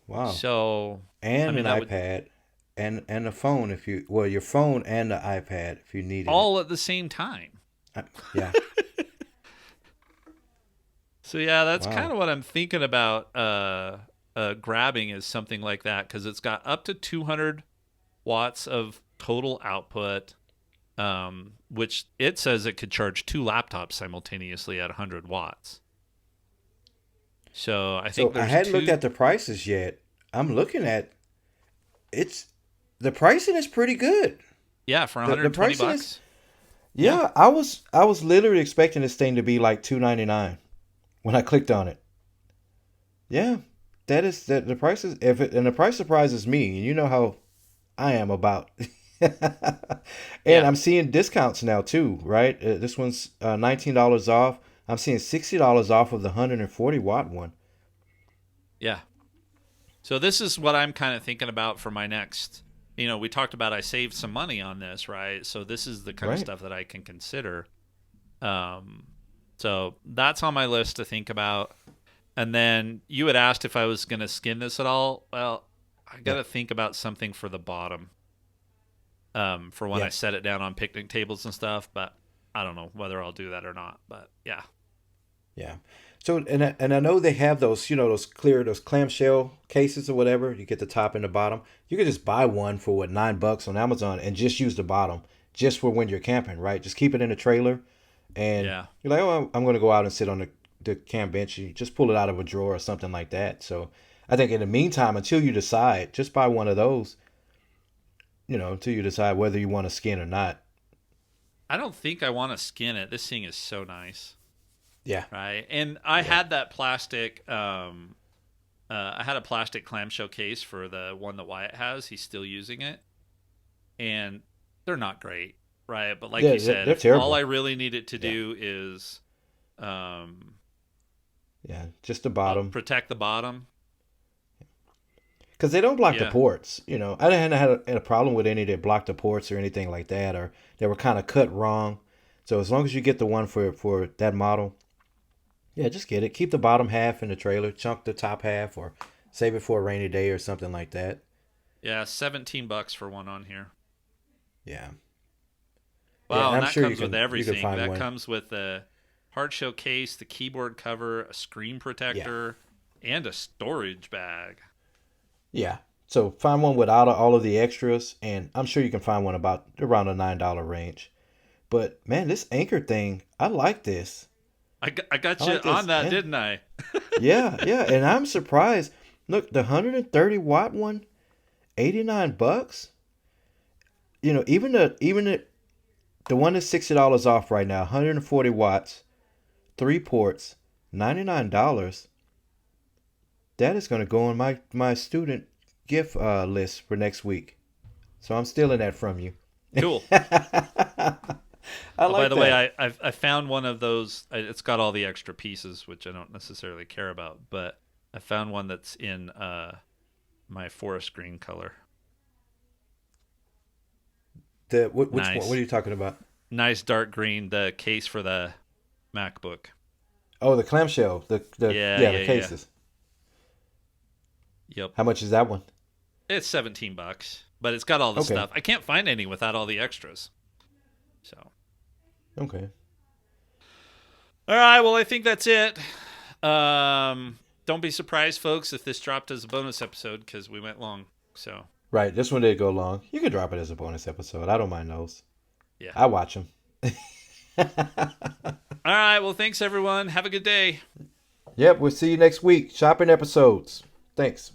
S2: Wow.
S1: So, I
S2: And
S1: mean,
S2: an
S1: that would
S2: iPad and a phone if you well your phone and the iPad if you needed it.
S1: all at the same time.
S2: Yeah.
S1: So yeah, that's kind
S2: Wow.
S1: of what I'm thinking about grabbing is something like that because it's got up to 200 watts of total output, which it says it could charge 2 laptops simultaneously at 100 watts. So I think
S2: So I
S1: there's
S2: hadn't looked
S1: two.
S2: at the prices yet. I'm looking at it's the pricing is pretty good.
S1: Yeah, for
S2: The
S1: 120
S2: pricing is
S1: bucks. Yeah,
S2: yeah, I was literally expecting this thing to be like 299 when I clicked on it. Yeah. That is that the price is if it and the price surprises me, and you know how I am about and
S1: yeah,
S2: I'm seeing discounts now too, right? This one's $19 off. I'm seeing $60 off of the 140-watt one.
S1: yeah. So this is what I'm kind of thinking about for my next. We talked about I saved some money on this, right? So this is the kind of
S2: Right.
S1: stuff that I can consider. Um, so that's on my list to think about. And then you had asked if I was going to skin this at all. Well, I got
S2: Yeah.
S1: to think about something for the bottom, for when I
S2: Yeah.
S1: set it down on picnic tables and stuff. But I don't know whether I'll do that or not. But yeah,
S2: Yeah. So and I know they have those, those clamshell cases or whatever. You get the top and the bottom. You could just buy one for what $9 on Amazon and just use the bottom just for when you're camping, right? Just keep it in the trailer, and
S1: yeah,
S2: you're like, oh, I'm going to go out and sit on the camp bench. You just pull it out of a drawer or something like that. So I think in the meantime, until you decide, just buy one of those. Until you decide whether you want to skin or not.
S1: I don't think I want to skin it. This thing is so nice,
S2: Yeah.
S1: right? And I
S2: Yeah.
S1: had that plastic. I had a plastic clamshell case for the one that Wyatt has. He's still using it, and they're not great, right? But like
S2: Yeah.
S1: you
S2: They're,
S1: said,
S2: they're
S1: if all I
S2: terrible.
S1: really needed to
S2: Yeah.
S1: do is um,
S2: Yeah. Just the bottom.
S1: protect the bottom,
S2: Because they don't block the
S1: yeah,
S2: ports. I hadn't had a problem with any that blocked the ports or anything like that, or they were kind of cut wrong. So as long as you get the one for that model, yeah, just get it. Keep the bottom half in the trailer, chunk the top half, or save it for a rainy day or something like that.
S1: yeah, $17 for one on here.
S2: Yeah, yeah,
S1: Wow,
S2: and
S1: and
S2: I'm
S1: that
S2: sure
S1: comes with
S2: you can
S1: everything.
S2: find
S1: That
S2: one.
S1: comes with the hard shell case, the keyboard cover, a screen
S2: Yeah,
S1: protector, and a storage bag.
S2: yeah. So find one without all of the extras, and I'm sure you can find one about around the $9 range. But man, this anchor thing, I like this.
S1: I
S2: I
S1: got you
S2: like
S1: on
S2: this,
S1: that,
S2: and
S1: didn't I?
S2: yeah, yeah, and I'm surprised. Look, the 130-watt one, $89. Even the one that's $60 off right now, 140 watts, 3 ports, $99. That is going to go on my student gift list for next week. So I'm stealing that from you.
S1: Cool.
S2: I
S1: Oh, by
S2: like
S1: the way,
S2: that.
S1: I found one of those. It's got all the extra pieces, which I don't necessarily care about, but I found one that's in my forest green color.
S2: Which one? What are
S1: Nice,
S2: you talking about?
S1: nice dark green. The case for the MacBook.
S2: Oh, the clamshell. The
S1: Yeah,
S2: yeah, the
S1: yeah, yeah.
S2: cases.
S1: Yep.
S2: How much is that one?
S1: It's $17, but it's got all the
S2: Okay.
S1: stuff. I can't find any without all the extras. So,
S2: Okay.
S1: all right. Well, I think that's it. Don't be surprised, folks, if this dropped as a bonus episode because we went long. So,
S2: Right. This one did go long. You could drop it as a bonus episode. I don't mind those.
S1: yeah.
S2: I watch them.
S1: All right. Well, thanks everyone. Have a good day.
S2: Yep, we'll see you next week. Shopping episodes. Thanks.